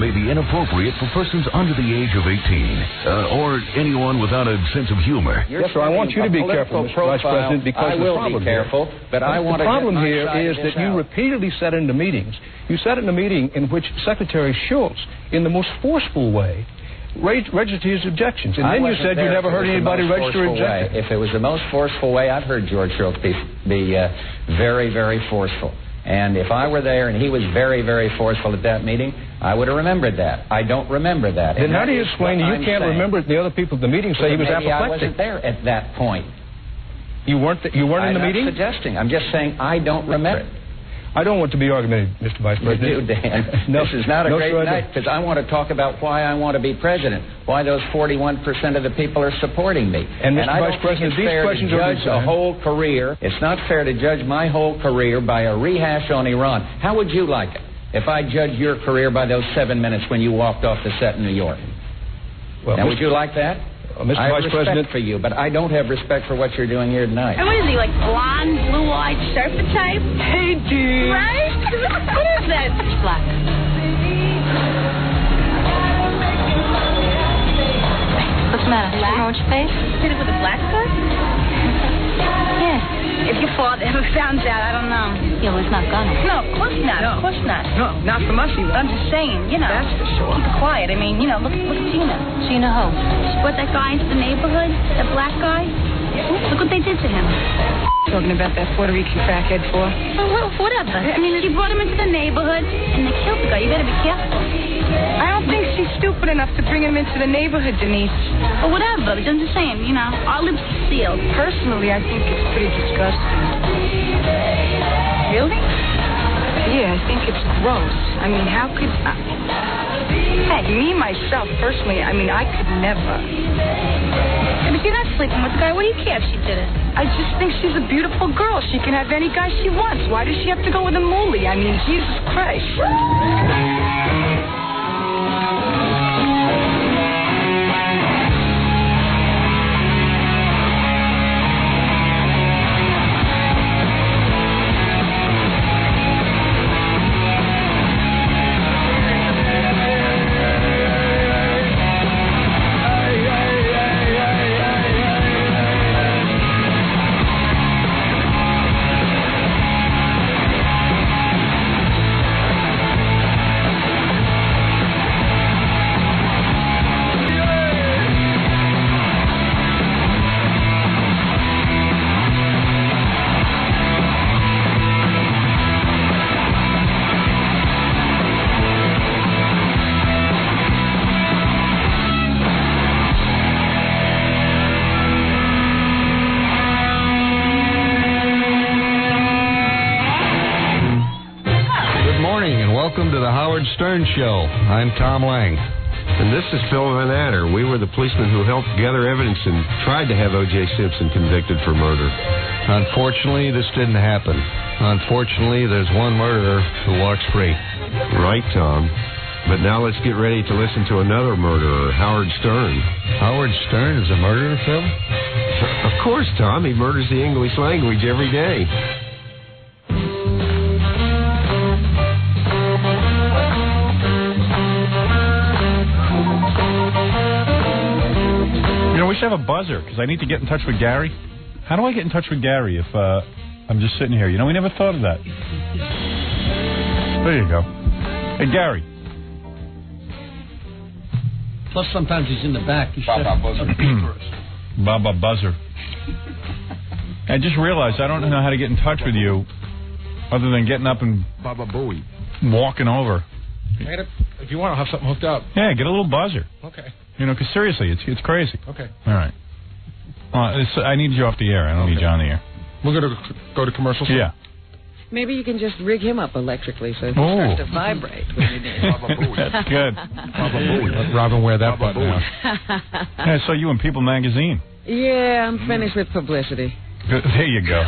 may be inappropriate for persons under the age of 18, or anyone without a sense of humor. Yes, sir, I want you to be careful, Mr. Vice President, because I will be careful, but I want to. The problem here is that you repeatedly said into meetings. You said in a meeting in which Secretary Schultz, in the most forceful way, registered his objections. And then you said you never heard anybody register objections. If it was the most forceful way, I've heard George Schultz be very, very forceful. And if I were there and he was very, very forceful at that meeting, I would have remembered that. I don't remember that. Then how do you explain you can't remember it? The other people at the meeting say he was apoplectic. I wasn't there at that point. You weren't in the meeting? I'm not suggesting. I'm just saying I don't remember it. I don't want to be argumentative, Mr. Vice President. You do, Dan. No, this is not a great night, because I want to talk about why I want to be president, why those 41% of the people are supporting me. And Mr. Vice President, these questions are judge a whole career. It's not fair to judge my whole career by a rehash on Iran. How would you like it if I judged your career by those 7 minutes when you walked off the set in New York? Well, now, would you like that? Mr. I have Vice President, for you, but I don't have respect for what you're doing here tonight. And what is he, like blonde, blue-eyed surfer type? Hey, dude. Right? What is that? It's black. What's the matter? Black? What's your face? Hit it with a black foot? Yeah. If your father ever found out, I don't know. Yeah, well, it's not gonna. No, of course not. No. Of course not. No, not from us, you. I'm just saying, you know. That's for sure. Keep it quiet. I mean, you know, look at Gina. Gina who? She brought that guy into the neighborhood, that black guy. Look what they did to him. Talking about that Puerto Rican crackhead for? Well, whatever. I mean, she brought him into the neighborhood, and they killed the guy. You better be careful. I don't think she's stupid enough to bring him into the neighborhood, Denise. Well, whatever. I'm just saying, you know, our lips are sealed. Personally, I think it's pretty disgusting. Really? Yeah, I think it's gross. I mean, how could... Hey, me, myself, personally, I mean, I could never. But you're not sleeping with the guy. What do you care if she did it? I just think she's a beautiful girl. She can have any guy she wants. Why does she have to go with a moolie? I mean, Jesus Christ. Stern Show. I'm Tom Lang. And this is Phil Van Adder. We were the policemen who helped gather evidence and tried to have O.J. Simpson convicted for murder. Unfortunately, this didn't happen. Unfortunately, there's one murderer who walks free. Right, Tom. But now let's get ready to listen to another murderer, Howard Stern. Howard Stern is a murderer, Phil? Of course, Tom. He murders the English language every day. We should have a buzzer, because I need to get in touch with Gary. How do I get in touch with Gary if I'm just sitting here? You know, we never thought of that. There you go. Hey, Gary. Plus, sometimes he's in the back. He's Baba Buzzer. Baba Buzzer. I just realized I don't know how to get in touch with you other than getting up and Baba Booey walking over. If you want, I'll have something hooked up. Yeah, get a little buzzer. Okay. You know, because seriously, it's crazy. Okay. All right. I need you off the air. I don't need you on the air. We're going to go to commercials? Yeah. Maybe you can just rig him up electrically so he starts to vibrate when you need it. That's good. Let Robin wear that button now. Yeah, I saw you in People magazine. Yeah, I'm finished with publicity. There you go.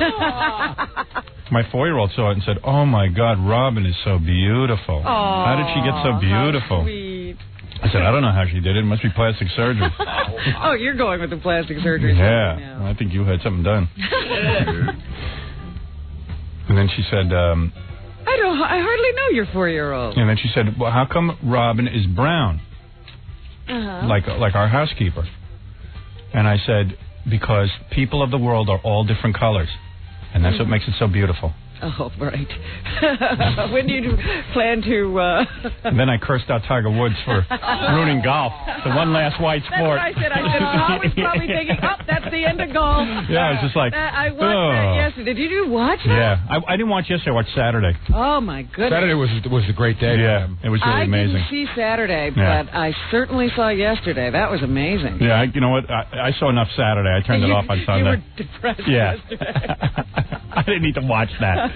My 4-year-old saw it and said, "Oh, my God, Robin is so beautiful. How did she get so beautiful?" How sweet. I said, "I don't know how she did it. It must be plastic surgery." Oh, you're going with the plastic surgery. Yeah. Now. I think you had something done. And then she said, I I hardly know your 4-year-old. And then she said, well, how come Robin is brown? Like our housekeeper. And I said, because people of the world are all different colors. And that's what makes it so beautiful. Oh, right. When do you plan to... And then I cursed out Tiger Woods for ruining golf, the one last white sport. That's what I said. Bob was probably thinking, that's the end of golf. Yeah, I was just like... I watched that yesterday. Did you watch that? Yeah. I didn't watch yesterday. I watched Saturday. Oh, my goodness. Saturday was a great day. Yeah, it was really amazing. I didn't see Saturday, but I certainly saw yesterday. That was amazing. Yeah, you know what? I saw enough Saturday. I turned it off on Sunday. You were depressed yesterday. I didn't need to watch that.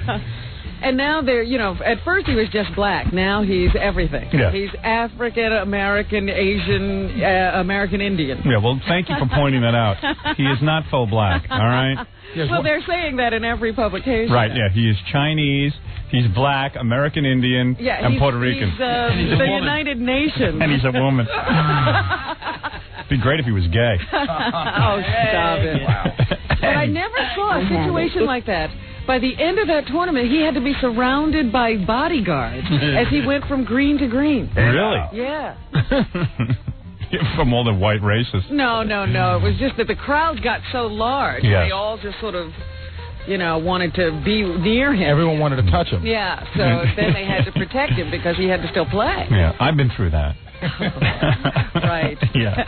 And now they're, at first he was just black. Now he's everything. Yeah. He's African, American, Asian, American Indian. Yeah, well, thank you for pointing that out. He is not full black, all right? Well, they're saying that in every publication. Right, yeah. He is Chinese, he's black, American Indian, and Puerto Rican. He's the United Nations. And he's a woman. It'd be great if he was gay. Oh, stop it. Wow. But I never saw a situation like that. By the end of that tournament, he had to be surrounded by bodyguards as he went from green to green. Really? Yeah. From all the white races. No. It was just that the crowd got so large. Yes. They all just sort of, wanted to be near him. Everyone wanted to touch him. Yeah, so then they had to protect him because he had to still play. Yeah, I've been through that. Right. Yeah.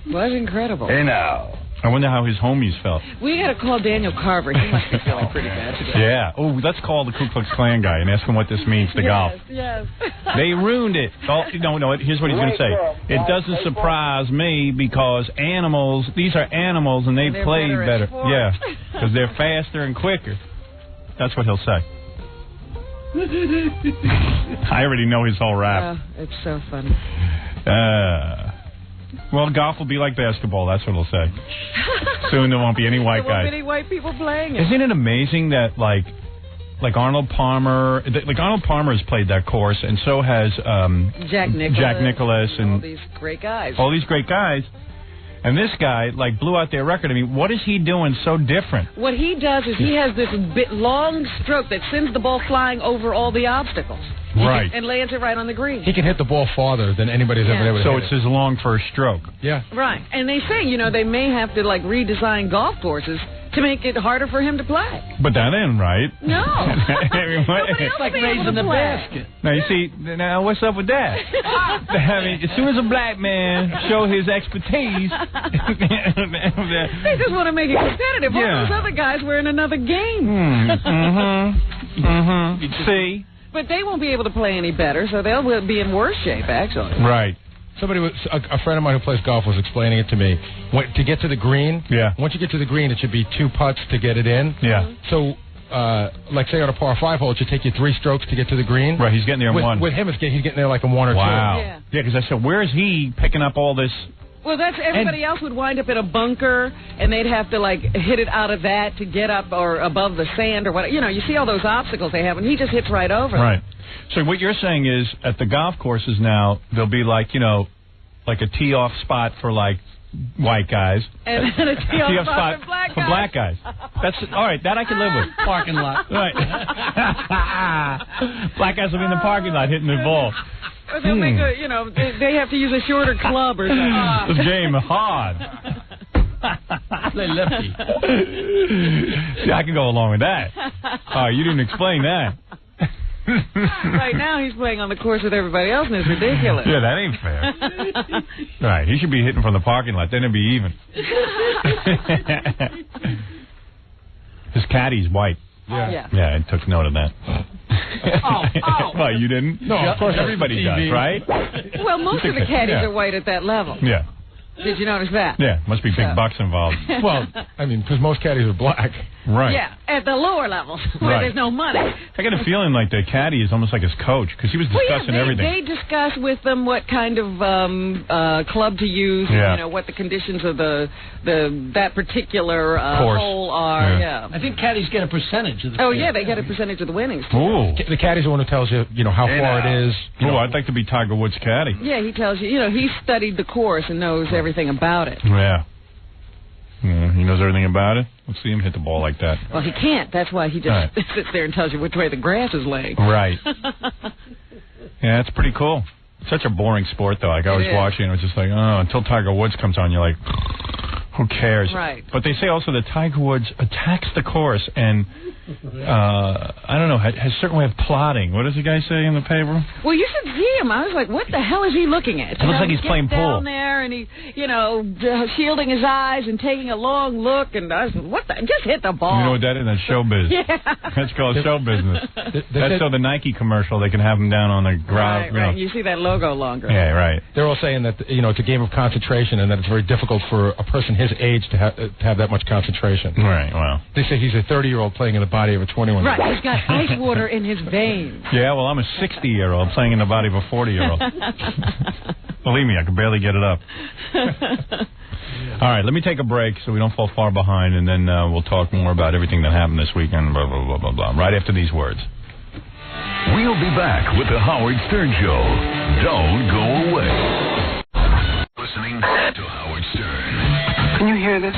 Was incredible. Hey, now. I wonder how his homies felt. We got to call Daniel Carver. He must be feeling pretty bad today. Yeah. Oh, let's call the Ku Klux Klan guy and ask him what this means to golf. Yes. They ruined it. Oh, no. Here's what he's going to say. It doesn't surprise me because these are animals and they play better. Yeah, because they're faster and quicker. That's what he'll say. I already know his whole rap. It's so funny. Well, golf will be like basketball. That's what he'll say. Soon there won't be any white guys. There won't be any white people playing it. Isn't it amazing that like Arnold Palmer, Arnold Palmer has played that course, and so has Jack Nicklaus, and all these great guys. All these great guys. And this guy, blew out their record. I mean, what is he doing so different? What he does is he has this long stroke that sends the ball flying over all the obstacles. Right. And lands it right on the green. He can hit the ball farther than anybody's ever able to hit. So it's his long first stroke. Yeah. Right. And they say, they may have to, redesign golf courses to make it harder for him to play. But that ain't right. No. It's like raising the basket. Now, you see, what's up with that? I mean, as soon as a black man show his expertise... They just want to make it competitive. All those other guys were in another game. See? But they won't be able to play any better, so they'll be in worse shape, actually. Right. A friend of mine who plays golf was explaining it to me. To get to the green, once you get to the green, it should be 2 putts to get it in. Yeah. So, say on a par 5 hole, it should take you 3 strokes to get to the green. Right, he's getting there in 1. With him, he's getting there like in 1 or 2. Wow. Yeah, because I said, where is he picking up all this... Well, everybody else would wind up in a bunker, and they'd have to, hit it out of that to get up or above the sand or whatever. You see all those obstacles they have, and he just hits right over them. Right. So what you're saying is, at the golf courses now, there'll be, a tee-off spot for, white guys. And a tee-off spot for black guys. That's all right, that I can live with. Parking lot. Right. Black guys will be in the parking lot hitting the ball. Or they'll make they have to use a shorter club or something. This game is hard. Play lefty. See, I can go along with that. You didn't explain that. Right now he's playing on the course with everybody else, and it's ridiculous. Yeah, that ain't fair. Right, he should be hitting from the parking lot. Then it'd be even. His caddy's white. Yeah, I took note of that. Well, you didn't? No, of course everybody does, right? Well, most of the caddies are white at that level. Yeah. Did you notice that? Yeah, must be big bucks involved. Well, because most caddies are black. Right. Yeah, at the lower levels where there's no money. I got a feeling like the caddy is almost like his coach because he was discussing everything. They discuss with them what kind of club to use, what the conditions of that particular hole are. Yeah. I think caddies get a percentage of the they get a percentage of the winnings. Ooh. The caddy's the one who tells you, how far it is. I'd like to be Tiger Woods' caddy. Yeah, he tells you, he studied the course and knows everything about it. Yeah. Yeah, he knows everything about it. Let's see him hit the ball like that. Well, he can't. That's why he just sits there and tells you which way the grass is laying. Right. Yeah, that's pretty cool. Such a boring sport, though. Like, I was watching, it was just like, oh, until Tiger Woods comes on, you're like, who cares? Right. But they say also that Tiger Woods attacks the course and, I don't know, has a certain way of plotting. What does the guy say in the paper? Well, you should see him. I was like, what the hell is he looking at? It looks like he's playing pool. Down there and he, shielding his eyes and taking a long look. And I was like, what the? Just hit the ball. You know what that is? That's showbiz. Yeah. That's called show business. That's so the Nike commercial, they can have him down on the ground. Right. You see that logo longer. Yeah, right. They're all saying that, it's a game of concentration and that it's very difficult for a person his age to have that much concentration. Right, well. They say he's a 30-year-old playing in the body of a 21-year-old. Right, he's got ice water in his veins. Yeah, well, I'm a 60-year-old playing in the body of a 40-year-old. Believe me, I can barely get it up. All right, let me take a break so we don't fall far behind, and then we'll talk more about everything that happened this weekend, blah, blah, blah, blah, blah, right after these words. We'll be back with the Howard Stern Show. Don't go away. Listening to Howard Stern. Can you hear this?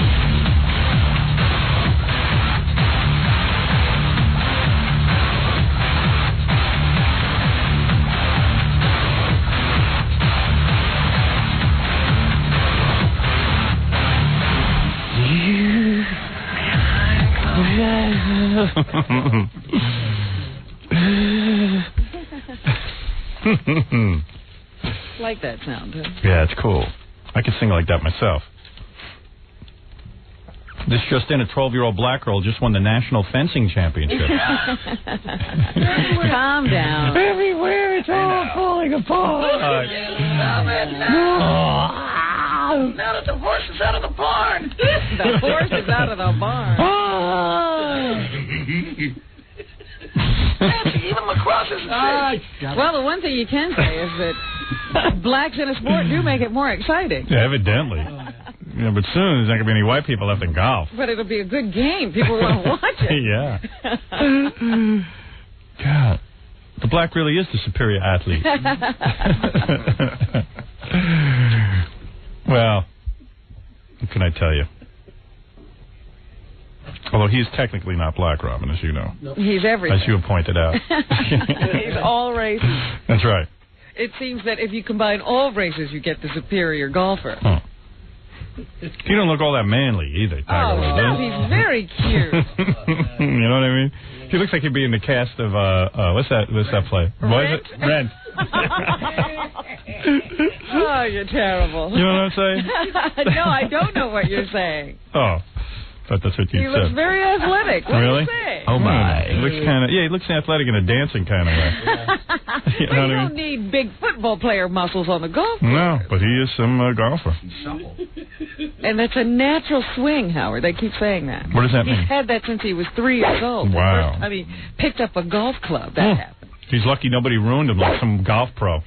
Like that sound, huh? Yeah, it's cool. I can sing like that myself. This just in, a 12-year-old black girl just won the National Fencing Championship. Calm down. Everywhere, it's all falling apart. Now that the horse is out of the barn. The horse is out of the barn. Even lacrosse isn't safe. Well, the one thing you can say is that blacks in a sport do make it more exciting. Yeah, evidently. Yeah, but soon there's not going to be any white people left in golf. But it'll be a good game. People want to watch it. Yeah. God. The black really is the superior athlete. Well, what can I tell you? Although he's technically not black, Robin, as you know. He's everything. As you have pointed out. He's all races. That's right. It seems that if you combine all races, you get the superior golfer. Oh. He don't look all that manly either. Stop. He's very cute. You know what I mean? He looks like he'd be in the cast of, what's that play? Rent? Rent. Oh, you're terrible. You know what I'm saying? No, I don't know what you're saying. Oh. Thought that's what you said. He looks very athletic. What really? do you say? Oh my! He looks kind of he looks athletic in a dancing kind of way. You know what I mean? Don't need big football player muscles on the golf course. No, but he is some golfer. And that's a natural swing, Howard. They keep saying that. What does that mean? He's had that since he was 3 years old. Wow! The first time he picked up a golf club, that happened. He's lucky nobody ruined him like some golf pro.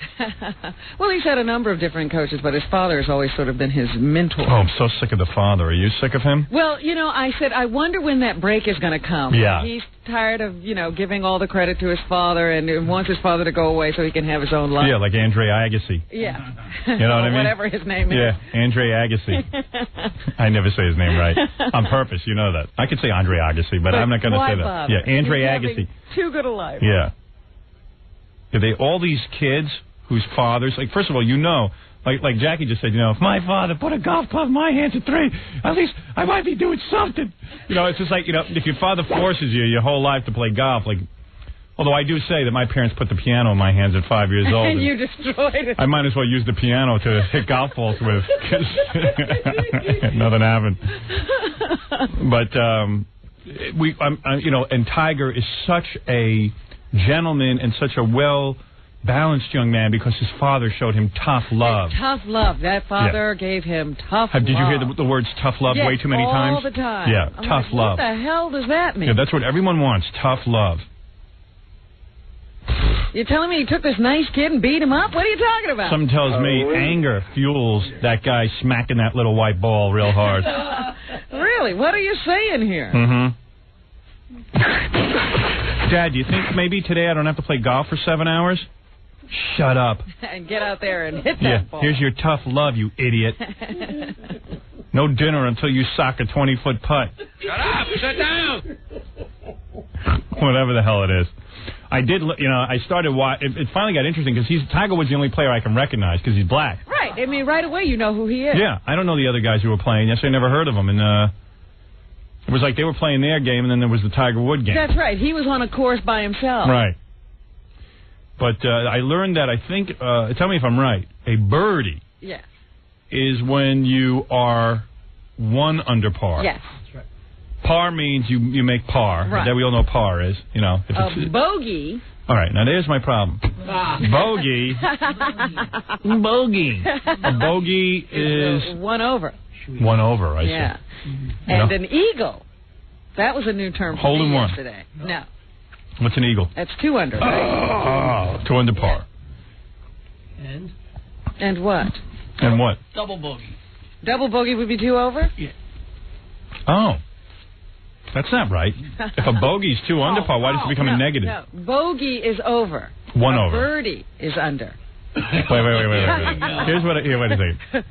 Well, he's had a number of different coaches, but his father has always sort of been his mentor. Oh, I'm so sick of the father. Are you sick of him? Well, I said, I wonder when that break is going to come. Yeah. He's tired of, giving all the credit to his father and wants his father to go away so he can have his own life. Yeah, like Andre Agassi. Yeah. You know what I mean? Whatever his name is. Yeah, Andre Agassi. I never say his name right. On purpose, you know that. I could say Andre Agassi, but I'm not going to say that. Bother? Yeah, Andre Agassi. Too good a life. Yeah. All these kids whose fathers, like, first of all, like Jackie just said, if my father put a golf club in my hands at 3, at least I might be doing something. It's just like, if your father forces you your whole life to play golf, like, although I do say that my parents put the piano in my hands at 5 years old. And you destroyed it. I might as well use the piano to hit golf balls with, because nothing happened. But, and Tiger is such a gentleman and such a well-balanced young man because his father showed him tough love. Tough love. That father gave him tough love. Did you hear the words tough love way too many times? All the time. Yeah, tough love. What the hell does that mean? Yeah, that's what everyone wants, tough love. You're telling me he took this nice kid and beat him up? What are you talking about? Something tells me anger fuels that guy smacking that little white ball real hard. Really? What are you saying here? Mm-hmm. Dad, do you think maybe today I don't have to play golf for 7 hours? Shut up. And get out there and hit that ball. Here's your tough love, you idiot. No dinner until you sock a 20-foot putt. Shut up! Sit down! Whatever the hell it is. I did, I started watching. It finally got interesting because Tiger Woods the only player I can recognize because he's black. Right. I mean, right away you know who he is. Yeah. I don't know the other guys who were playing. Yes, I never heard of them. And it was like they were playing their game, and then there was the Tiger Woods game. That's right. He was on a course by himself. Right. But I learned that, I think, tell me if I'm right, a birdie is when you are 1 under par. Yes. Par means you make par. Right. That we all know par is, If a bogey. All right, now there's my problem. Bogey. Bogey. A bogey is 1 over. 1 over, I see. Yeah. And an eagle. That was a new term for Hole in me one. yesterday. No. What's an eagle? That's 2 under, right? 2 under par. And what? And what? Double bogey. Double bogey would be 2 over? Yeah. Oh. That's not right. If a bogey's 2 under par, why does it become a negative? No, bogey is over. 1 over. Birdie is under. Wait. Here's what wait a second.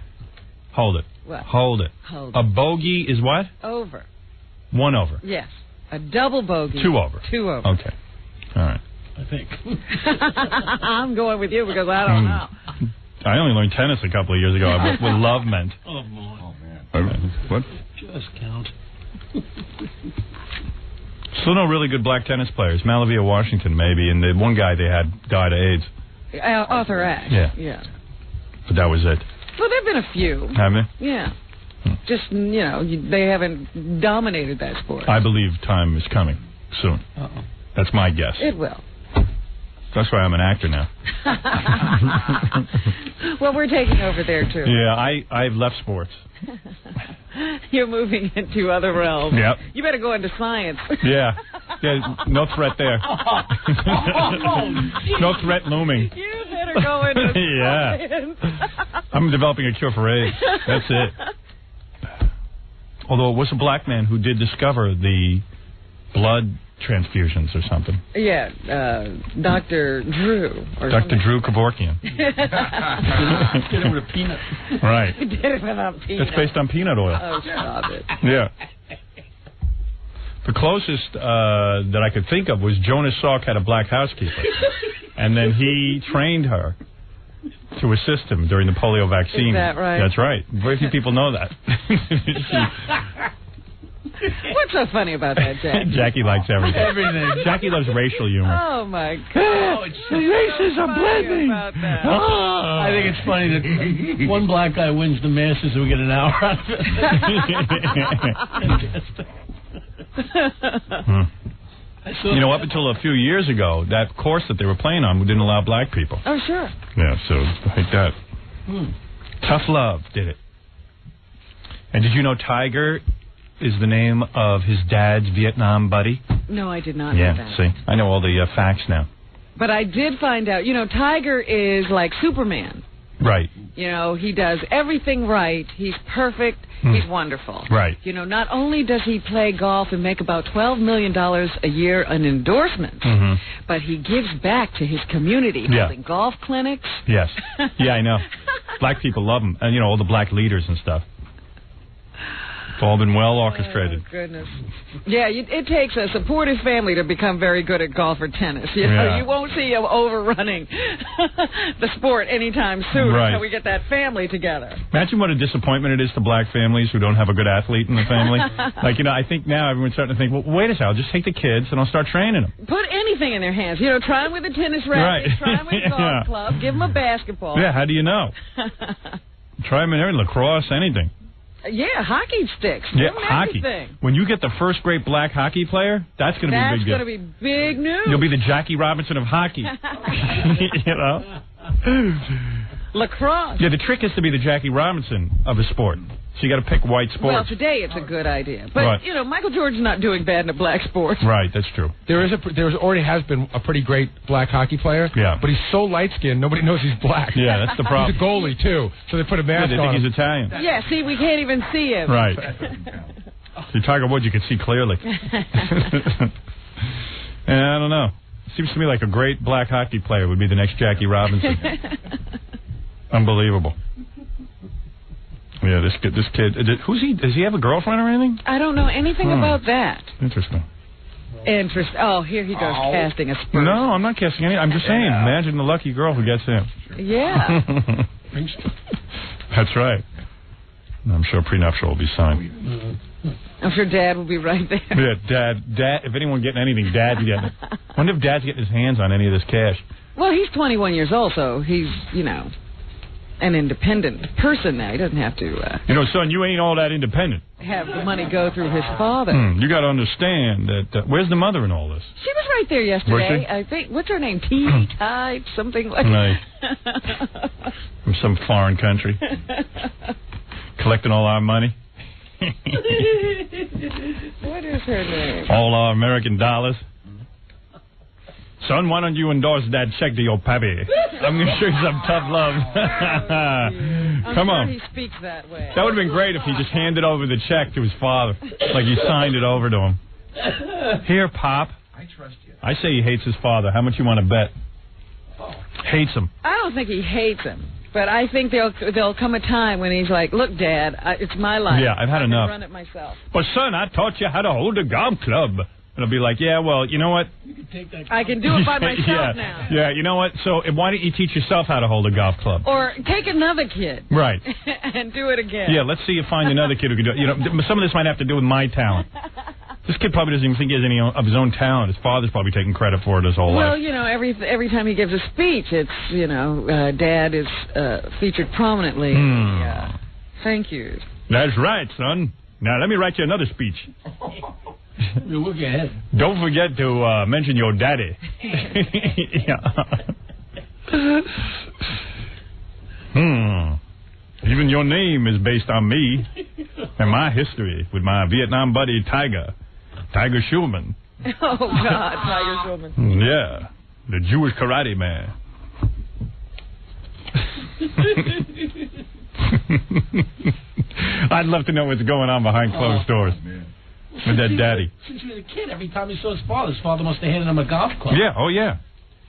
Hold it. What? Hold it. Hold A it. bogey is what? Over. 1 over. Yes. A double bogey. 2 over. 2 over. Okay. All right. I think. I'm going with you because I don't know. I only learned tennis a couple of years ago. What love meant. Oh, man. What? Just count. Still no really good black tennis players. Malavia Washington, maybe, and the one guy they had died of AIDS. Arthur Ashe. Yeah. But that was it. Well, there have been a few. Have they? Yeah. Just, they haven't dominated that sport. I believe time is coming soon. Uh-oh. That's my guess. It will. That's why I'm an actor now. Well, we're taking over there, too. Yeah, I've left sports. You're moving into other realms. Yep. You better go into science. Yeah, no threat there. No threat looming. You better go into science. I'm developing a cure for AIDS. That's it. Although it was a black man who did discover the blood transfusions or something. Yeah, Dr. Drew. Dr. Drew Kevorkian. Get it with a peanut. Right. Did it without peanut. It's based on peanut oil. Oh, stop it. Yeah. The closest that I could think of was Jonas Salk had a black housekeeper. And then he trained her to assist him during the polio vaccine. Is that right? That's right. Very few people know that. What's so funny about that, Jack? Jackie likes everything. Everything. Jackie loves racial humor. Oh, my God. Oh, the races are blending. I think it's funny that one black guy wins the Masters and we get an hour out of it. Up until a few years ago, that course that they were playing on didn't allow black people. Oh, sure. Yeah, so like that. Tough Love did it. And did you know Tiger is the name of his dad's Vietnam buddy? No, I did not know that. Yeah, see, I know all the facts now. But I did find out, Tiger is like Superman. Right. He does everything right. He's perfect. He's wonderful. Right. Not only does he play golf and make about $12 million a year in endorsements, but he gives back to his community, holding golf clinics. Yes. Yeah, I know. Black people love him. And, all the black leaders and stuff. It's all been well orchestrated. Oh, goodness. Yeah, it takes a supportive family to become very good at golf or tennis. You won't see him overrunning the sport anytime soon until we get that family together. Imagine what a disappointment it is to black families who don't have a good athlete in the family. I think now everyone's starting to think, well, wait a second, I'll just take the kids and I'll start training them. Put anything in their hands. Try them with a tennis racket, try them with a golf club, give them a basketball. Yeah, how do you know? Try them in everything, lacrosse, anything. Yeah, hockey sticks. Yeah, hockey. Everything. When you get the first great black hockey player, that's going to be a big deal. That's going to be big news. You'll be the Jackie Robinson of hockey. Lacrosse. Yeah, the trick is to be the Jackie Robinson of a sport. So you got to pick white sports. Well, today it's a good idea. But, Michael Jordan's not doing bad in the black sport. Right, that's true. There already has been a pretty great black hockey player. Yeah. But he's so light-skinned, nobody knows he's black. Yeah, that's the problem. He's a goalie, too. So they put a mask on they think he's Italian. Yeah, see, we can't even see him. Right. See, Tiger Woods, you can see clearly. And I don't know. Seems to me like a great black hockey player would be the next Jackie Robinson. Unbelievable. Yeah, this kid. Who's he? Does he have a girlfriend or anything? I don't know anything about that. Interesting. Oh, here he goes casting a spurt. No, I'm not casting any. I'm just saying, imagine the lucky girl who gets him. Yeah. That's right. I'm sure prenuptial will be signed. I'm sure Dad will be right there. Yeah, Dad. If anyone getting anything, Dad's getting it. I wonder if Dad's getting his hands on any of this cash. Well, he's 21 years old, so he's, an independent person now. He doesn't have to... son, you ain't all that independent. Have the money go through his father. You got to understand that... where's the mother in all this? She was right there yesterday. I think... What's her name? Tide? Something like that. From some foreign country. Collecting all our money. What is her name? All our American dollars. Son, why don't you endorse that check to your pappy? I'm going to show you some tough love. Come on. He speaks that way. That would have been great if he just handed over the check to his father, like he signed it over to him. Here, Pop. I trust you. I say he hates his father. How much you want to bet? Hates him. I don't think he hates him. But I think there'll come a time when he's like, look, Dad, it's my life. Yeah, I've had enough. I can run it myself. But, son, I taught you how to hold a golf club. And I'll be like, yeah, well, you know what? You can take that. I can do it by myself now. Yeah, you know what? So why don't you teach yourself how to hold a golf club? Or take another kid. Right. And do it again. Yeah, let's see you find another kid who can do it. Some of this might have to do with my talent. This kid probably doesn't even think he has any of his own talent. His father's probably taking credit for it his whole life. Well, every time he gives a speech, it's, Dad is featured prominently. Thank you. That's right, son. Now, let me write you another speech. Look ahead. Don't forget to mention your daddy. Even your name is based on me and my history with my Vietnam buddy Tiger Schulman. Oh, God, Tiger Schulman. Yeah, the Jewish karate man. I'd love to know what's going on behind closed doors. With that daddy. Since he was a kid, every time he saw his father must have handed him a golf club. Yeah, oh yeah.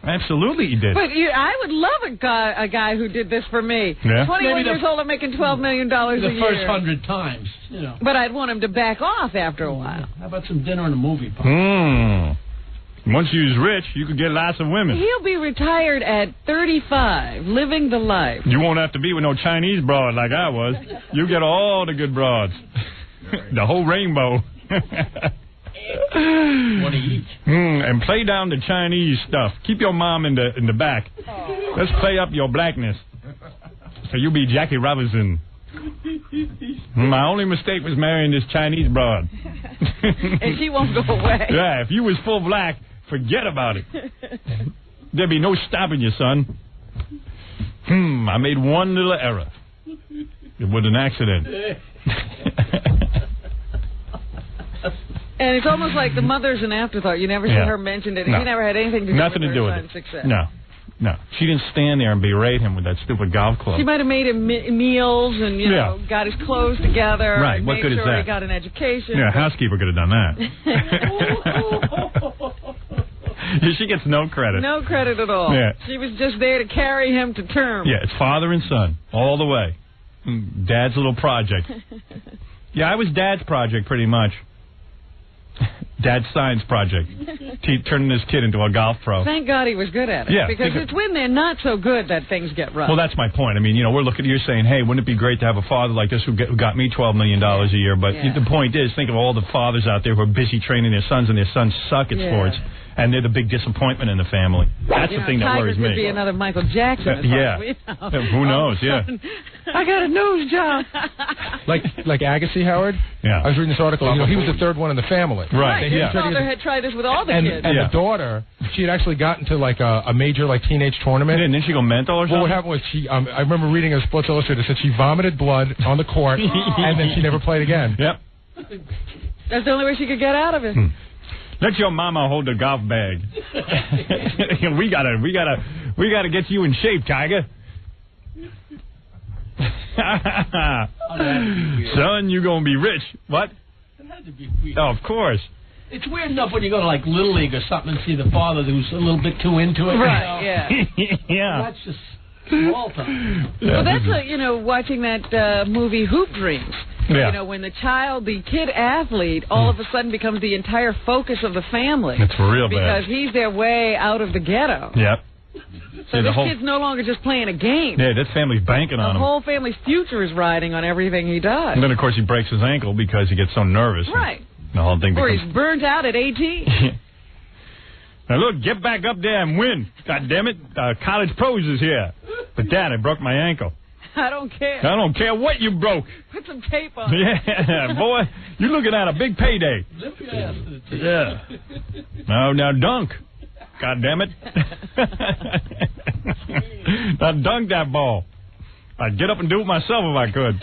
Absolutely he did. But I would love a guy who did this for me. Yeah? 21 years old and making $12 million a year. The first 100 times, But I'd want him to back off after a while. How about some dinner and a movie, Pop? Once you's rich, you could get lots of women. He'll be retired at 35, living the life. You won't have to be with no Chinese broad like I was. You get all the good broads. The whole rainbow. One each. And play down the Chinese stuff. Keep your mom in the back. Let's play up your blackness. So you be Jackie Robinson. My only mistake was marrying this Chinese broad. And she won't go away. Yeah, if you was full black, forget about it. There'd be no stopping you, son. I made one little error. It was an accident. And it's almost like the mother's an afterthought. You never see her mentioned it. No. She never had anything to do Nothing with to do her with son's it. success. No. She didn't stand there and berate him with that stupid golf club. She might have made him meals and, got his clothes together. Right. And what good made is sure that? He got an education. Yeah, a housekeeper could have done that. She gets no credit. No credit at all. Yeah. She was just there to carry him to term. Yeah, it's father and son all the way. Dad's little project. Yeah, I was Dad's project pretty much. Dad's science project. Turning this kid into a golf pro. Thank God he was good at it. Yeah, because it's when they're not so good that things get rough. Well, that's my point. I mean, we're looking. You're saying, hey, wouldn't it be great to have a father like this who got me $12 million a year? But the point is, think of all the fathers out there who are busy training their sons, and their sons suck at sports. And they're the big disappointment in the family. That's the thing that worries me. Tiger could be another Michael Jackson. Who knows? Yeah. I got a nose job. like Agassi, Howard. Yeah. I was reading this article. He was the third one in the family. Right. His father had tried this with all the kids. And the daughter, she had actually gotten to like a major teenage tournament. And then she go mental or something? Well, what happened was she. I remember reading a Sports Illustrated that she vomited blood on the court, and then she never played again. Yep. That's the only way she could get out of it. Let your mama hold the golf bag. we gotta get you in shape, Tiger. Son, you gonna be rich. What? It had to be weird. Oh, of course. It's weird enough when you go to like Little League or something and see the father who's a little bit too into it. Right? Yeah. Yeah. That's just. Small time. Well, that's watching that movie Hoop Dreams. Yeah. You know, when the kid athlete, all of a sudden becomes the entire focus of the family. It's real bad. Because he's their way out of the ghetto. Yep. So this kid's no longer just playing a game. Yeah, that family's banking on The him. whole family's future is riding on everything he does. And then, of course, he breaks his ankle because he gets so nervous. Right. The whole thing Or becomes... he's burnt out at 18. Now, look, get back up there and win. God damn it. College Pros is here. But, Dad, I broke my ankle. I don't care. I don't care what you broke. Put some tape on it. Yeah, boy, you're looking at a big payday. Yeah. Now dunk. God damn it. Now dunk that ball. I'd get up and do it myself if I could.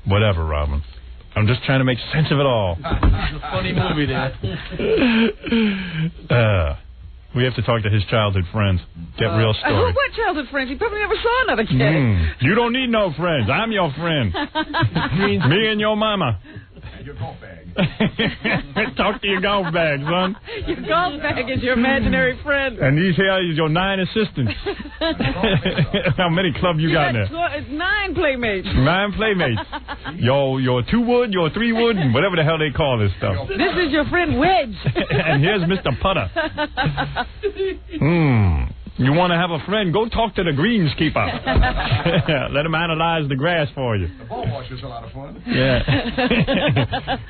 Whatever, Robin. I'm just trying to make sense of it all. It's a funny movie there. We have to talk to his childhood friends. Get real stories. What childhood friends? He probably never saw another kid. You don't need no friends. I'm your friend. Me and your mama. Your golf bag. Talk to your golf bag, son. Your golf bag is your imaginary friend. And these here is your 9 assistants. How many club you got there? 9 playmates. 9 playmates. Your 2-wood, your 3-wood, and whatever the hell they call this stuff. This is your friend Wedge. And here's Mr. Putter. You want to have a friend? Go talk to the greenskeeper. Let him analyze the grass for you. The ball wash is a lot of fun. Yeah.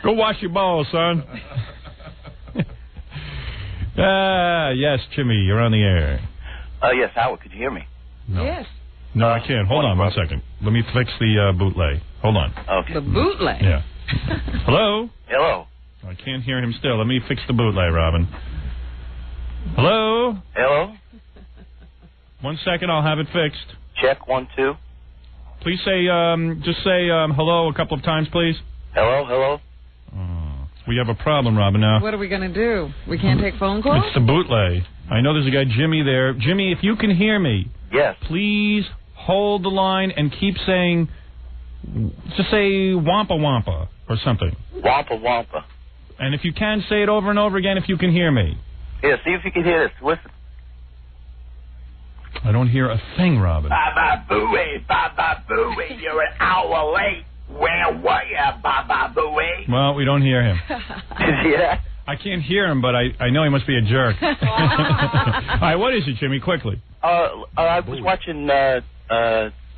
Go wash your balls, son. Yes, Jimmy, you're on the air. Yes, Howard, could you hear me? No. Yes. No, I can't. Hold on 1 second. Let me fix the bootleg. Hold on. Okay. The bootleg? Yeah. Hello? Hello. I can't hear him still. Let me fix the bootleg, Robin. Hello? Hello? 1 second, I'll have it fixed. Check 1, 2. Please say, just say hello a couple of times, please. Hello? We have a problem, Robin, now. What are we going to do? We can't take phone calls? It's the bootleg. I know there's a guy, Jimmy, there. Jimmy, if you can hear me, yes, please hold the line and keep saying, just say wampa wampa or something. Wampa wampa. And if you can, say it over and over again if you can hear me. Yeah, see if you can hear this. Listen. I don't hear a thing, Robin. Baba Booey, you're an hour late. Where were you, Baba Booey? Well, we don't hear him. Yeah. I can't hear him, but I know he must be a jerk. All right, what is it, Jimmy? Quickly. I was watching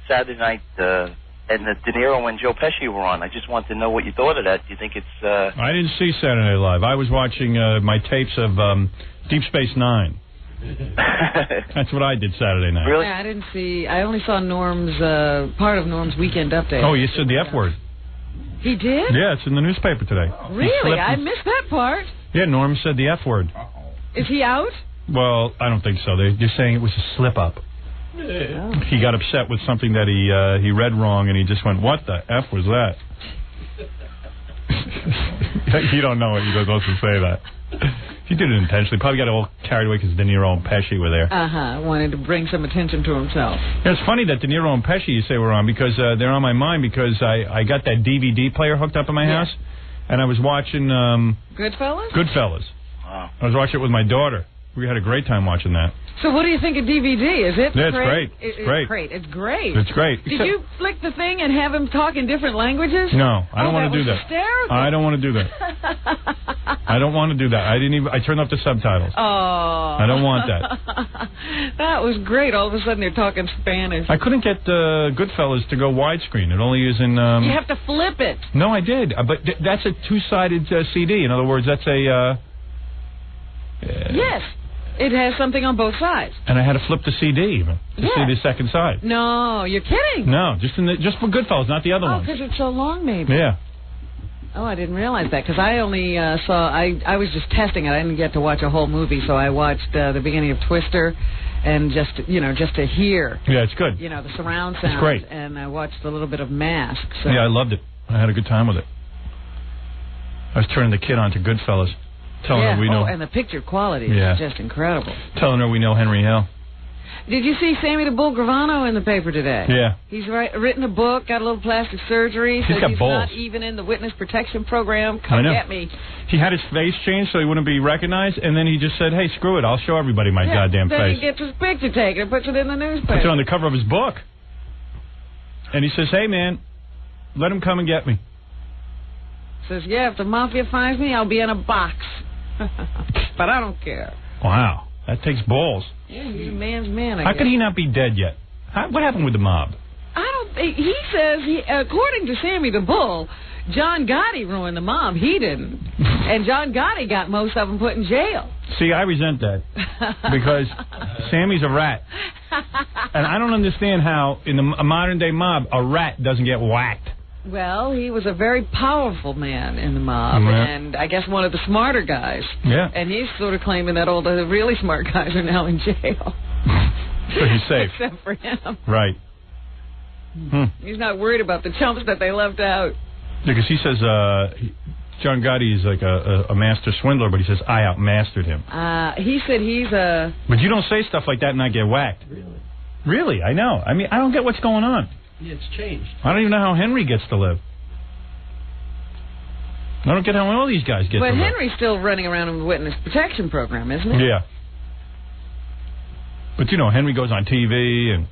Saturday night, and De Niro and Joe Pesci were on. I just want to know what you thought of that. Do you think it's... I didn't see Saturday Night Live. I was watching my tapes of Deep Space Nine. That's what I did Saturday night. Really? Yeah, I didn't see... I only saw Norm's... part of Norm's Weekend Update. Oh, you said the F word. He did? Yeah, it's in the newspaper today. Really? I missed that part. Yeah, Norm said the F word. Is he out? Well, I don't think so. They're saying it was a slip-up. Yeah. He got upset with something that he read wrong, and he just went, what the F was that? You don't know it. You're supposed to say that. He did it intentionally. Probably got all carried away because De Niro and Pesci were there. Wanted to bring some attention to himself. Yeah, it's funny that De Niro and Pesci, you say, were on, because they're on my mind because I got that DVD player hooked up in my house, and I was watching... Goodfellas? Goodfellas. Wow. I was watching it with my daughter. We had a great time watching that. So what do you think of DVD? Is it Yeah, it's great? great. It's great. It's great. It's great. Did you flick the thing and have him talk in different languages? No, I don't want to do that. Hysterical. I don't want to do that. I don't want to do that. I turned off the subtitles. Oh. I don't want that. That was great. All of a sudden they're talking Spanish. I couldn't get Goodfellas to go widescreen. It only is in... You have to flip it. No, I did. But that's a two-sided CD. In other words, that's a... Yes. It has something on both sides. And I had to flip the CD even to see the second side. No, you're kidding. No, just for Goodfellas, not the other one. Oh, because it's so long, maybe. Yeah. Oh, I didn't realize that because I only saw... I was just testing it. I didn't get to watch a whole movie, so I watched the beginning of Twister and just to hear... Yeah, it's good. The surround sound. It's great. And I watched a little bit of Mask. So. Yeah, I loved it. I had a good time with it. I was turning the kid on to Goodfellas. Telling her we know... and the picture quality is just incredible. Telling her we know Henry Hill. Did you see Sammy the Bull Gravano in the paper today? Yeah. He's written a book, got a little plastic surgery. He's got he's balls. not even in the witness protection program. I Come know. get me. He had his face changed so he wouldn't be recognized, and then he just said, hey, screw it, I'll show everybody my goddamn then face. he gets his picture taken and puts it in the newspaper. Puts it on the cover of his book. And he says, hey, man, let him come and get me. Says, yeah, if the mafia finds me, I'll be in a box. But I don't care. Wow, that takes balls. Yeah, he's a man's man, I How guess. could he not be dead yet? What happened with the mob? I don't think... He says, according to Sammy the Bull, John Gotti ruined the mob. He didn't. And John Gotti got most of them put in jail. See, I resent that. Because Sammy's a rat. And I don't understand how, in a modern-day mob, a rat doesn't get whacked. Well, he was a very powerful man in the mob, Yeah. and I guess one of the smarter guys. Yeah. And he's sort of claiming that all the really smart guys are now in jail. So he's safe. Except for him. Right. He's not worried about the chumps that they left out. Because he says John Gotti is like a master swindler, but he says, I outmastered him. He said he's a... But you don't say stuff like that and not get whacked. Really, I know. I mean, I don't get what's going on. Yeah, it's changed. I don't even know how Henry gets to live. I don't get how all these guys get to But live. Henry's still running around in the witness protection program, isn't he? Yeah. But, you know, Henry goes on TV, and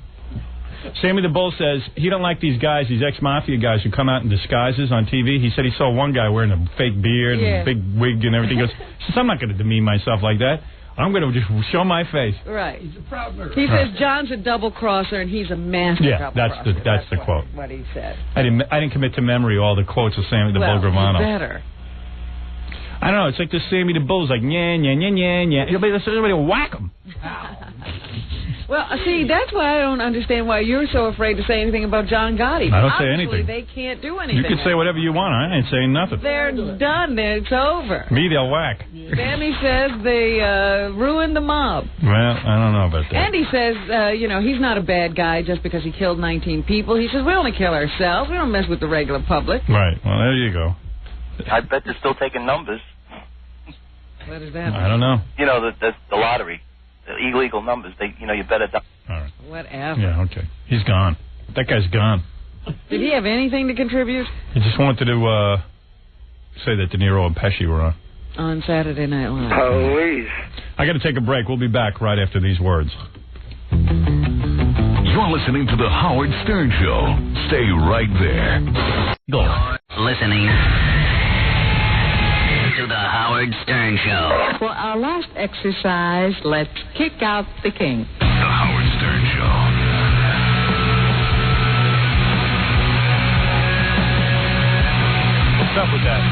Sammy the Bull says he don't like these guys, these ex-mafia guys who come out in disguises on TV. He said he saw one guy wearing a fake beard and a big wig and everything. He goes, I'm not going to demean myself like that. I'm going to just show my face. Right. He's a proud murderer. He says John's a double-crosser, and he's a master double-crosser. that's the quote. What he said. I didn't commit to memory all the quotes of Sammy the Bull Gravano. Better. I don't know. It's like this Sammy the Bull's like, yeah, yeah, yeah, yeah, yeah. Everybody will whack him. Well, see, that's why I don't understand why you're so afraid to say anything about John Gotti. I don't say Obviously, anything. They can't do anything. You can say whatever you want. I ain't saying nothing. They're done. It's over. Me, they'll whack. Sammy says they ruined the mob. Well, I don't know about that. And he says, he's not a bad guy just because he killed 19 people. He says, we only kill ourselves. We don't mess with the regular public. Right. Well, there you go. I bet they're still taking numbers. What does that mean? I don't know. You know, the lottery, the illegal numbers. You bet it. All right. Whatever. Yeah, okay. He's gone. That guy's gone. Did he have anything to contribute? He just wanted to say that De Niro and Pesci were on Saturday Night Live. Police. I got to take a break. We'll be back right after these words. You're listening to the Howard Stern Show. Stay right there. You're listening to the Howard Stern Show. For our last exercise, let's kick out the king. The Howard Stern Show. What's up with that?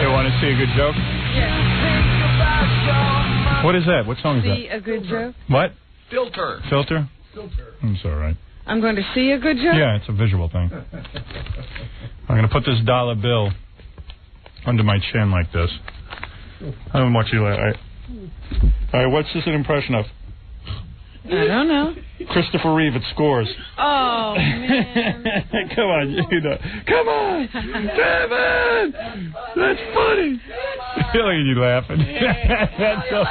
You want to see a good joke? Yeah. What is that? What song is that? See a good joke? What? Filter. Filter? It's all right. I'm going to see a good joke? Yeah, it's a visual thing. I'm going to put this dollar bill under my chin like this. I don't want you to... All right, what's this an impression of? I don't know. Christopher Reeve at Scores. Oh, man. Come on, you know. Come on. Kevin! That's funny. Look at you laughing. That's so...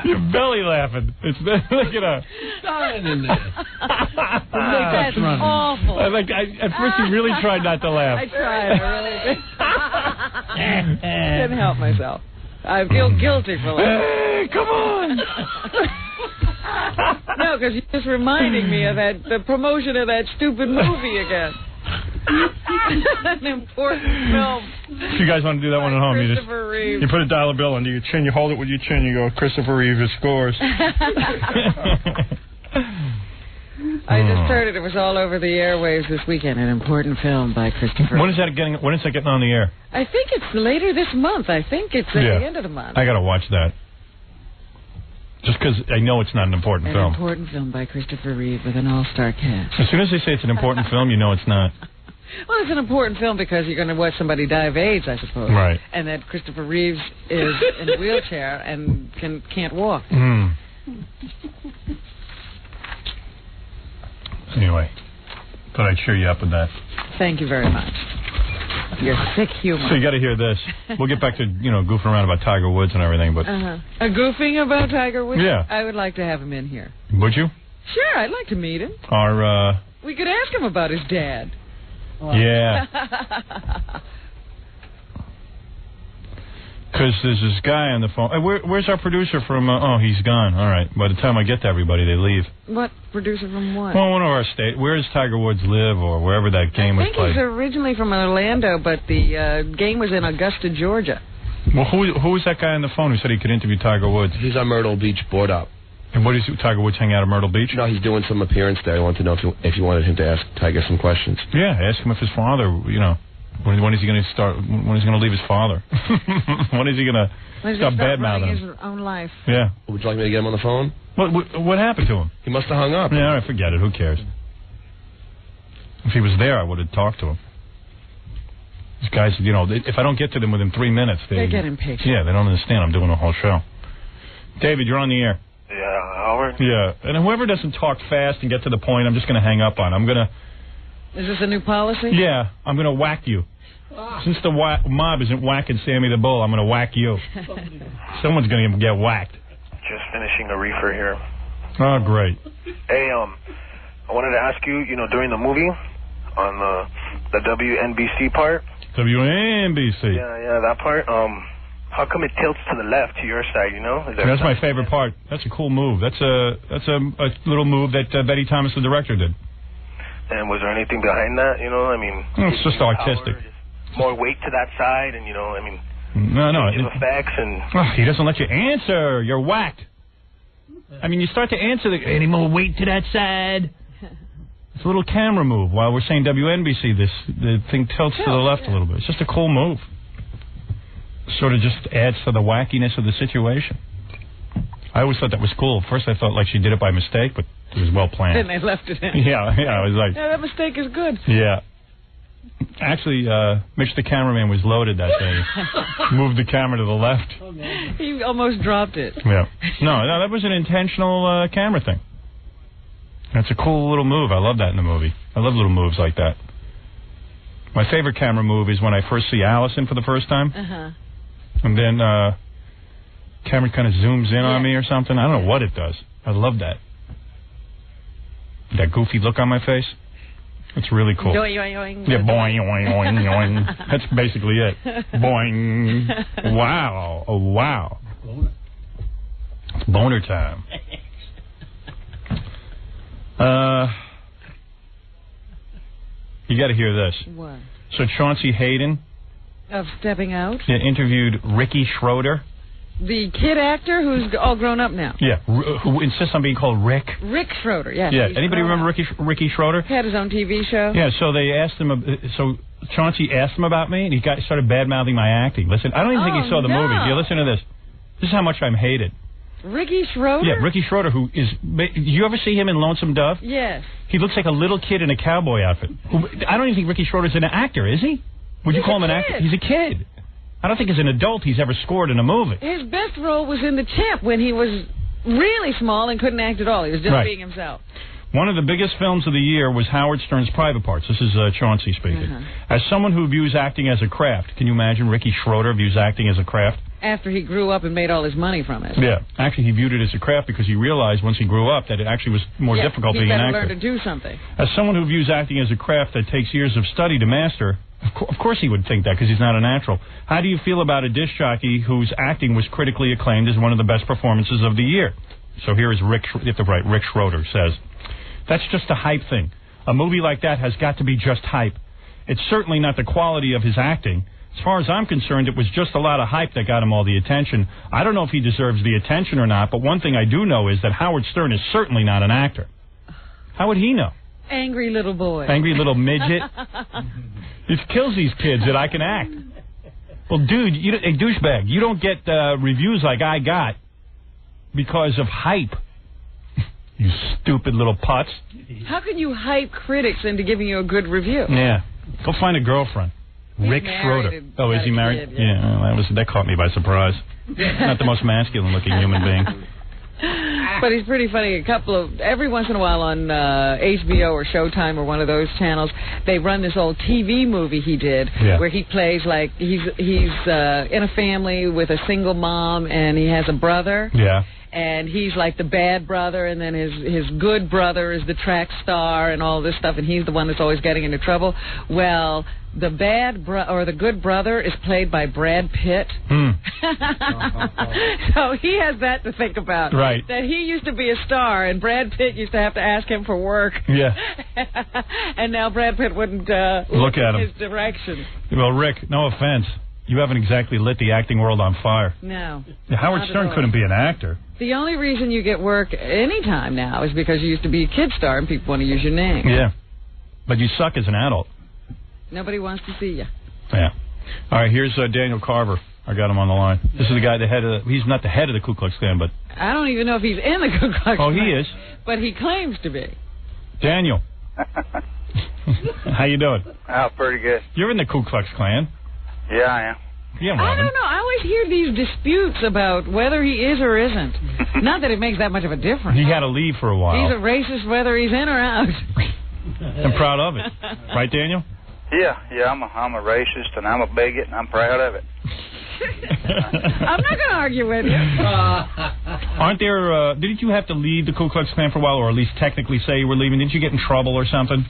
You're belly laughing. It's look at her. Dying in there. That's awful. At first you really tried not to laugh. I tried. I really did. Couldn't help myself. I feel guilty for laughing. Hey, come on. No, because you're just reminding me of the promotion of that stupid movie again. An important film. If you guys want to do that one at home, Christopher Reeve. you put a dollar bill under your chin, you hold it with your chin, you go, Christopher Reeve at Scores. I just heard it. It was all over the airwaves this weekend. An important film by Christopher. When is that getting on the air? I think it's later this month. I think it's at the end of the month. I got to watch that. Just because I know it's not an important film. An important film by Christopher Reeve with an all-star cast. As soon as they say it's an important film, you know it's not. Well, it's an important film because you're going to watch somebody die of AIDS, I suppose. Right. And that Christopher Reeves is in a wheelchair and can't walk. Anyway, thought I'd cheer you up with that. Thank you very much. Your sick humor. So you got to hear this. We'll get back to, goofing around about Tiger Woods and everything, but... A goofing about Tiger Woods? Yeah. I would like to have him in here. Would you? Sure, I'd like to meet him. We could ask him about his dad. Yeah. Because there's this guy on the phone. Hey, where's our producer from? He's gone. All right. By the time I get to everybody, they leave. What producer from what? Well, one of our state. Where does Tiger Woods live, or wherever that game was played? I think he's originally from Orlando, but the game was in Augusta, Georgia. Well, who was that guy on the phone who said he could interview Tiger Woods? He's on Myrtle Beach, board up. And what is Tiger Woods hang out at Myrtle Beach? No, he's doing some appearance there. I want to know if you wanted him to ask Tiger some questions. Yeah, ask him if his father, when is he going to start? When is he going to leave his father? When is he going to stop bad-mouthing his own life? Yeah. Would you like me to get him on the phone? What happened to him? He must have hung up. Yeah, all right, forget it. Who cares? If he was there, I would have talked to him. These guys, if I don't get to them within 3 minutes, they get impatient. Yeah, they don't understand. I'm doing a whole show. David, you're on the air. Yeah, Howard? Yeah, and whoever doesn't talk fast and get to the point, I'm just going to hang up on. Is this a new policy? Yeah, I'm going to whack you. Since the mob isn't whacking Sammy the Bull, I'm going to whack you. Someone's going to get whacked. Just finishing a reefer here. Oh, great. Hey, I wanted to ask you, during the movie, on the WNBC part. WNBC. Yeah, that part. How come it tilts to the left, to your side, That's my favorite part. That's a cool move. That's a little move that Betty Thomas, the director, did. And was there anything behind that, It's just artistic. More weight to that side, and, No. effects and... he doesn't let you answer. You're whacked. You start to answer any more weight to that side. It's a little camera move. While we're saying WNBC, the thing tilts to the left a little bit. It's just a cool move. Sort of just adds to the wackiness of the situation. I always thought that was cool. First I thought like she did it by mistake, but it was well planned. Then they left it in. Yeah, I was like... Yeah, that mistake is good. Yeah. Actually, Mitch the cameraman was loaded that day. Moved the camera to the left. He almost dropped it. Yeah. No, that was an intentional camera thing. That's a cool little move. I love that in the movie. I love little moves like that. My favorite camera move is when I first see Allison for the first time. And then camera kind of zooms in on me or something. I don't know what it does. I love that. That goofy look on my face. It's really cool. Boing. Yeah, boing, boing, boing, boing. That's basically it. Boing. Wow. Oh, wow. It's boner time. You got to hear this. What? So Chauncey Hayden... Of Stepping Out? Yeah, interviewed Ricky Schroeder. The kid actor who's all grown up now. Yeah, who insists on being called Rick. Rick Schroeder, yes. Yeah, anybody remember Ricky Schroeder? He had his own TV show. Yeah, so they asked him, so Chauncey asked him about me, and he started bad-mouthing my acting. Listen, I don't even think he saw the movie. Yeah, listen to this. This is how much I'm hated. Ricky Schroeder? Yeah, Ricky Schroeder, who is... You ever see him in Lonesome Dove? Yes. He looks like a little kid in a cowboy outfit. I don't even think Ricky Schroeder's an actor, is he? Would you call him an actor? He's a kid. I don't think as an adult he's ever scored in a movie. His best role was in The Champ when he was really small and couldn't act at all. He was just being himself. One of the biggest films of the year was Howard Stern's Private Parts. This is Chauncey speaking. As someone who views acting as a craft, can you imagine Ricky Schroeder views acting as a craft? After he grew up and made all his money from it. Yeah. Actually, he viewed it as a craft because he realized once he grew up that it actually was more difficult being an actor. He better learn to do something. As someone who views acting as a craft that takes years of study to master... Of course he would think that because he's not a natural. How do you feel about a disc jockey whose acting was critically acclaimed as one of the best performances of the year? So here is Rick Schroeder says, that's just a hype thing. A movie like that has got to be just hype. It's certainly not the quality of his acting. As far as I'm concerned, it was just a lot of hype that got him all the attention. I don't know if he deserves the attention or not, but one thing I do know is that Howard Stern is certainly not an actor. How would he know? Angry little boy. Angry little midget. It kills these kids that I can act. Well, dude, a douchebag, you don't get reviews like I got because of hype. You stupid little putz. How can you hype critics into giving you a good review? Yeah. Go find a girlfriend. Rick Schroeder. Oh, is he married? Kid, yeah, that caught me by surprise. Not the most masculine-looking human being. But he's pretty funny. Every once in a while on HBO or Showtime or one of those channels, they run this old TV movie he did where he plays like he's in a family with a single mom and he has a brother. Yeah. And he's like the bad brother, and then his good brother is the track star and all this stuff, and he's the one that's always getting into trouble. Well, the the good brother is played by Brad Pitt. So he has that to think about. Right. That he used to be a star, and Brad Pitt used to have to ask him for work. Yeah. And now Brad Pitt wouldn't look at him. His direction. Well, Rick, no offense. You haven't exactly lit the acting world on fire. No. Howard Stern couldn't be an actor. The only reason you get work anytime now is because you used to be a kid star and people want to use your name. Yeah. But you suck as an adult. Nobody wants to see you. Yeah. All right, here's Daniel Carver. I got him on the line. This is the guy, he's not the head of the Ku Klux Klan, but... I don't even know if he's in the Ku Klux Klan. Oh, he is. But he claims to be. Daniel. How you doing? Oh, pretty good. You're in the Ku Klux Klan. Yeah, I am. Yeah, I don't know. I always hear these disputes about whether he is or isn't. Not that it makes that much of a difference. He had to leave for a while. He's a racist whether he's in or out. I'm proud of it. Right, Daniel? Yeah, I'm a racist, and I'm a bigot, and I'm proud of it. I'm not going to argue with you. Aren't there, didn't you have to leave the Ku Klux Klan for a while, or at least technically say you were leaving? Didn't you get in trouble or something?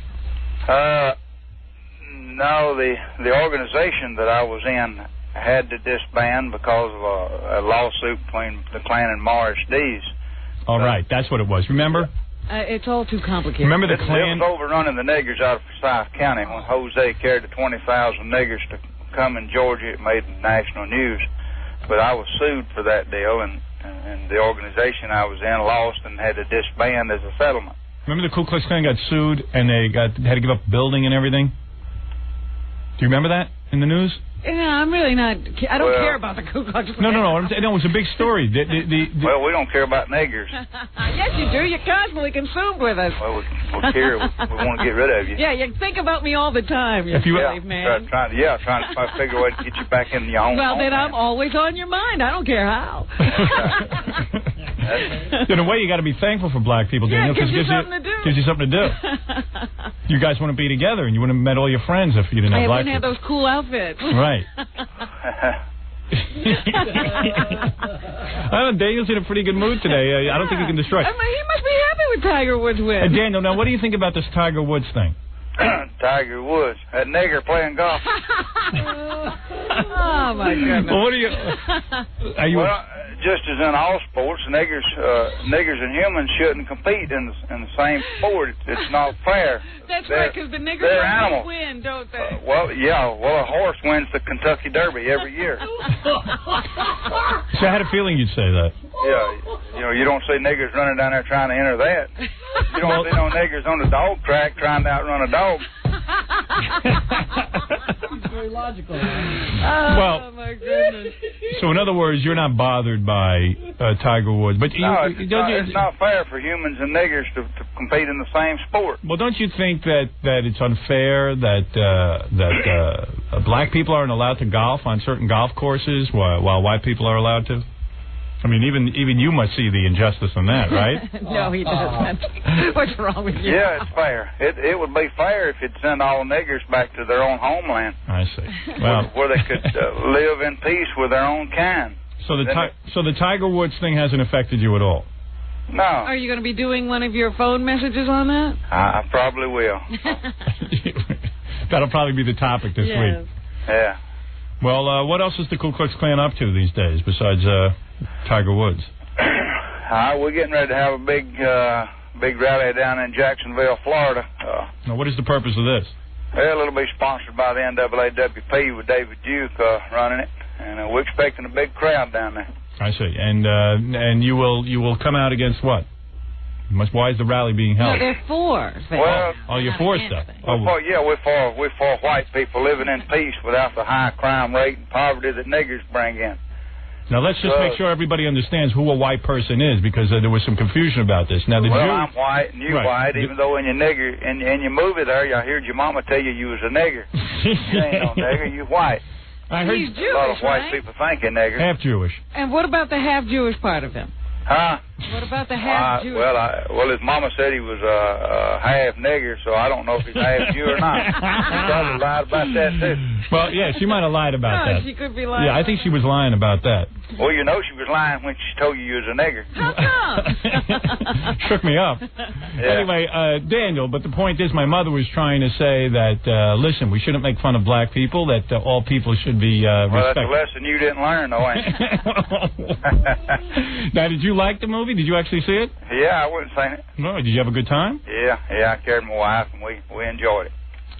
No, the organization that I was in had to disband because of a lawsuit between the Klan and Morris Dees. All right, that's what it was. Remember? It's all too complicated. Remember the Klan? It was overrunning the niggers out of Forsyth County when Jose carried the 20,000 niggers to come in Georgia. It made national news. But I was sued for that deal, and the organization I was in lost and had to disband as a settlement. Remember the Ku Klux Klan got sued and they had to give up building and everything? Do you remember that in the news? No, I'm really not. I don't care about the Ku Klux Klan. No, it was a big story. Well, we don't care about niggers. Yes, you do. You're constantly consumed with us. Well, we care. We want to get rid of you. Yeah, you think about me all the time, you slave man. Trying to figure a way to get you back in your own. Well, then I'm always on your mind. I don't care how. In a way, you got to be thankful for black people, Daniel, because it gives you something to do. You guys wouldn't be together, and you wouldn't have met all your friends if you didn't have black people. I wouldn't have those cool outfits. Right. Daniel's in a pretty good mood today. I don't think he can destroy. He must be happy with Tiger Woods' win. Daniel, now what do you think about this Tiger Woods thing? Tiger Woods, that nigger playing golf. Oh my goodness! Well, what are you? Well, just as in all sports, niggers and humans shouldn't compete in the same sport. It's not fair. That's right, because the niggers always win, don't they? Well, a horse wins the Kentucky Derby every year. So I had a feeling you'd say that. Yeah, you don't see niggers running down there trying to enter that. You don't see no niggers on the dog track trying to outrun a dog. It's very logical. Oh, my goodness. So, in other words, you're not bothered by Tiger Woods. But it's not fair for humans and niggers to compete in the same sport. Well, don't you think that it's unfair that black people aren't allowed to golf on certain golf courses while white people are allowed to? I mean, even you must see the injustice in that, right? No, he doesn't. What's wrong with you? Yeah, it's fair. It would be fair if you'd send all niggers back to their own homeland. I see. Well, where they could live in peace with their own kind. So the Tiger Woods thing hasn't affected you at all? No. Are you going to be doing one of your phone messages on that? I probably will. That'll probably be the topic this week. Yeah. Well, what else is the Ku Klux Klan up to these days besides Tiger Woods? We're getting ready to have a big rally down in Jacksonville, Florida. Now, what is the purpose of this? Well, it'll be sponsored by the NAAWP with David Duke running it, and we're expecting a big crowd down there. I see. And you will come out against what? Why is the rally being held? No, they're for. You're for stuff. We're for white people living in peace without the high crime rate and poverty that niggers bring in. Now, let's just make sure everybody understands who a white person is, because there was some confusion about this. Now, I'm white and you white, even though in your movie there, I heard your mama tell you was a nigger. You ain't no nigger, you white. He's Jewish, a lot of white people think you're nigger. Half Jewish. And what about the half Jewish part of him? Huh? What about the half Jew? Well, his mama said he was half nigger, so I don't know if he's half Jew or not. She probably lied about that too. Well, yeah, she might have lied about that. She could be lying. Yeah, I think she was lying about that. Well, you know she was lying when she told you was a nigger. How come? Shook me up. Yeah. Anyway, Daniel, but the point is my mother was trying to say that, listen, we shouldn't make fun of black people, that all people should be Well, respected. that's a lesson you didn't learn, though, ain't you? Now, did you like the movie? Did you actually see it? Yeah, I wouldn't say it. No, did you have a good time? Yeah, I carried my wife, and we enjoyed it.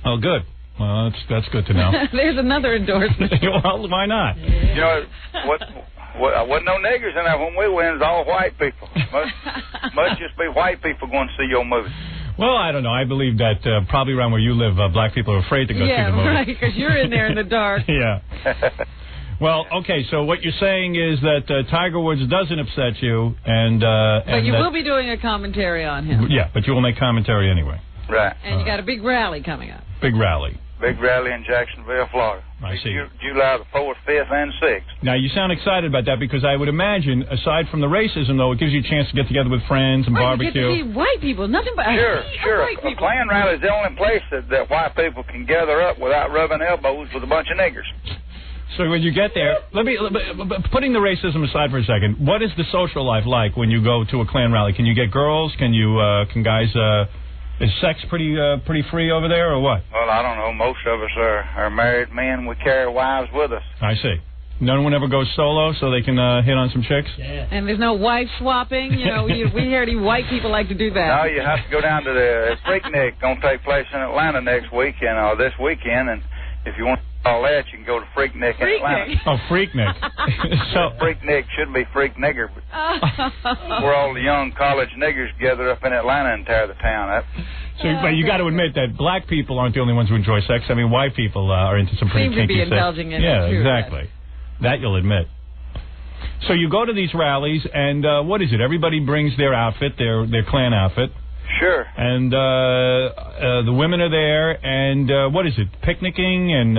Oh, good. Well, that's good to know. There's another endorsement. Well, why not? You know, what wasn't no niggers in there when we went. It was all white people. Must just be white people going to see your movie. Well, I don't know. I believe that probably around where you live, black people are afraid to go see the movie. Yeah, right, because you're in there in the dark. Yeah. Well, okay, so what you're saying is that Tiger Woods doesn't upset you, but you will be doing a commentary on him. Yeah, but you will make commentary anyway. Right. And you got a big rally coming up. Big rally. Big rally in Jacksonville, Florida. I see. July the 4th, 5th, and 6th. Now, you sound excited about that because I would imagine, aside from the racism, though, it gives you a chance to get together with friends and barbecue. You get to see white people, nothing but Sure. white people. A Klan rally is the only place that white people can gather up without rubbing elbows with a bunch of niggers. So when you get there, putting the racism aside for a second, what is the social life like when you go to a Klan rally? Can you get girls? Can guys? Is sex pretty free over there, or what? Well, I don't know. Most of us are married men. We carry wives with us. I see. No one ever goes solo so they can hit on some chicks? Yeah. And there's no wife swapping? You know, we hear any white people like to do that. No, you have to go down to the Freaknik. Going to take place in Atlanta next weekend, or this weekend, and if you want all that, you can go to Freaknik in Atlanta. Oh, Freaknik. So Freaknik should be Freak Nigger, but where all the young college niggers gather up in Atlanta and tear the town up. So, but you got to admit that black people aren't the only ones who enjoy sex. I mean, white people are into some pretty kinky sex. Seem to be indulging in it, yeah, too, exactly. That you'll admit. So you go to these rallies, and what is it? Everybody brings their outfit, their Klan outfit. Sure. And the women are there, and what is it? Picnicking and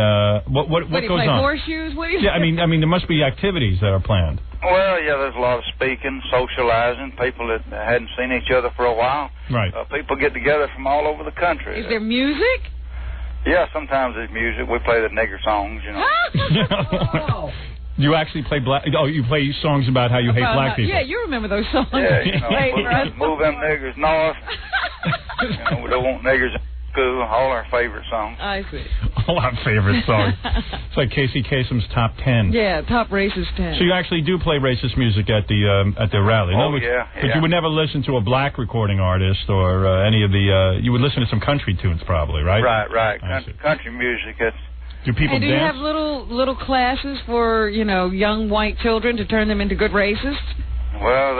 what goes play on? Horseshoes? What do you? Yeah, I mean there must be activities that are planned. Well, yeah, there's a lot of speaking, socializing, people that hadn't seen each other for a while. Right. People get together from all over the country. Is there music? Yeah, sometimes there's music. We play the nigger songs, you know. You actually play you play songs about how you hate black people. Yeah, you remember those songs. Yeah, you know, move them niggers north. You know, we don't want niggers in school. All our favorite songs. I see. All our favorite songs. It's like Casey Kasem's top 10. Yeah, top racist 10. So you actually do play racist music at the rally. Oh, no, yeah. But you would never listen to a black recording artist or any of the. You would listen to some country tunes, probably, right? Right. Country music. Do people do dance? you have little classes for young white children to turn them into good racists? Well,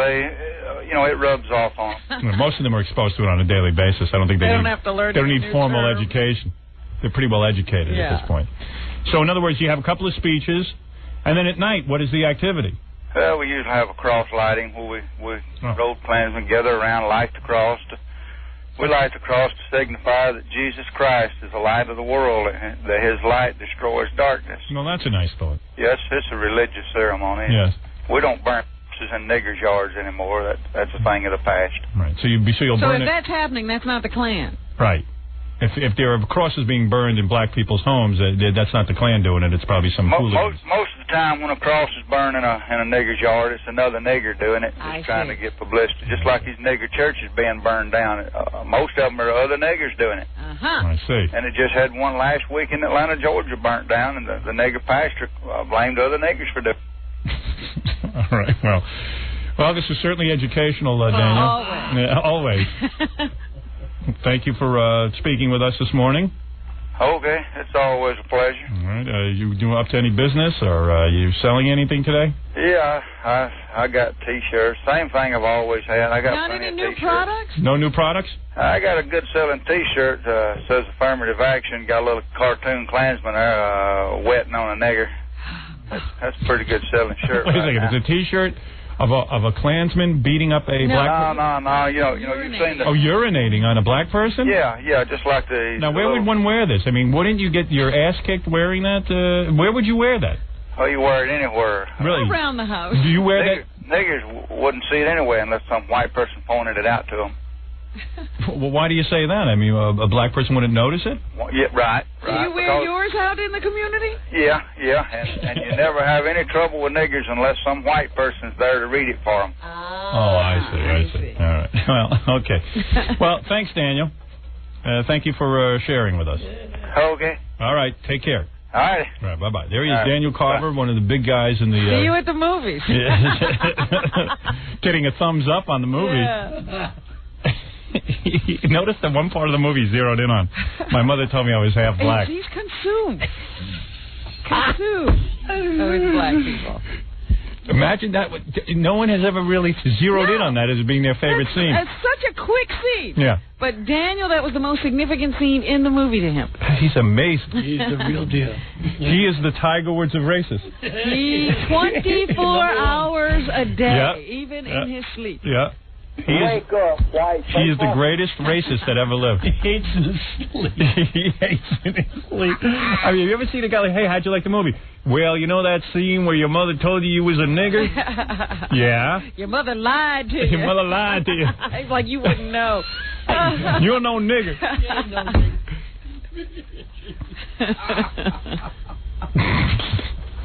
it rubs off on them. Most of them are exposed to it on a daily basis. I don't think they don't have to learn. They don't need formal education. They're pretty well educated at this point. So, in other words, you have a couple of speeches, and then at night, what is the activity? Well, we usually have a cross lighting where we road plans and gather around, light the cross. We light the cross to signify that Jesus Christ is the light of the world, and that His light destroys darkness. Well, that's a nice thought. Yes, it's a religious ceremony. Yes. We don't burn in niggers' yards anymore. That's a thing of the past. Right. So you'll burn if that's happening, that's not the Klan. Right. If there are crosses being burned in black people's homes, that's not the Klan doing it. It's probably some hooligans. Most of the time when a cross is burned in a nigger's yard, it's another nigger doing it, just trying to get publicity. Just like these nigger churches being burned down. Most of them are other niggers doing it. I see. And it just had one last week in Atlanta, Georgia, burnt down, and the nigger pastor blamed other niggers for doing it. All right. Well, this is certainly educational, Daniel. Always. Thank you for speaking with us this morning. Okay, it's always a pleasure. All right. You up to any business, or are you selling anything today? Yeah, I got T-shirts. Same thing I've always had. I got plenty of T-shirts. New products? No new products? I got a good selling T-shirt. Says affirmative action. Got a little cartoon Klansman there wetting on a nigger. That's a pretty good selling shirt. Wait a second. It's a T-shirt of a Klansman beating up a black person? No. You know, you've seen the... Oh, urinating on a black person? Yeah, just like the... Now, where would one wear this? I mean, wouldn't you get your ass kicked wearing that? Where would you wear that? Oh, you wear it anywhere. Really? Around the house. Do you wear that? niggers wouldn't see it anyway unless some white person pointed it out to them. Well, why do you say that? I mean, a black person wouldn't notice it? Well, yeah, right. Do you wear yours out in the community? Yeah, and you never have any trouble with niggers unless some white person's there to read it for them. Oh, I see. All right. Well, okay. Well, thanks, Daniel. Thank you for sharing with us. Okay. All right. Take care. All right. All right. Bye-bye. There he is, Daniel Carver, one of the big guys in the... See you at the movies. Getting a thumbs up on the movie. Yeah. Notice that one part of the movie zeroed in on. My mother told me I was half black. And she's consumed. Oh, it's black people. Imagine that. No one has ever really zeroed in on that as being their favorite scene. It's such a quick scene. Yeah. But Daniel, that was the most significant scene in the movie to him. He's amazing. He's the real deal. He is the Tiger Woods of racists. He's 24 hours a day, Yeah. even in his sleep. Yeah. Wake up, white He is the greatest racist that ever lived. He hates in his sleep. He hates in his sleep. I mean, have you ever seen a guy like, hey, how'd you like the movie? Well, you know that scene where your mother told you was a nigger? Yeah. Your mother lied to you. Your mother lied to you. It's like you wouldn't know. You're no nigger.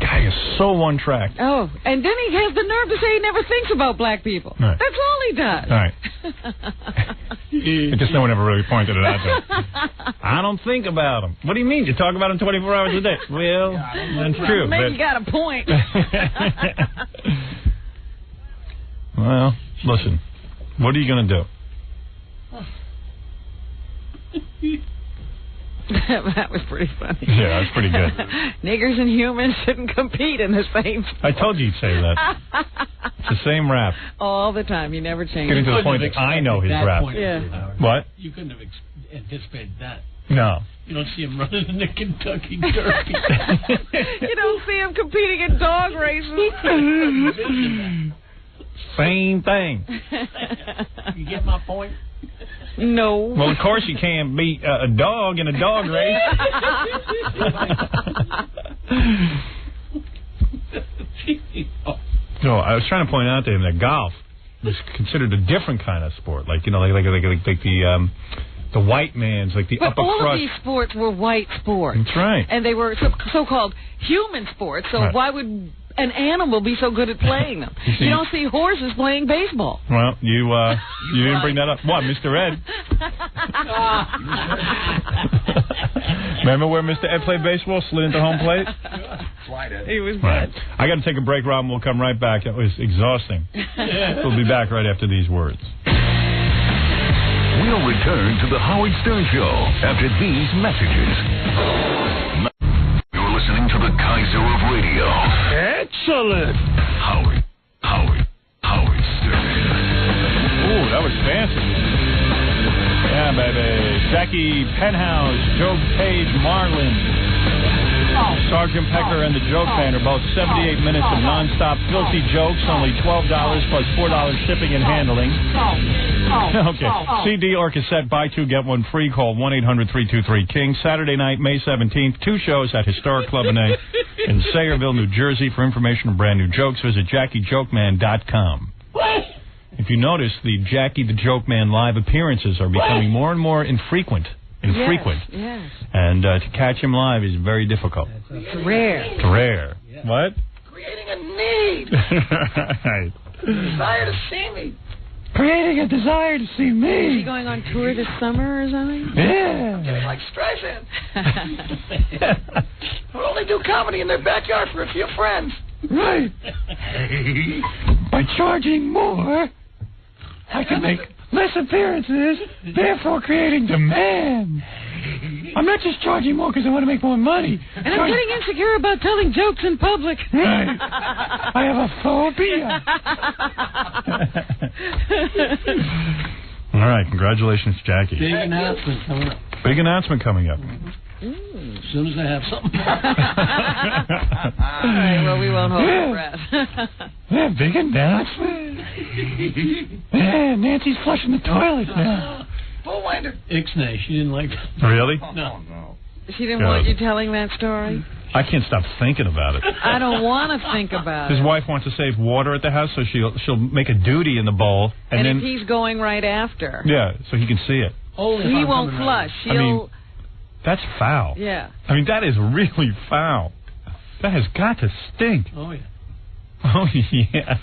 Guy is so one track. Oh, and then he has the nerve to say he never thinks about black people. Right. That's all he does. All right. It just no one ever really pointed it out to him. I don't think about them. What do you mean? You talk about them 24 hours a day. Well, that's true. Maybe you got a point. Well, listen. What are you going to do? That was pretty funny. Yeah, that's pretty good. Niggers and humans shouldn't compete in the same sport. I told you you'd say that. It's the same rap. All the time. You never change. Getting to the point that I know his rap. Yeah. What? You couldn't have anticipated that. No. You don't see him running in the Kentucky Derby. You don't see him competing in dog races. Same thing. You get my point? No. Well, of course you can't beat a dog in a dog race. No, I was trying to point out to him that golf was considered a different kind of sport, like the white man's, like the but upper all crust. of these sports were white sports. That's right. And they were so-called human sports. So Right. why would an animal be so good at playing them? You don't see horses playing baseball. Well, you didn't bring that up. What, Mr. Ed? Remember where Mr. Ed played baseball, slid into home plate? He was good. Right. I got to take a break, Rob, and we'll come right back. It was exhausting. We'll be back right after these words. We'll return to the Howard Stern Show after these messages. You're listening to the Kaiser of Radio. Excellent. Howard Stern. Ooh, that was fancy. Yeah, baby. Jackie Penthouse, Joe Page, Marlin. Sergeant Pecker and the Joke Man are both 78 minutes of nonstop filthy jokes, only $12 plus $4 shipping and handling. Okay. CD or cassette, buy two, get one free. Call 1-800-323-KING. Saturday night, May 17th, 2 shows at Historic Club in Sayreville, New Jersey. For information on brand new jokes, visit JackieJokeman.com. If you notice, the Jackie the Joke Man live appearances are becoming more and more infrequent. Yes. And to catch him live is very difficult. It's rare. It's rare. Yeah. What? Creating a need. Right. Desire to see me. Creating a desire to see me. Is he going on tour this summer or something? Yeah. I'm getting like Streisand. We'll only do comedy in their backyard for a few friends. Right. By charging more, I can make less appearances, therefore creating demand. I'm not just charging more because I want to make more money. And I'm getting insecure about telling jokes in public. Right. I have a phobia. All right, congratulations, Jackie. Big announcement coming up. Big announcement coming up. As soon as I have something. All right, well, we won't hold our breath. Yeah, big announcement. Yeah, Nancy's flushing the toilet now. Bullwinder. Ixnay, she didn't like that. Really? No. She didn't want you telling that story? I can't stop thinking about it. I don't want to think about His it. wife wants to save water at the house, so she'll make a duty in the bowl, and then if he's going right after. yeah, so he can see it. He won't flush. She'll. I mean, that's foul. Yeah. I mean, that is really foul. That has got to stink. Oh, yeah. Oh, yeah.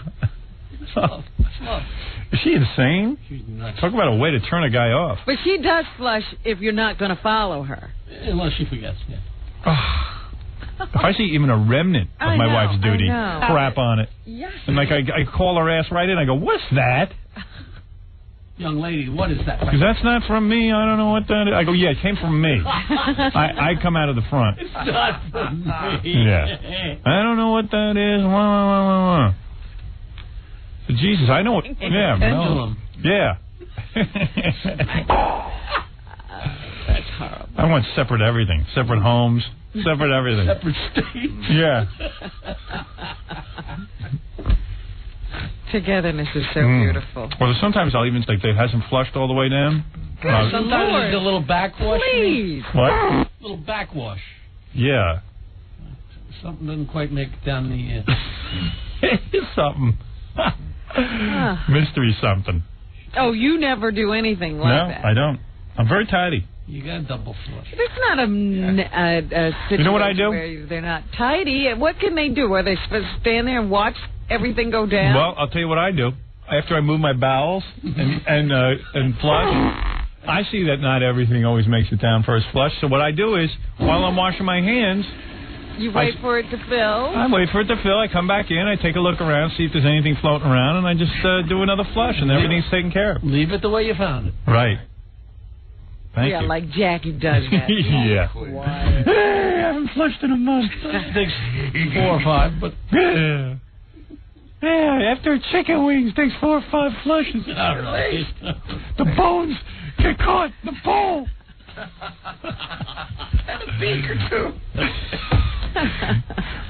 Is she insane? She's nuts. Talk about a way to turn a guy off. But she does flush if you're not going to follow her. Unless she forgets, yeah. If I see even a remnant of my wife's duty, crap on it. Yes. And like I call her ass right in, I go, what's that? Young lady, what is that? Because that's not from me. I don't know what that is. I go, yeah, it came from me. I come out of the front. It's not from me. Yeah. I don't know what that is. Wah. So, Jesus, I know what. Yeah. Pendulum. Yeah. That's horrible. I want separate everything. Separate homes. Separate everything. Separate states. Yeah. Togetherness is so beautiful. Well, sometimes I'll even think they hasn't flushed all the way down. Sometimes there's a little backwash. Please. What? A little backwash. Yeah. Something doesn't quite make it down the... It's something. Mystery something. Oh, you never do anything like that. No, I don't. I'm very tidy. You got a double flush. It's not a situation You know what I do? where they're not tidy. What can they do? Are they supposed to stand there and watch everything go down? Well, I'll tell you what I do. After I move my bowels and flush, I see that not everything always makes it down first flush. So what I do is, while I'm washing my hands, you wait for it to fill. I wait for it to fill. I come back in. I take a look around, see if there's anything floating around, and I just do another flush, and everything's taken care of. Leave it the way you found it. Right. Thank you. Like Jackie does that. Yeah. Hey, I haven't flushed in a month. It takes 4 or 5, but... Yeah. Yeah, after a chicken wings, takes 4 or 5 flushes. All right. The bones get caught in the bowl. And a beak or two.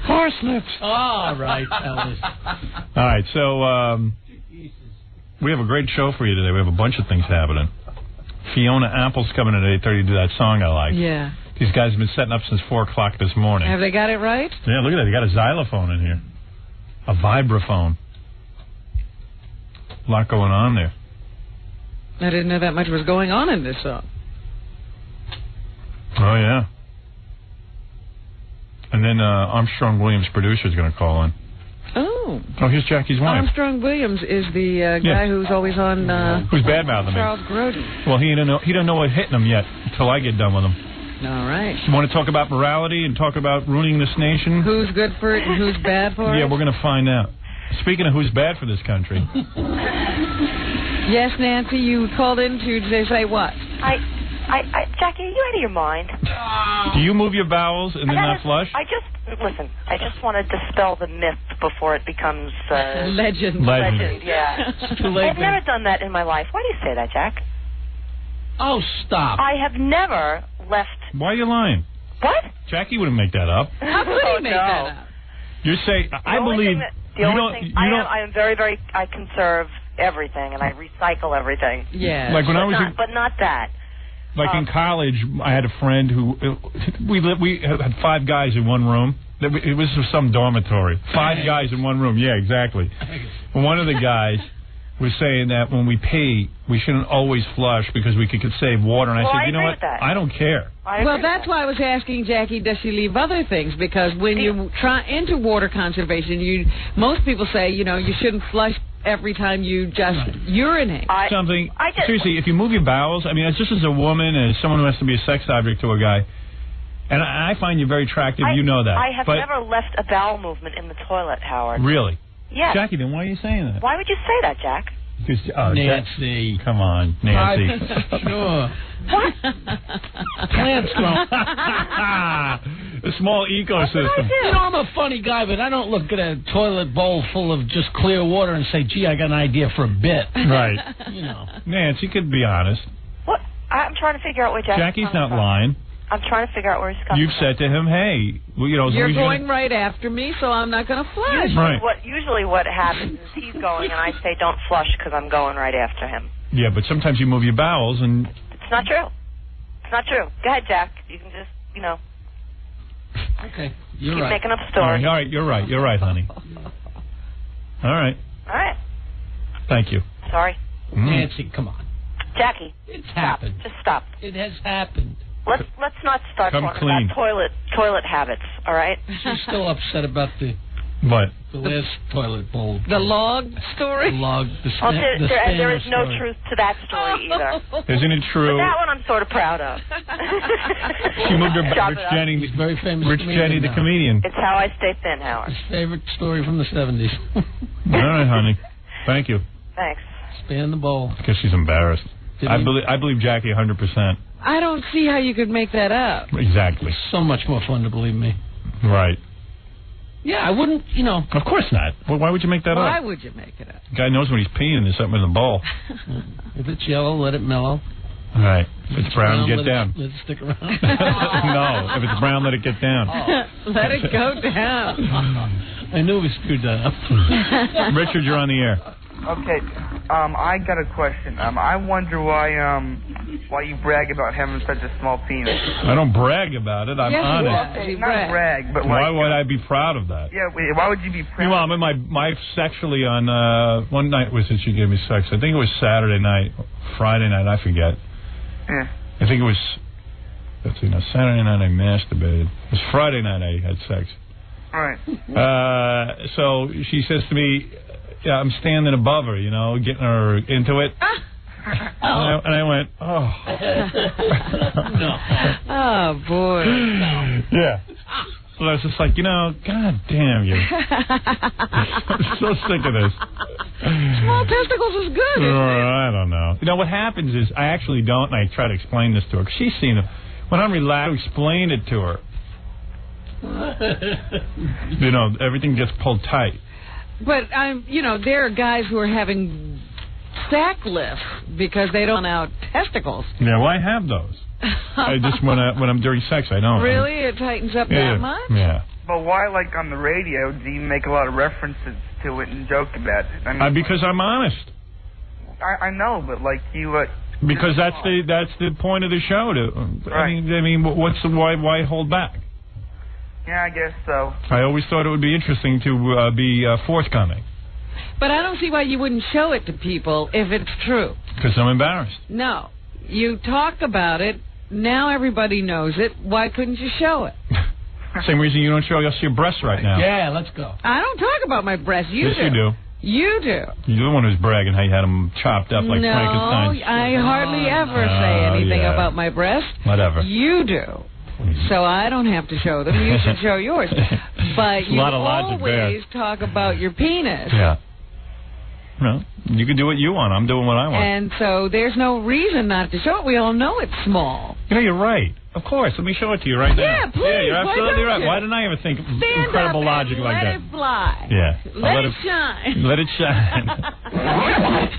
Horse lips. All right, Elvis. All right, so we have a great show for you today. We have a bunch of things happening. Fiona Apple's coming at 8:30 to do that song I like. Yeah. These guys have been setting up since 4 o'clock this morning. Have they got it right? Yeah, look at that. They got a xylophone in here. A vibraphone. A lot going on there. I didn't know that much was going on in this song. Oh, yeah. And then Armstrong Williams' producer is going to call in. Oh. Oh, here's Jackie's wife. Armstrong Williams is the guy who's always on... who's bad-mouthing Charles me. Grodin. Well, he don't know what hitting him yet until I get done with him. All right. You want to talk about morality and talk about ruining this nation? Who's good for it and who's bad for it? Yeah, we're going to find out. Speaking of who's bad for this country. Yes, Nancy, you called in to say what? Jackie, are you out of your mind? Do you move your bowels and then not flush? I just want to dispel the myth before it becomes... Legend. Yeah. It's too late, I've never done that in my life. Why do you say that, Jack? Oh, stop. I have never left... Why are you lying? What? Jackie wouldn't make that up. How could he make that up? You're saying, I believe... I am very, very... I conserve everything, and I recycle everything. Yeah. Like when I was... But not that. Like in college, I had a friend who... We had 5 guys in one room. It was some dormitory. 5 guys in one room. Yeah, exactly. One of the guys was saying that when we pee, we shouldn't always flush because we could save water. And I said, you know what? I don't care. Well, that's why I was asking Jackie, does she leave other things? Because when you try into water conservation, most people say, you shouldn't flush every time you just urinate. Seriously, if you move your bowels, I mean, just as a woman and as someone who has to be a sex object to a guy, and I find you very attractive, you know that. I have never left a bowel movement in the toilet, Howard. Really? Yes. Jackie, then why are you saying that? Why would you say that, Jack? Nancy. Come on, Nancy. Sure. What? Plants grow. A small ecosystem. I'm a funny guy, but I don't look at a toilet bowl full of just clear water and say, gee, I got an idea for a bit. Right. Nancy, could be honest. What? I'm trying to figure out where Jackie's not lying. I'm trying to figure out where he's coming You've said to him, hey, you're going right after me, so I'm not going to flush. Usually what happens is he's going, and I say don't flush because I'm going right after him. Yeah, but sometimes you move your bowels, and... It's not true. It's not true. Go ahead, Jack. You can just, Okay. Keep You're right. making up stories. All right, you're right. You're right, honey. All right. All right. Thank you. Sorry. Nancy, come on. Jackie. It's stop. happened. Just stop. It has happened. Let's not start Come talking clean. about toilet habits, all right? She's still upset about the What? the last toilet bowl. The log story? The log, the Well, the there is no story. truth to that story either. Isn't it true? But that one I'm sort of proud of. She moved her Chop Rich it up. Jenny, He's very famous Rich comedian Jenny the now. comedian. It's how I stay thin, Howard. His favorite story from the 70s. All right, honey. Thank you. Thanks. Span the bowl. Because she's embarrassed. Did I he- believe Jackie 100%. I don't see how you could make that up. Exactly. So much more fun to believe me. Right. Yeah, I wouldn't, you know. Of course not. Well, why would you make that Why up? would you make it up? The guy knows when he's peeing. There's something in the bowl. If it's yellow, let it mellow. All right. If it's brown, let get down. Let it stick around. No. If it's brown, let it get down. Let it go down. I knew we screwed that up. Richard, you're on the air. Okay, I got a question. I wonder why you brag about having such a small penis. I don't brag about it. I'm Yes, you honest. do. Okay, You not brag. brag, but Why like. would I be proud of that? Yeah, why would you be proud? Well, I'm in my sexually on one night was it she gave me sex. I think it was Saturday night, Friday night, I forget. Yeah. I think it was. Let's see. Now Saturday night I masturbated. It was Friday night I had sex. All right. So she says to me, yeah, I'm standing above her, you know, getting her into it. And I went, oh. No. Oh, boy. Yeah. So I was just like, God damn you. I'm so sick of this. Small testicles is good. I don't know. What happens is I actually don't, and I try to explain this to her. 'Cause she's seen it. When I'm relaxed, I explain it to her. Everything gets pulled tight. But there are guys who are having sack lifts because they don't out testicles. Yeah, well, I have those. I just when I'm during sex, I don't. Really, it tightens up that much. Yeah. But why, like on the radio, do you make a lot of references to it and joke about it? I mean, Because I'm honest. I know, but like you. Because that's the point of the show. Right. I mean, why hold back? Yeah, I guess so. I always thought it would be interesting to be forthcoming. But I don't see why you wouldn't show it to people if it's true. Because I'm embarrassed. No. You talk about it. Now everybody knows it. Why couldn't you show it? Same reason you don't show us your breasts right now. Yeah, let's go. I don't talk about my breasts. You yes, do. you do. You do. You're the one who's bragging how you had them chopped up like no, Frankenstein. I hardly ever say anything about my breasts. Whatever. You do. So I don't have to show them. You should show yours. But you always talk about your penis. Yeah. Well, you can do what you want. I'm doing what I want. And so there's no reason not to show it. We all know it's small. You're right. Of course. Let me show it to you right now. Yeah, please. Yeah, you're absolutely Why right. don't you? Why didn't I ever think Stand incredible up logic and like that? let it fly. Yeah. Let it shine. Let it shine.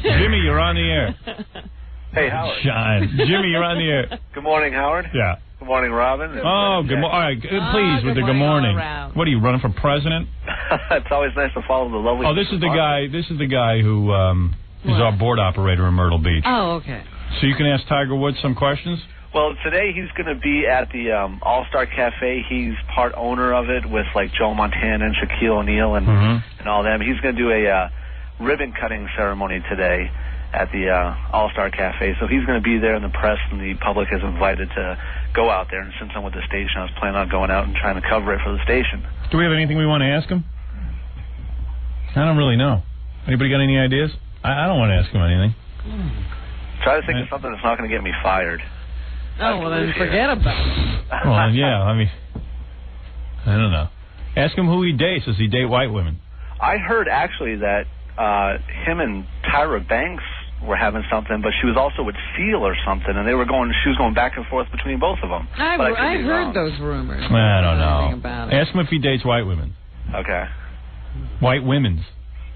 Jimmy, you're on the air. Hey, Howard. Shine. Jimmy, you're on the air. Good morning, Howard. Yeah. Good morning, Robin. Oh, good morning. All right, please, with the good morning. What are you, running for president? It's always nice to follow the lovely... Oh, this is the guy who is our board operator in Myrtle Beach. Oh, okay. So you can ask Tiger Woods some questions? Well, today he's going to be at the All-Star Cafe. He's part owner of it with, like, Joe Montana and Shaquille O'Neal and all them. He's going to do a ribbon-cutting ceremony today at the All-Star Cafe. So he's going to be there, and the press and the public is invited to go out there. And since I'm with the station, I was planning on going out and trying to cover it for the station. Do we have anything we want to ask him? I don't really know. Anybody got any ideas? I don't want to ask him anything. Try to think of something that's not going to get me fired. Oh, well, then forget about it. Well, yeah, I mean, I don't know. Ask him who he dates. Does he date white women? I heard, actually, that him and Tyra Banks were having something, but she was also with Seal or something, and she was going back and forth between both of them. I heard those rumors. I don't know. About it. Ask him if he dates white women. Okay. White women's.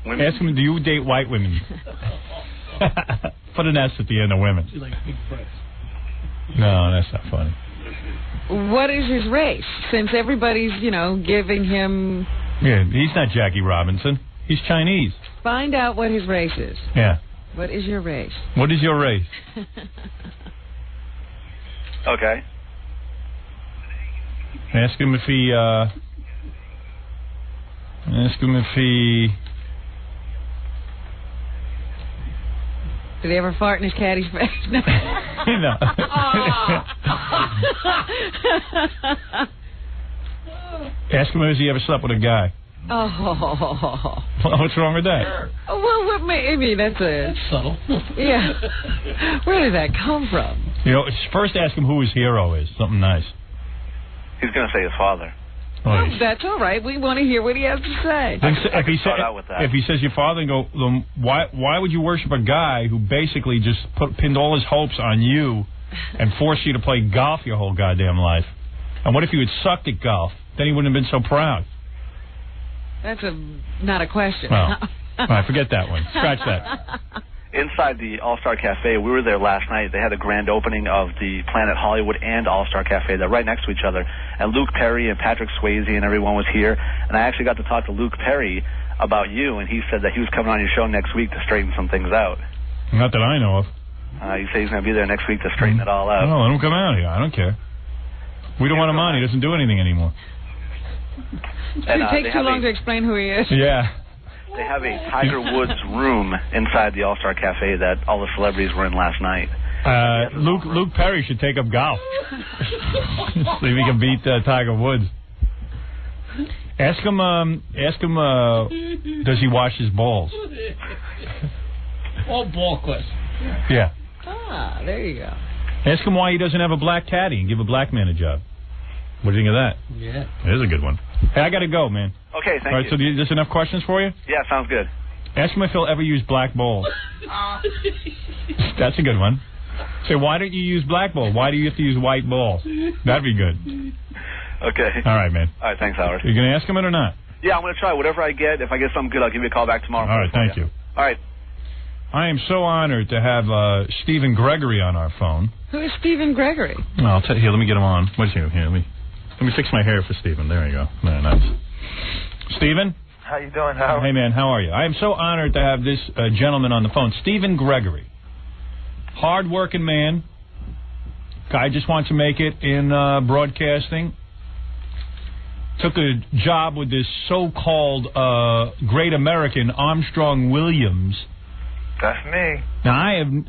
Women? Ask him, do you date white women? Put an S at the end of women. She like big breasts. No, that's not funny. What is his race? Since everybody's, giving him... Yeah, he's not Jackie Robinson. He's Chinese. Find out what his race is. Yeah. What is your race? What is your race? Okay. Ask him if he. Did he ever fart in his caddy's face? No. No. Ask him if he ever slept with a guy. Oh. What's wrong with that? Well, maybe that's subtle. Yeah. Where did that come from? You know, first ask him who his hero is. Something nice. He's going to say his father. Oh, that's all right. We want to hear what he has to say. If he says your father, and go, why would you worship a guy who basically just pinned all his hopes on you and forced you to play golf your whole goddamn life? And what if you had sucked at golf? Then he wouldn't have been so proud. That's not a question. Well, all right, forget that one. Scratch that. Inside the All-Star Cafe, we were there last night. They had a grand opening of the Planet Hollywood and All-Star Cafe. They're right next to each other. And Luke Perry and Patrick Swayze and everyone was here. And I actually got to talk to Luke Perry about you, and he said that he was coming on your show next week to straighten some things out. Not that I know of. He said he's going to be there next week to straighten it all out. No, let him come out here. I don't care. We don't want him on. He doesn't do anything anymore. It takes too long to explain who he is. Yeah. They have a Tiger Woods room inside the All-Star Cafe that all the celebrities were in last night. Luke Perry should take up golf. See if he can beat Tiger Woods. Ask him. Does he wash his balls? All ball question. Yeah. Ah, there you go. Ask him why he doesn't have a black caddy and give a black man a job. What do you think of that? Yeah. There's a good one. Hey, I got to go, man. Okay, thank you. All right, so there's enough questions for you? Yeah, sounds good. Ask him if he'll ever use black balls. That's a good one. Say, why don't you use black balls? Why do you have to use white balls? That'd be good. Okay. All right, man. All right, thanks, Howard. Are you going to ask him it or not? Yeah, I'm going to try. Whatever I get, if I get something good, I'll give you a call back tomorrow. All right, thank you. All right. I am so honored to have Stephen Gregory on our phone. Who is Stephen Gregory? No, I'll tell you. Here, let me get him on. What's here? Let me fix my hair for Stephen. There you go. Very nice. Stephen? How you doing, Howard? Hey, man, how are you? I am so honored to have this gentleman on the phone, Stephen Gregory. Hard-working man. Guy just wants to make it in broadcasting. Took a job with this so-called great American, Armstrong Williams. That's me. Now,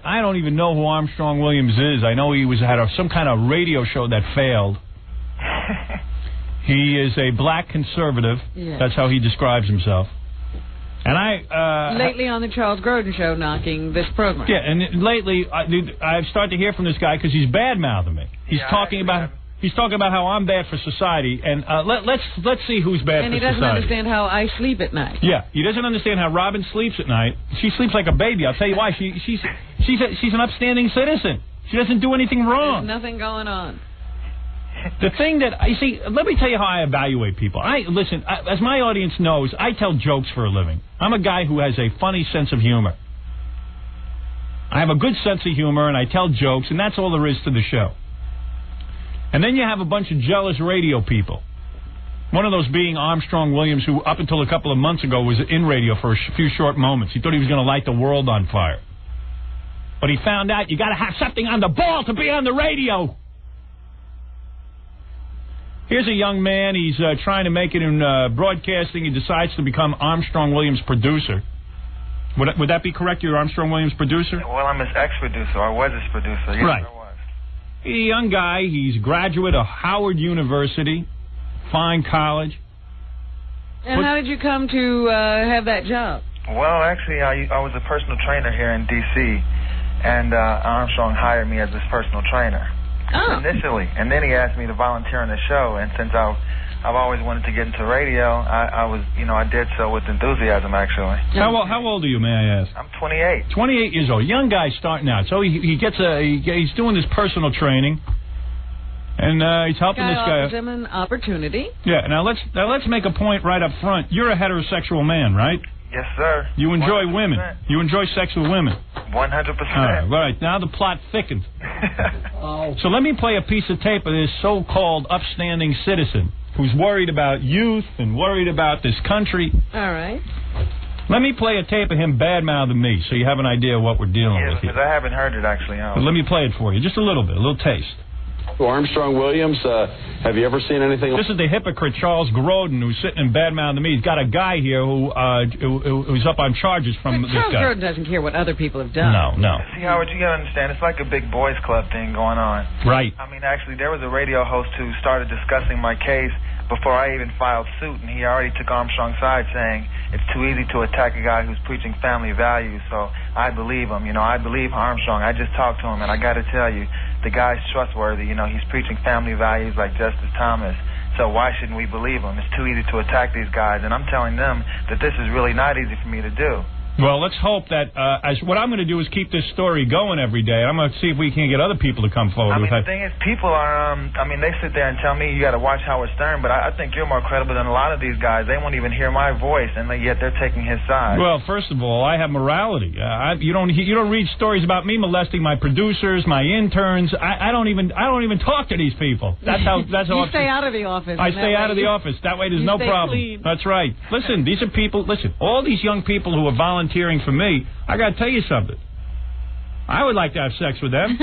I don't even know who Armstrong Williams is. I know he had some kind of radio show that failed. He is a black conservative. Yes. That's how he describes himself. And lately on the Charles Grodin Show knocking this program. Yeah, and lately I've started to hear from this guy because he's bad-mouthing me. He's talking about how I'm bad for society, and let's see who's bad for society. And he doesn't understand how I sleep at night. Yeah, he doesn't understand how Robin sleeps at night. She sleeps like a baby. I'll tell you why. She's an upstanding citizen. She doesn't do anything wrong. There's nothing going on. The thing that you see, let me tell you how I evaluate people. Listen, as my audience knows, I tell jokes for a living. I'm a guy who has a funny sense of humor. I have a good sense of humor, and I tell jokes, and that's all there is to the show. And then you have a bunch of jealous radio people. One of those being Armstrong Williams, who up until a couple of months ago was in radio for a few short moments. He thought he was going to light the world on fire. But he found out you got to have something on the ball to be on the radio. Here's a young man. He's trying to make it in broadcasting. He decides to become Armstrong Williams' producer. Would that be correct? You're Armstrong Williams' producer? Well, I'm his ex-producer. I was his producer. Yes, right. I was. He's a young guy. He's a graduate of Howard University, fine college. And how did you come to have that job? Well, actually, I was a personal trainer here in D.C., and Armstrong hired me as his personal trainer. Initially, and then he asked me to volunteer on the show, and since I've always wanted to get into radio, I did so with enthusiasm, actually. How old are you, may I ask? I'm 28. 28 years old, young guy starting out. So he's doing this personal training, and he's helping this guy. Offers him an opportunity. Yeah. Now let's make a point right up front. You're a heterosexual man, right? Yes, sir. You enjoy 100%. women. You enjoy sex with women. 100%. All right. Now the plot thickens. So let me play a piece of tape of this so-called upstanding citizen who's worried about youth and worried about this country. All right. Let me play a tape of him bad-mouthing me so you have an idea of what we're dealing with here. Because I haven't heard it, actually. Let me play it for you. Just a little bit, a little taste. Armstrong Williams, have you ever seen anything? This is the hypocrite Charles Grodin who's sitting and bad-mouthing me. He's got a guy here who's up on charges from this guy. Charles Grodin doesn't care what other people have done. No. See, Howard, you gotta understand, it's like a big boys club thing going on. Right. I mean, actually, there was a radio host who started discussing my case before I even filed suit, and he already took Armstrong's side, saying it's too easy to attack a guy who's preaching family values. So I believe him. I believe Armstrong. I just talked to him, and I got to tell you, the guy's trustworthy. He's preaching family values like Justice Thomas. So why shouldn't we believe him? It's too easy to attack these guys, and I'm telling them that this is really not easy for me to do. Well, let's hope that what I'm going to do is keep this story going every day. I'm going to see if we can get other people to come forward with it. The thing is, people are, they sit there and tell me you got to watch Howard Stern, but I think you're more credible than a lot of these guys. They won't even hear my voice, and yet they're taking his side. Well, first of all, I have morality. You don't read stories about me molesting my producers, my interns. I don't even talk to these people. That's how. You stay out of the office. I stay out of the office. That way, there's no problem. Clean. That's right. Listen, these are people. Listen, all these young people who are volunteering for me, I got to tell you something. I would like to have sex with them,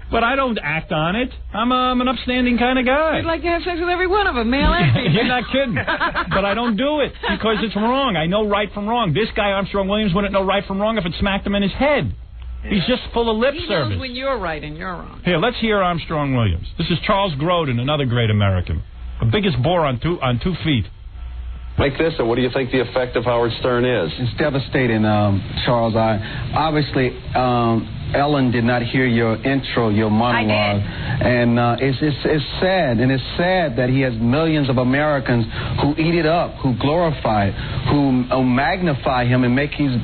but I don't act on it. I'm an upstanding kind of guy. You'd like to have sex with every one of them, male and female. You're not kidding. But I don't do it because it's wrong. I know right from wrong. This guy, Armstrong Williams, wouldn't know right from wrong if it smacked him in his head. Yeah. He's just full of lip service. He knows when you're right and you're wrong. Here, let's hear Armstrong Williams. This is Charles Grodin, another great American. The biggest bore on two feet. Like this, or what do you think the effect of Howard Stern is? It's devastating, Charles. Obviously, Ellen did not hear your intro, your monologue. And it's sad, and it's sad that he has millions of Americans who eat it up, who glorify it, who magnify him and make him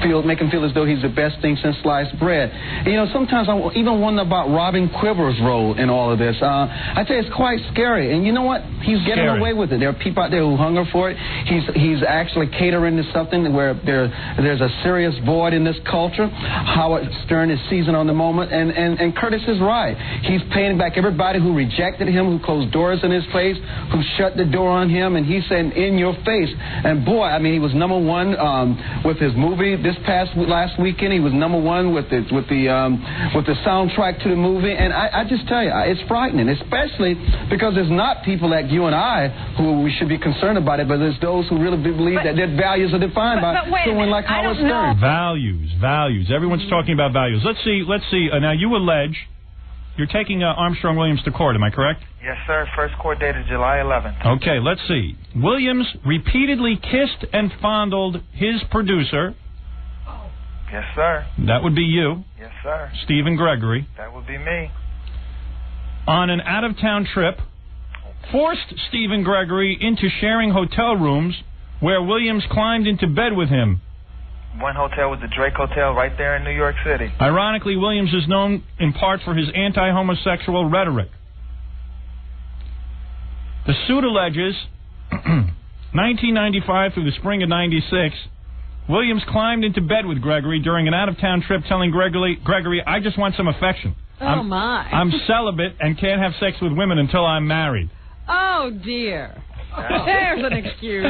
feel as though he's the best thing since sliced bread. And, sometimes I even wonder about Robin Quiver's role in all of this. I tell you, it's quite scary. And you know what? He's getting away with it. There are people out there who hunger for it. He's actually catering to something where there's a serious void in this culture. Howard Stern is seizing on the moment, and Curtis is right. He's paying back everybody who rejected him, who closed doors in his face, who shut the door on him, and he's saying, in your face. And boy, he was number one with his movie last weekend. He was number one with the soundtrack to the movie, and I just tell you, it's frightening, especially because it's not people like you and I who we should be concerned about it, but it's those who really believe that their values are defined by someone like Howard Stern. Values. Everyone's talking about values. Let's see. Now, you allege you're taking Armstrong Williams to court. Am I correct? Yes, sir. First court date is July 11th. Okay, let's see. Williams repeatedly kissed and fondled his producer. Yes, sir. That would be you. Yes, sir. Stephen Gregory. That would be me. On an out-of-town trip, forced Stephen Gregory into sharing hotel rooms where Williams climbed into bed with him. One hotel was the Drake Hotel right there in New York City. Ironically, Williams is known in part for his anti-homosexual rhetoric. The suit alleges, 1995 through the spring of 96, Williams climbed into bed with Gregory during an out-of-town trip, telling Gregory, I just want some affection. I'm celibate and can't have sex with women until I'm married. Oh, dear. There's an excuse.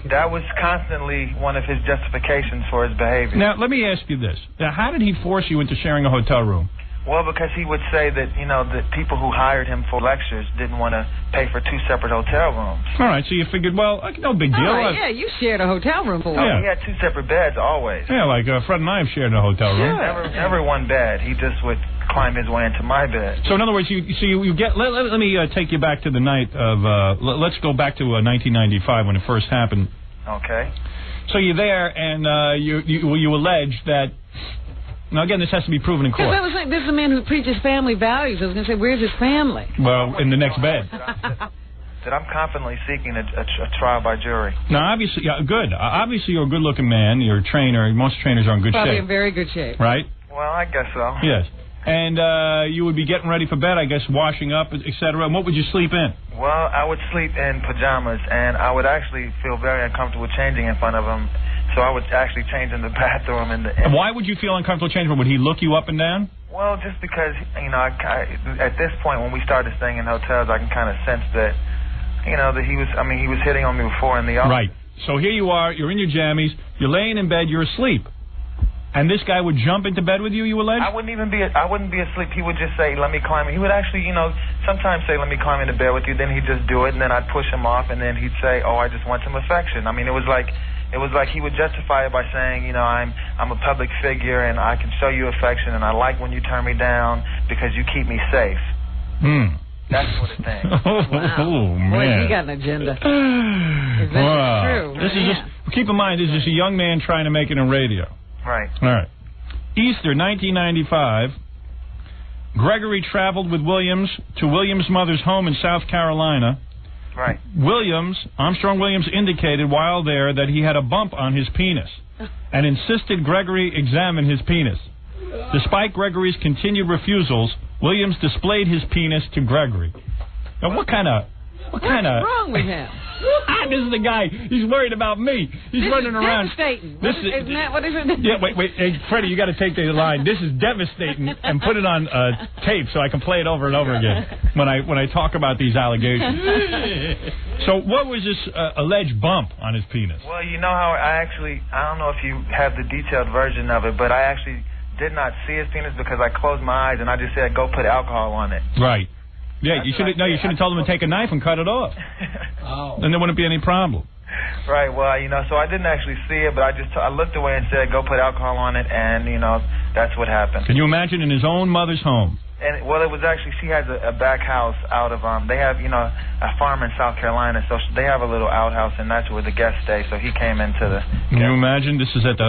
That was constantly one of his justifications for his behavior. Now, let me ask you this. Now, how did he force you into sharing a hotel room? Well, because he would say that, that people who hired him for lectures didn't want to pay for two separate hotel rooms. All right, so you figured, well, no big deal. Yeah, you shared a hotel room for him. Oh, he had two separate beds always. Yeah, like Fred and I have shared a hotel room. Never one bed. He just would climb his way into my bed. So in other words, you get. Let me take you back to the night of. Let's go back to 1995 when it first happened. Okay. So you're there, and you allege that. Now again, this has to be proven in court. This is a man who preaches family values. I was going to say, where's his family? Well, in the next bed. That I'm confidently seeking a trial by jury. Now, obviously, good. Obviously, you're a good-looking man. You're a trainer. Most trainers are in good shape. Probably in very good shape. Right? Well, I guess so. Yes. And you would be getting ready for bed, I guess, washing up, etc. And what would you sleep in? Well, I would sleep in pajamas, and I would actually feel very uncomfortable changing in front of him. So I would actually change in the bathroom. And why would you feel uncomfortable changing? Would he look you up and down? Well, just because, at this point when we started staying in hotels, I can kind of sense that, that he was hitting on me before in the office. Right. So here you are, you're in your jammies, you're laying in bed, you're asleep. And this guy would jump into bed with you, you allege? I wouldn't be asleep. He would just say, let me climb in. He would actually, sometimes say, let me climb into bed with you. Then he'd just do it, and then I'd push him off, and then he'd say, oh, I just want some affection. I mean, it was like he would justify it by saying, I'm a public figure, and I can show you affection, and I like when you turn me down because you keep me safe. That sort of thing. Oh, man. Boy, he got an agenda. Is that true? This is just, keep in mind, this is a young man trying to make it in radio. Right. All right. Easter 1995, Gregory traveled with Williams to Williams' mother's home in South Carolina. Right. Armstrong Williams indicated while there that he had a bump on his penis and insisted Gregory examine his penis. Despite Gregory's continued refusals, Williams displayed his penis to Gregory. Now, what's wrong with him? This is the guy. He's worried about me. He's running around. Devastating. Isn't that what is it? Yeah, wait. Hey, Freddie, you got to take the line. This is devastating, and put it on tape so I can play it over and over again when I talk about these allegations. So, what was this alleged bump on his penis? Well, how I don't know if you have the detailed version of it, but I actually did not see his penis because I closed my eyes and I just said, go put alcohol on it. Right. Yeah, you should have told him to take a knife and cut it off. Then there wouldn't be any problem. Right, well, so I didn't actually see it, but I looked away and said, go put alcohol on it, and, that's what happened. Can you imagine in his own mother's home? And, well, it was actually, she has a back house out of, they have, a farm in South Carolina, so they have a little outhouse, and that's where the guests stay, so he came into the... Can you imagine? This is at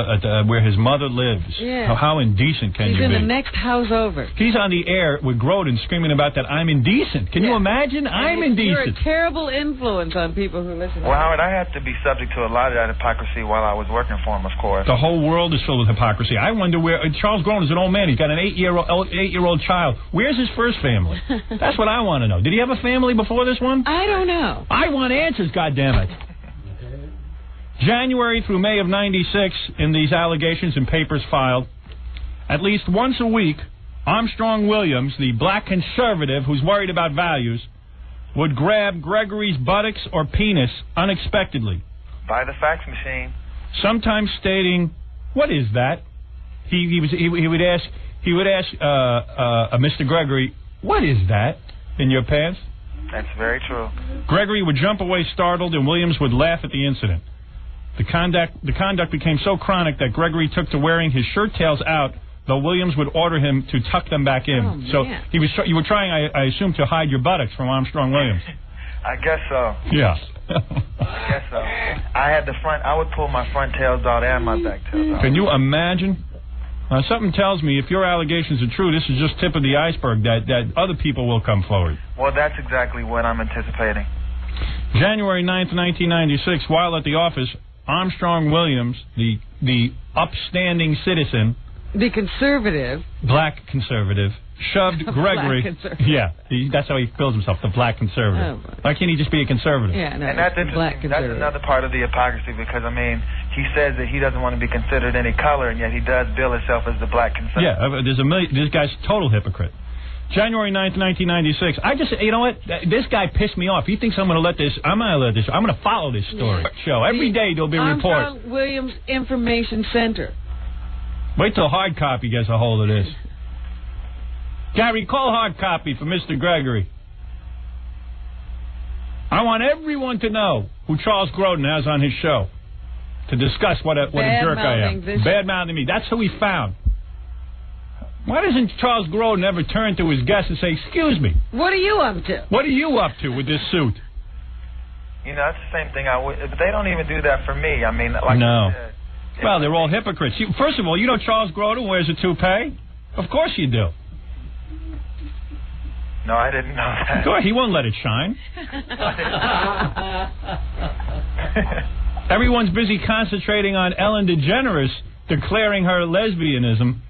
where his mother lives. Yeah. How indecent can you be? He's in the next house over. He's on the air with Grodin screaming about that I'm indecent. Can you imagine? I'm indecent. You're a terrible influence on people who listen. Well, Howard, I had to be subject to a lot of that hypocrisy while I was working for him, of course. The whole world is filled with hypocrisy. I wonder where... Charles Grodin is an old man. He's got an 8-year-old child. Where's his first family? That's what I want to know. Did he have a family before this one? I don't know. I want answers, goddammit. January through May of '96, in these allegations and papers filed, at least once a week, Armstrong Williams, the black conservative who's worried about values, would grab Gregory's buttocks or penis unexpectedly. By the fax machine. Sometimes stating, "What is that?" He would ask Mr. Gregory, "What is that in your pants?" That's very true. Gregory would jump away startled, and Williams would laugh at the incident. The conduct became so chronic that Gregory took to wearing his shirt tails out, though Williams would order him to tuck them back in. Oh, so man. you were trying, I assume, to hide your buttocks from Armstrong Williams. I guess so. Yeah. I guess so. I would pull my front tails out and my back tails out. Can you imagine? Something tells me if your allegations are true, this is just tip of the iceberg, that other people will come forward. Well, that's exactly what I'm anticipating. January 9th, 1996, while at the office, Armstrong Williams, the upstanding citizen... The conservative. Black conservative. Shoved Gregory... Black conservative. Yeah, that's how he fills himself, the black conservative. Oh, why can't he just be a conservative? Yeah, no, and that's interesting. That's another part of the hypocrisy because, he says that he doesn't want to be considered any color, and yet he does bill himself as the black conservative. Yeah, this guy's a total hypocrite. January 9th, 1996. You know what? This guy pissed me off. He thinks I'm going to let this. I'm going to follow this story. Show. Every day there'll be a report. Armstrong Williams Information Center. Wait till Hard Copy gets a hold of this. Gary, call Hard Copy for Mr. Gregory. I want everyone to know who Charles Grodin has on his show to discuss what a jerk I am. Bad-mouthing me. That's who he found. Why doesn't Charles Grodin ever turn to his guest and say, "Excuse me, what are you up to? What are you up to with this suit?" That's the same thing I would. But they don't even do that for me. No. Well, they're all hypocrites. First of all, you know Charles Grodin wears a toupee? Of course you do. No, I didn't know that. He won't let it shine. Everyone's busy concentrating on Ellen DeGeneres declaring her lesbianism.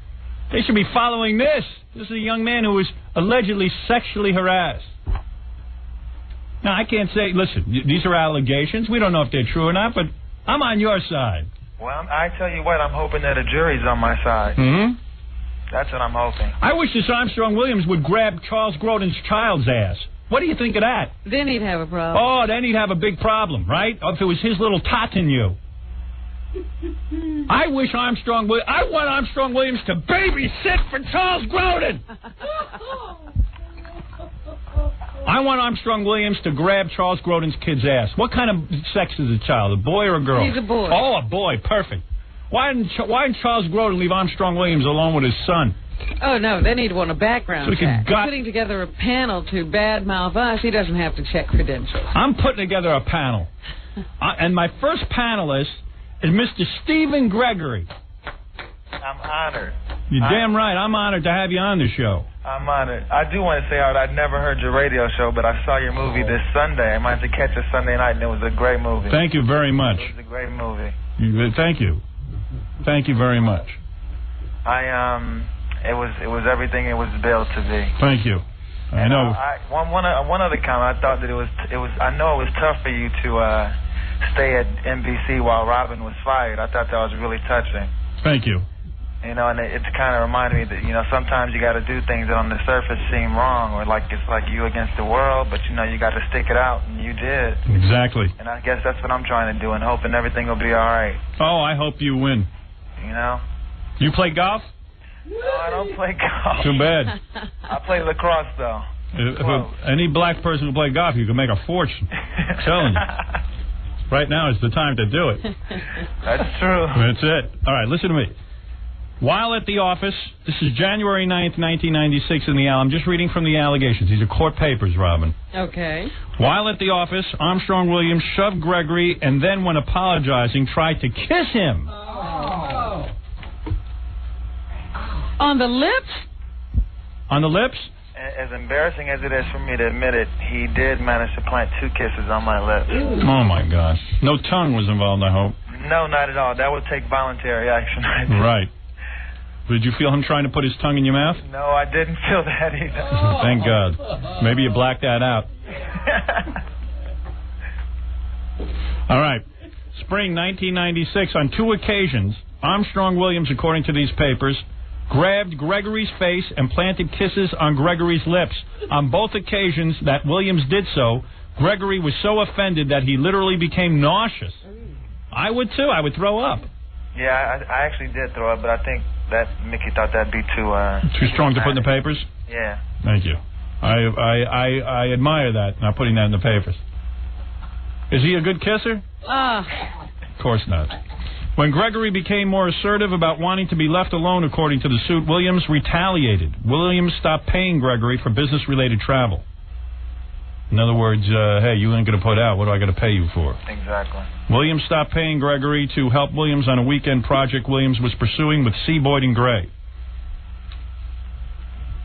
They should be following this. This is a young man who was allegedly sexually harassed. Now, I can't say, listen, these are allegations. We don't know if they're true or not, but I'm on your side. Well, I tell you what, I'm hoping that a jury's on my side. Mm-hmm. That's what I'm hoping. I wish this Armstrong Williams would grab Charles Grodin's child's ass. What do you think of that? Then he'd have a problem. Oh, then he'd have a big problem, right? If it was his little tot in you. I want Armstrong Williams to babysit for Charles Grodin. I want Armstrong Williams to grab Charles Grodin's kid's ass. What kind of sex is a child, a boy or a girl? He's a boy. Oh, a boy, perfect. Why didn't Charles Grodin leave Armstrong Williams alone with his son? Oh, no, they need one a background So check. Putting together a panel to badmouth us, he doesn't have to check credentials. I'm putting together a panel. And my first panelist is Mr. Stephen Gregory. I'm honored. You're damn right. I'm honored to have you on the show. I'm honored. I do want to say, Art, I'd never heard your radio show, but I saw your movie this Sunday. I managed to catch it Sunday night, and it was a great movie. Thank you very much. It was a great movie. Thank you. Thank you very much. It was everything it was billed to be. Thank you. I know. One other comment. I thought that it was. I know it was tough for you to stay at NBC while Robin was fired. I thought that was really touching. Thank you. You know, and it kind of reminded me that, you know, sometimes you got to do things that on the surface seem wrong, or like it's like you against the world, but, you know, you got to stick it out, and you did. Exactly. And I guess that's what I'm trying to do, and hoping everything will be all right. Oh, I hope you win. You know? You play golf? No, I don't play golf. Too bad. I play lacrosse, though. Any black person who play golf, you can make a fortune. I'm telling you. Right now is the time to do it. That's true. That's it. All right, listen to me. While at the office, this is January 9th, 1996 in the I'm just reading from the allegations. These are court papers, Robin. Okay. While at the office, Armstrong Williams shoved Gregory and then, when apologizing, tried to kiss him. Oh. On the lips? On the lips? As embarrassing as it is for me to admit it, he did manage to plant 2 kisses on my lips. Oh, my gosh. No tongue was involved, I hope. No, not at all. That would take voluntary action. Right. Did you feel him trying to put his tongue in your mouth? No, I didn't feel that either. Thank God. Maybe you blacked that out. All right. Spring 1996, on 2 occasions, Armstrong Williams, according to these papers, grabbed Gregory's face and planted kisses on Gregory's lips. On both occasions that Williams did so, Gregory was so offended that he literally became nauseous. I would, too. I would throw up. Yeah, I actually did throw up, but I think that Mickey thought that'd be too strong to put in the papers? Yeah. Thank you. I admire that, not putting that in the papers. Is he a good kisser? Of course not. When Gregory became more assertive about wanting to be left alone, according to the suit, Williams retaliated. Williams stopped paying Gregory for business-related travel. In other words, hey, you ain't going to put out. What do I got to pay you for? Exactly. Williams stopped paying Gregory to help Williams on a weekend project Williams was pursuing with C. Boyd and Gray.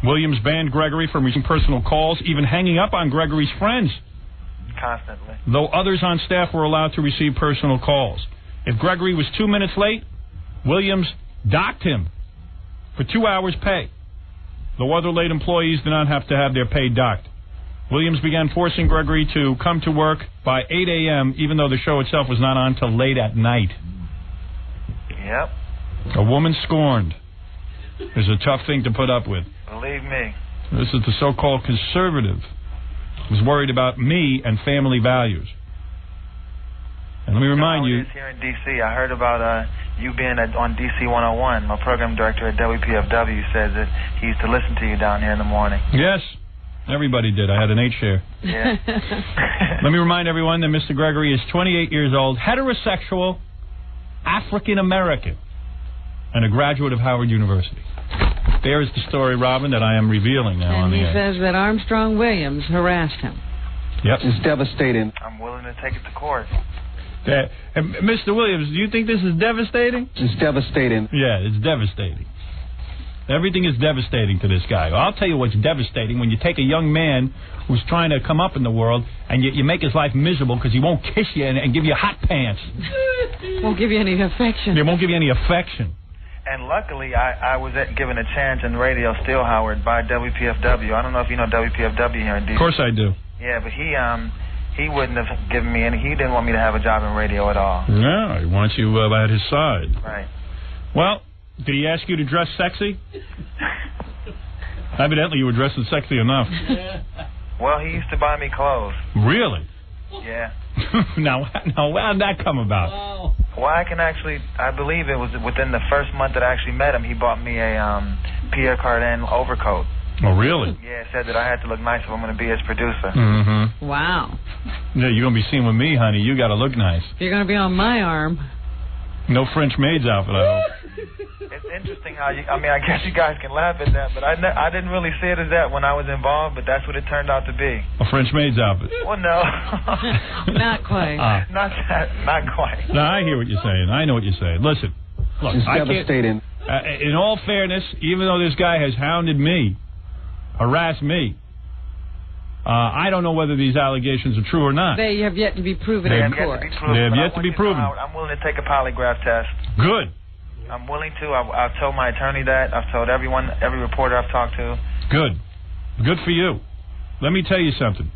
Williams banned Gregory from receiving personal calls, even hanging up on Gregory's friends. Constantly. Though others on staff were allowed to receive personal calls. If Gregory was 2 minutes late, Williams docked him for 2 hours' pay. Though other late employees did not have to have their pay docked. Williams began forcing Gregory to come to work by 8 a.m., even though the show itself was not on till late at night. Yep. A woman scorned is a tough thing to put up with. Believe me. This is the so-called conservative who's worried about me and family values. And let me remind you... Here in D.C., I heard about you being on D.C. 101. My program director at WPFW says that he used to listen to you down here in the morning. Yes. Everybody did. I had an 8-share. Yeah. Let me remind everyone that Mr. Gregory is 28 years old, heterosexual, African-American, and a graduate of Howard University. There is the story, Robin, that I am revealing now on the air. And he says that Armstrong Williams harassed him. Yep. It's devastating. I'm willing to take it to court. Mr. Williams, do you think this is devastating? It's devastating. Yeah, it's devastating. Everything is devastating to this guy. I'll tell you what's devastating, when you take a young man who's trying to come up in the world and you make his life miserable because he won't kiss you and give you hot pants. Won't give you any affection. He won't give you any affection. And luckily, I was given a chance in radio still, Howard, by WPFW. I don't know if you know WPFW here in D.C. Of course I do. Yeah, but he wouldn't have given me any. He didn't want me to have a job in radio at all. No, he wants you at his side. Right. Well, did he ask you to dress sexy? Evidently, you were dressing sexy enough. Well, he used to buy me clothes. Really? Yeah. Now, how did that come about? Well, I believe it was within the first month that I actually met him, he bought me a Pierre Cardin overcoat. Oh, really? Yeah, said that I had to look nice if I'm going to be his producer. Mm-hmm. Wow. Yeah, you're going to be seen with me, honey. You got to look nice. You're going to be on my arm. No French maid's outfit, I hope. It's interesting how I guess you guys can laugh at that, but I didn't really see it as that when I was involved, but that's what it turned out to be. A French maid's outfit. Well, no. Not quite. Not quite. No, I hear what you're saying. I know what you're saying. Listen, look, It's I devastating. in all fairness, even though this guy has hounded me, harassed me, I don't know whether these allegations are true or not. They have yet to be proven in court. They have yet to be proven. I'm willing to take a polygraph test. Good. I'm willing to. I've told my attorney that. I've told every reporter I've talked to. Good. Good for you. Let me tell you something.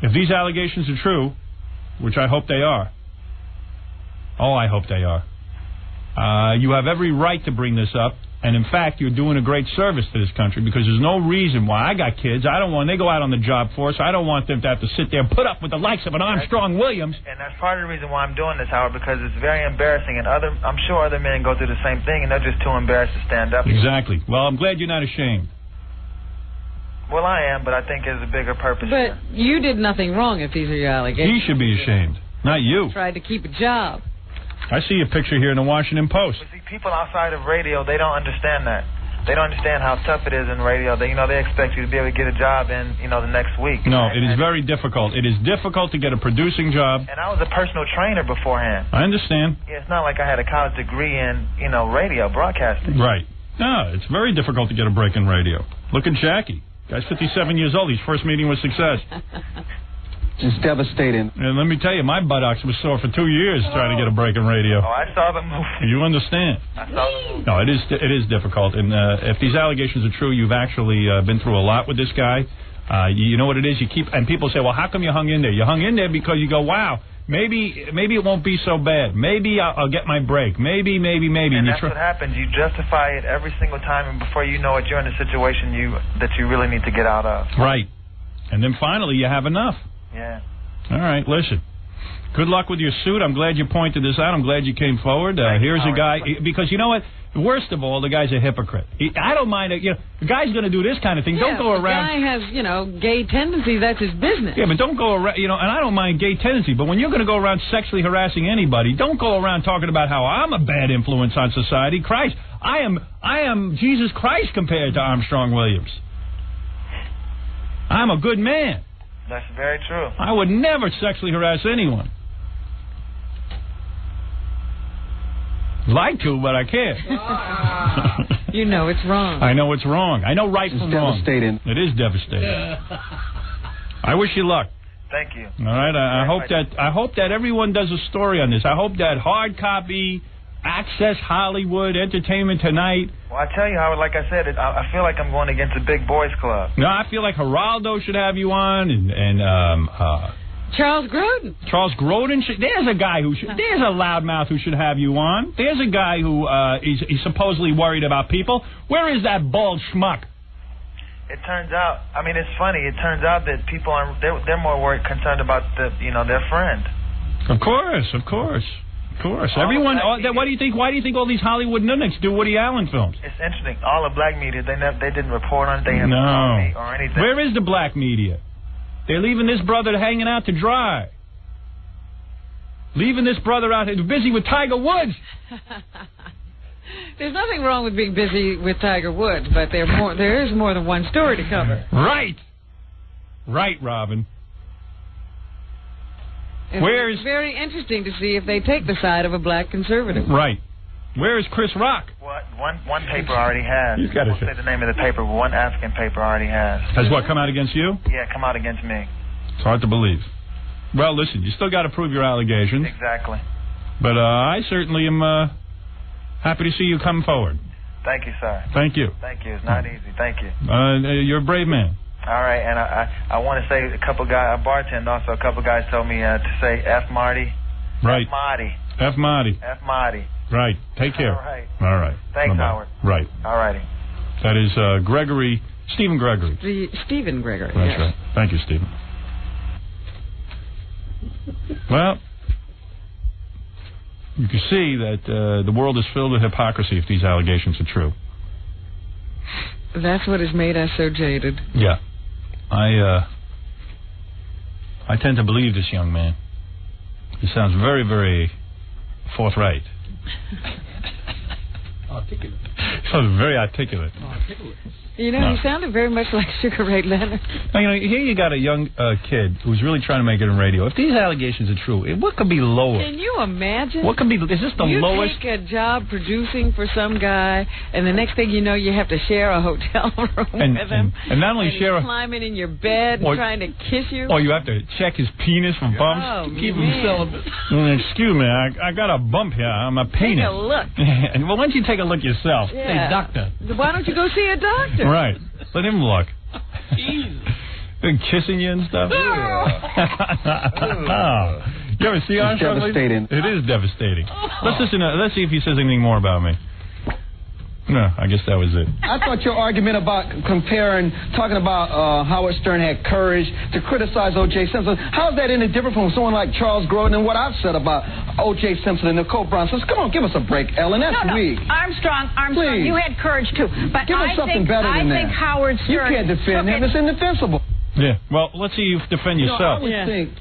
If these allegations are true, which I hope they are, I hope they are, you have every right to bring this up. And, in fact, you're doing a great service to this country because there's no reason why. I got kids. I don't want they go out on the job force. I don't want them to have to sit there and put up with the likes of an Armstrong Williams. And that's part of the reason why I'm doing this, Howard, because it's very embarrassing. And I'm sure other men go through the same thing, and they're just too embarrassed to stand up. Exactly. Well, I'm glad you're not ashamed. Well, I am, but I think there's a bigger purpose. But you did nothing wrong if these are your allegations. He should be ashamed, not you. Tried to keep a job. I see a picture here in the Washington Post. But see, people outside of radio, they don't understand that. They don't understand how tough it is in radio. They expect you to be able to get a job in, the next week. No, it is very difficult. It is difficult to get a producing job. And I was a personal trainer beforehand. I understand. Yeah, it's not like I had a college degree in, radio broadcasting. Right. No, it's very difficult to get a break in radio. Look at Jackie. Guy's 57 years old. His first meeting was success. It's devastating. And let me tell you, my buttocks was sore for 2 years trying to get a break in radio. Oh, I saw the movie. You understand? I saw the movie. No, it is difficult. And if these allegations are true, you've actually been through a lot with this guy. You know what it is? And people say, well, how come you hung in there? You hung in there because you go, wow, maybe it won't be so bad. Maybe I'll get my break. Maybe. And that's what happens. You justify it every single time, and before you know it, you're in a situation that you really need to get out of. Right. And then finally, you have enough. Yeah. All right, listen. Good luck with your suit. I'm glad you pointed this out. I'm glad you came forward. Here's a guy, because you know what? Worst of all, the guy's a hypocrite. I don't mind it. The guy's going to do this kind of thing. Yeah, don't go around. The guy has, gay tendencies. That's his business. Yeah, but don't go around, and I don't mind gay tendency, but when you're going to go around sexually harassing anybody, don't go around talking about how I'm a bad influence on society. Christ, I am Jesus Christ compared to Armstrong Williams. I'm a good man. That's very true. I would never sexually harass anyone. Like to, but I can't. You know it's wrong. I know it's wrong. I know right from wrong. It's devastating. It is devastating. I wish you luck. Thank you. All right. I hope that everyone does a story on this. I hope that Hard Copy, Access Hollywood, Entertainment Tonight. Well, I tell you, Howard, like I said, I feel like I'm going against a big boys club. No, I feel like Geraldo should have you on, and Charles Grodin. Charles Grodin there's a guy there's a loudmouth who should have you on. There's a guy who he's supposedly worried about people. Where is that bald schmuck? It turns out, it's funny. It turns out that people they're more concerned about their friend. Of course. Everyone. What do you think? Why do you think all these Hollywood nunnets do Woody Allen films? It's interesting. All the black media, they didn't report on it. They haven't called me or anything. Where is the black media? They're leaving this brother hanging out to dry. Leaving this brother out here busy with Tiger Woods. There's nothing wrong with being busy with Tiger Woods, but there is more than one story to cover. Right, Robin. It's very interesting to see if they take the side of a black conservative. Right. Where is Chris Rock? What? One paper already has. You've got to say the name of the paper, but one African paper already has. Has what come out against you? Yeah, come out against me. It's hard to believe. Well, listen, you still got to prove your allegations. Exactly. But I certainly am happy to see you come forward. Thank you, sir. Thank you. Thank you. It's not easy. Thank you. You're a brave man. All right, and I want to say a bartender also, a couple guys told me to say F. Marty. Right. F. Marty. Right. Take care. All right. Thanks, bye-bye. Howard. Right. All righty. That is Stephen Gregory. Stephen Gregory. That's right. Thank you, Stephen. You can see that the world is filled with hypocrisy if these allegations are true. That's what has made us so jaded. Yeah. I tend to believe this young man. He sounds very, very forthright. Articulate. He sounds very articulate. You know, he sounded very much like Sugar Ray Leonard. Now, you know, here you got a young kid who's really trying to make it in radio. If these allegations are true, what could be lower? Can you imagine? What could be? Is this the lowest? You take a job producing for some guy, and the next thing you know, you have to share a hotel room with him. And not only share he's climbing in your bed and trying to kiss you. Or you have to check his penis for bumps. Oh, to keep him celibate. Excuse me, I got a bump here on my penis. Take a look. Well, why don't you take a look yourself? Yeah. Hey, doctor. Why don't you go see a doctor? Right. Let him look. Been kissing you and stuff. You ever see Armstrong? It's devastating. It is devastating. Let's listen. Let's see if he says anything more about me. No, I guess that was it. I thought your argument about talking about Howard Stern had courage to criticize O.J. Simpson, how's that any different from someone like Charles Grodin and what I've said about O.J. Simpson and Nicole Brown? So come on, give us a break, Ellen. That's weak. Armstrong, Please. you had courage too. But give us something better than that. I think Howard Stern... You can't defend him. It's indefensible. Yeah, well, let's see you defend yourself.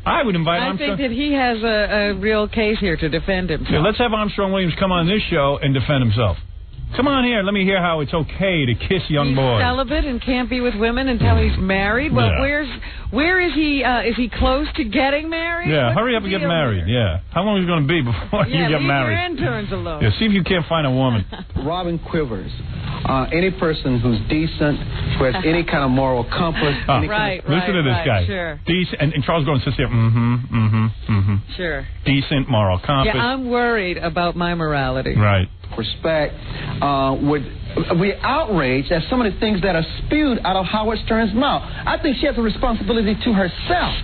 I would invite Armstrong. I think that he has a real case here to defend himself. Yeah, let's have Armstrong Williams come on this show and defend himself. Come on here. Let me hear how it's okay to kiss young boys. He's celibate and can't be with women until he's married. Well, Yeah. where is he? Is he close to getting married? Yeah, What's hurry up the and get deal married. here? Yeah. How long is it going to be before you get leave married? your interns alone. Yeah, see if you can't find a woman. Robin Quivers, any person who's decent, who has any kind of moral compass. Listen to this guy. Sure. Decent, and Charles Grodin sits there. Sure. Decent moral compass. Yeah, I'm worried about my morality. Right. Respect would be outraged at some of the things that are spewed out of Howard Stern's mouth. I think she has a responsibility to herself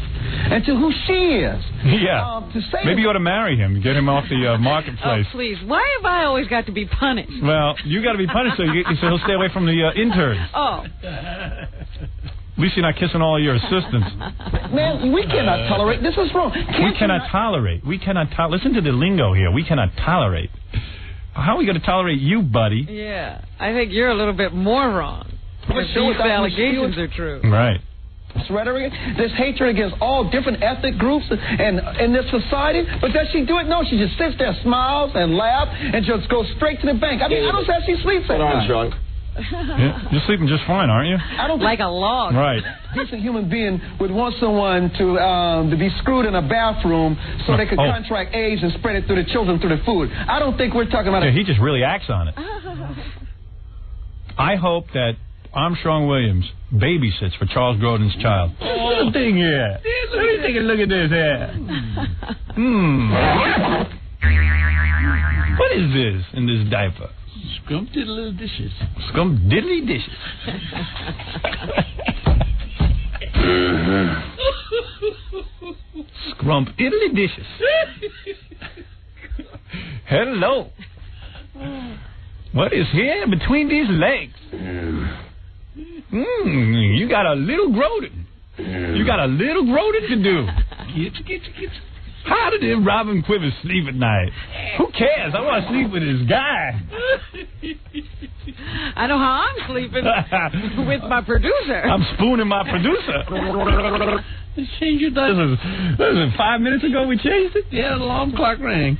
and to who she is. Yeah. To say Maybe you ought to marry him. Get him off the marketplace. Oh, please. Why have I always got to be punished? Well, you got to be punished so he'll stay away from the interns. Oh. At least you're not kissing all your assistants. Man, we cannot tolerate. This is wrong. We cannot tolerate. Listen to the lingo here. We cannot tolerate. How are we going to tolerate you, buddy? Yeah. I think you're a little bit more wrong. If these allegations are true. Right. This rhetoric, this hatred against all different ethnic groups and in this society. But does she do it? No, she just sits there, smiles and laughs, and just goes straight to the bank. I mean, I don't say she sleeps at night. Yeah, you're sleeping just fine, aren't you? I don't like a log. Right. A decent human being would want someone to be screwed in a bathroom so they could contract AIDS and spread it through the children through the food. I don't think we're talking about he just really acts on it. I hope that Armstrong Williams babysits for Charles Grodin's child. Look at the thing here. Let me take a look at this here. What is this in this diaper? Scrumptiddly dishes. Scrumptiddly dishes. Scrumptiddly dishes. Hello. What is here between these legs? You got a little Grodin. You got a little Grodin to do. Get. How did Robin Quivers sleep at night? Who cares? I want to sleep with this guy. I know how I'm sleeping with my producer. I'm spooning my producer. Change your diaper. This is 5 minutes ago we changed it? Yeah, the alarm clock rang.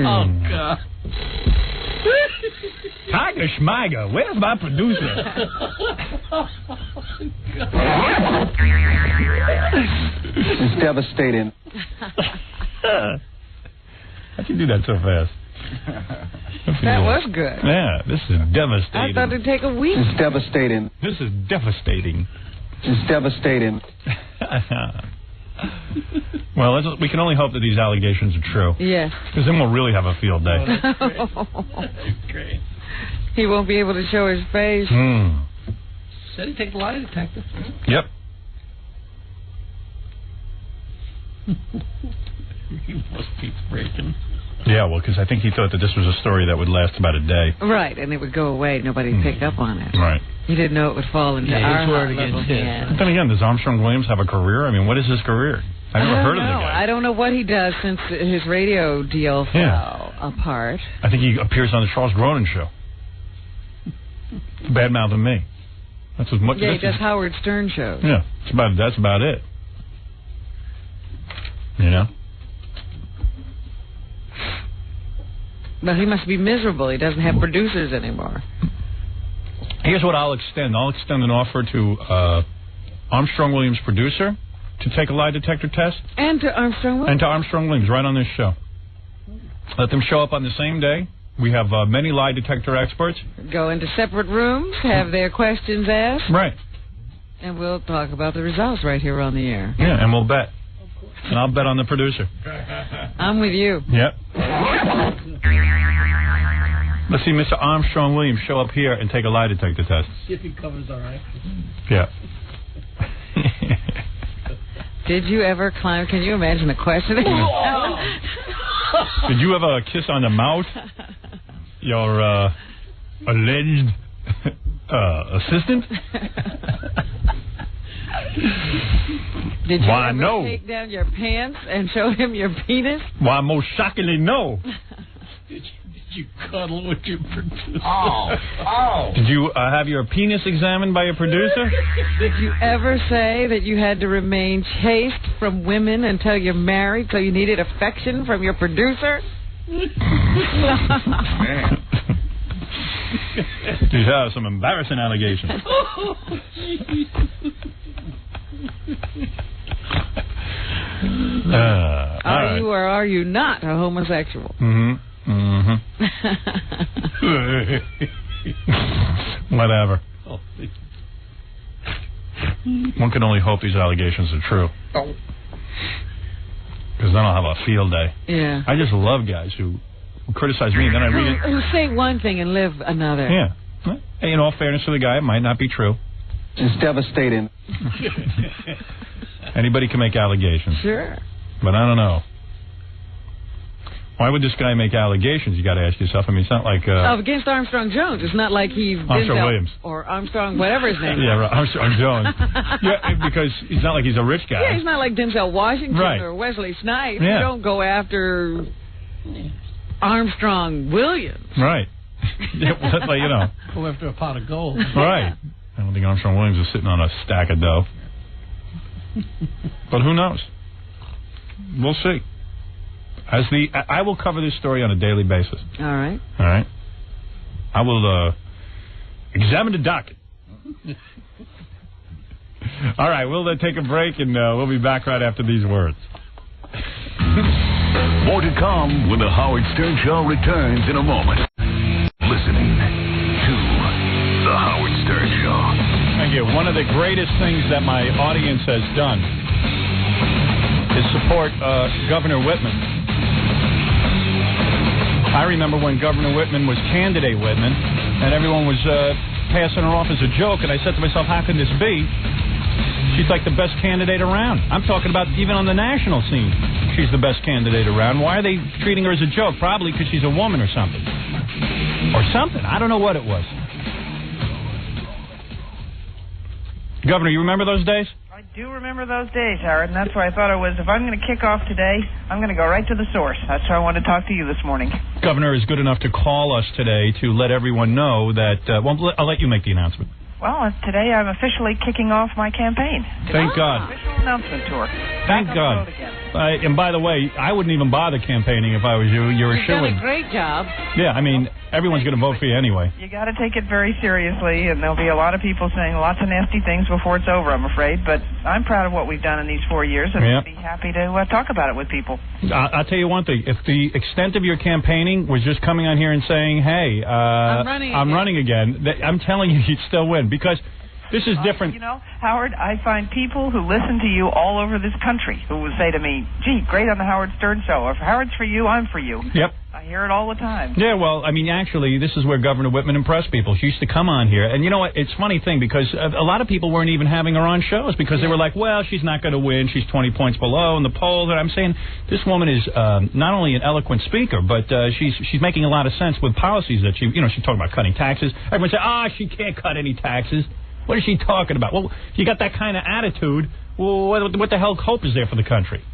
Oh, God. Tiger Schmeiger, where's my producer? It's devastating. How'd you do that so fast? That was good. Yeah, this is devastating. I thought it'd take a week. It's devastating. This is devastating. It's devastating. Well, we can only hope that these allegations are true. Yes. Because then we'll really have a field day. Great. He won't be able to show his face. Said he'd take a lie detector. Yep. He must be breaking. Yeah, well, because I think he thought that this was a story that would last about a day. Right, and it would go away. Nobody'd pick up on it. Right. He didn't know it would fall into our hot level hands. Then again, does Armstrong Williams have a career? I mean, what is his career? I've never heard of the guy. I don't know what he does since his radio deal fell apart. I think he appears on the Charles Grodin show. Bad mouthing me. That's as much. Yeah, he does Howard Stern shows. Yeah, that's about it. You know. But he must be miserable. He doesn't have producers anymore. Here's what I'll extend. I'll extend an offer to Armstrong Williams' producer to take a lie detector test. And to Armstrong Williams. And to Armstrong Williams, right on this show. Let them show up on the same day. We have many lie detector experts. Go into separate rooms, have their questions asked. Right. And we'll talk about the results right here on the air. Yeah, and we'll bet. And I'll bet on the producer. I'm with you. Yep. Let's see Mr. Armstrong Williams show up here and take a lie detector test. See if he covers all right. Yeah. Did you ever climb? Can you imagine the questioning? Did you ever kiss on the mouth? Your alleged assistant? Did you ever take down your pants and show him your penis? Why, most shockingly, no. Did you cuddle with your producer? Oh. Did you have your penis examined by a producer? Did you ever say that you had to remain chaste from women until you're married, so you needed affection from your producer? Man. These are some embarrassing allegations. Are you or are you not a homosexual? Mm-hmm. Whatever. One can only hope these allegations are true. Because then I'll have a field day. Yeah. I just love guys who criticize me and then I read it. Who say one thing and live another. Yeah. In all fairness to the guy, it might not be true. It's devastating. Anybody can make allegations. Sure. But I don't know. Why would this guy make allegations? You got to ask yourself. I mean, it's not like against Armstrong Jones. It's not like he's Armstrong Williams or Armstrong, whatever his name. Yeah, right. Armstrong Jones. Yeah, because he's not like he's a rich guy. Yeah, he's not like Denzel Washington right. or Wesley Snipes. Yeah. You don't go after Armstrong Williams. Right. Like, you know. Go after a pot of gold. Right. I don't think Armstrong Williams is sitting on a stack of dough. But who knows? We'll see. I will cover this story on a daily basis. All right. All right. I will examine the docket. All right. We'll take a break, and we'll be back right after these words. More to come when the Howard Stern Show returns in a moment. Listening to the Howard Stern Show. Thank you. One of the greatest things that my audience has done is support Governor Whitman. I remember when Governor Whitman was candidate Whitman, and everyone was passing her off as a joke, and I said to myself, how can this be? She's like the best candidate around. I'm talking about even on the national scene. She's the best candidate around. Why are they treating her as a joke? Probably because she's a woman or something. Or something. I don't know what it was. Governor, you remember those days? I do remember those days, Howard, and that's why I thought if I'm going to kick off today, I'm going to go right to the source. That's why I wanted to talk to you this morning. Governor is good enough to call us today to let everyone know that, I'll let you make the announcement. Well, today I'm officially kicking off my campaign. Thank God. Official announcement tour. Thank God. And by the way, I wouldn't even bother campaigning if I was you. You're a shoo-in. You've done a great job. Yeah, I mean, everyone's going to vote for you anyway. You got to take it very seriously, and there'll be a lot of people saying lots of nasty things before it's over, I'm afraid. But I'm proud of what we've done in these 4 years, and I'd be happy to talk about it with people. I'll tell you one thing. If the extent of your campaigning was just coming on here and saying, hey, I'm running again, I'm telling you, you'd still win. Because this is different. You know, Howard, I find people who listen to you all over this country who would say to me, gee, great on the Howard Stern Show. If Howard's for you, I'm for you. Yep. I hear it all the time. Yeah, well, I mean, actually, this is where Governor Whitman impressed people. She used to come on here. And you know what? It's a funny thing because a lot of people weren't even having her on shows because they were like, well, she's not going to win. She's 20 points below in the polls. And I'm saying this woman is not only an eloquent speaker, but she's making a lot of sense with policies that she's talking about cutting taxes. Everyone say, she can't cut any taxes. What is she talking about? Well, if you got that kind of attitude, well, what the hell hope is there for the country?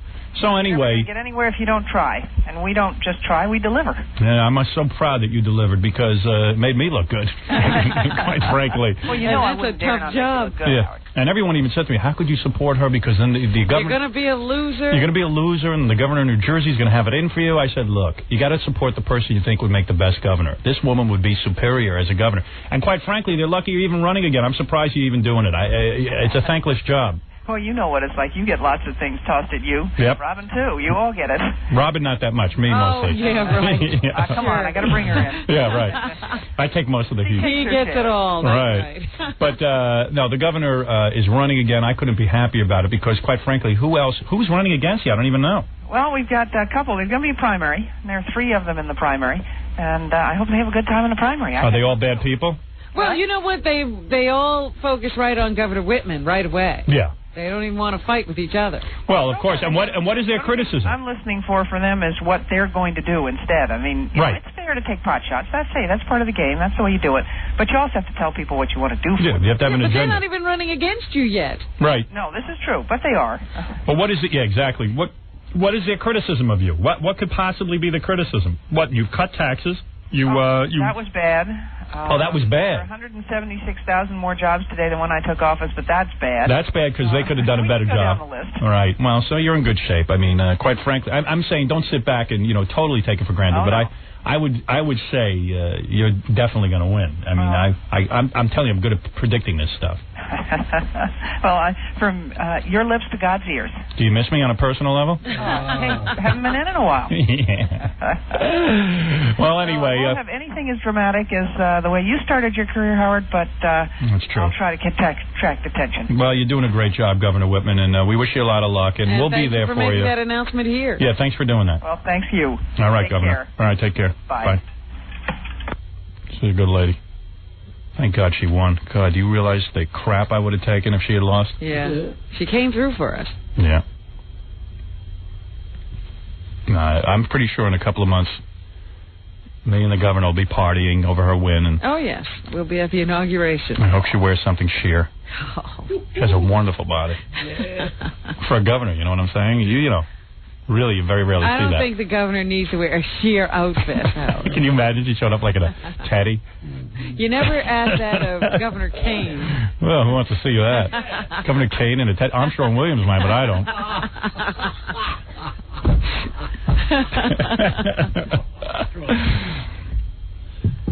So anyway, you never get anywhere if you don't try, and we don't just try, we deliver. Yeah, I'm so proud that you delivered because it made me look good, quite frankly. Well, you know, that's a tough job. Yeah, and everyone even said to me, "How could you support her?" Because then the governor, you're going to be a loser. You're going to be a loser, and the governor of New Jersey is going to have it in for you. I said, "Look, you got to support the person you think would make the best governor. This woman would be superior as a governor, and quite frankly, they're lucky you're even running again. I'm surprised you're even doing it. It's a thankless job." Well, you know what it's like. You get lots of things tossed at you. Yep. Robin, too. You all get it. Robin, not that much. Me, mostly. Yeah, right. Yeah. Come on, I got to bring her in. Yeah, right. I take most of the heat. He gets it all. Right. But, no, the governor is running again. I couldn't be happy about it because, quite frankly, who's running against you? I don't even know. Well, we've got a couple. There's going to be a primary. And there are 3 of them in the primary. And I hope they have a good time in the primary. Are they all bad people? Well, you know what? They all focus right on Governor Whitman right away. Yeah. They don't even want to fight with each other. Well, of course. And what is their criticism? I'm listening for them is what they're going to do instead. I mean, you know, it's fair to take pot shots. That's part of the game. That's the way you do it. But you also have to tell people what you want to do for them. You have to have an but agenda. They're not even running against you yet. Right. No, this is true, but they are. Well, what is it? Yeah, exactly. What is their criticism of you? What could possibly be the criticism? What, you cut taxes? That was bad. That was bad. There are 176,000 more jobs today than when I took office, but that's bad. That's bad because they could have done a better job. Down the list. All right. Well, so you're in good shape. I mean, quite frankly, I'm saying don't sit back and totally take it for granted. But no. I would say you're definitely going to win. I mean, I'm telling you, I'm good at predicting this stuff. Well, from your lips to God's ears. Do you miss me on a personal level? Hey, haven't been in a while. Yeah. Well, anyway. I won't have anything as dramatic as the way you started your career, Howard, but that's true. I'll try to attract attention. Well, you're doing a great job, Governor Whitman, and we wish you a lot of luck, and we'll be there for you. Thanks for making that announcement here. Yeah, thanks for doing that. Well, thanks you. All right, take Governor. Care. All right, take care. Bye. She's a good lady. Thank God she won. God, do you realize the crap I would have taken if she had lost? Yeah. She came through for us. Yeah. I'm pretty sure in a couple of months, me and the governor will be partying over her win. And oh, yes. We'll be at the inauguration. I hope she wears something sheer. Oh. She has a wonderful body. Yeah. For a governor, you know what I'm saying? You know. Really, you very rarely see that. I don't think the governor needs to wear a sheer outfit. Can you imagine she showed up like in a teddy? You never asked that of Governor Kane. Well, who wants to see that? Governor Kane in a teddy. Armstrong Williams might, but I don't.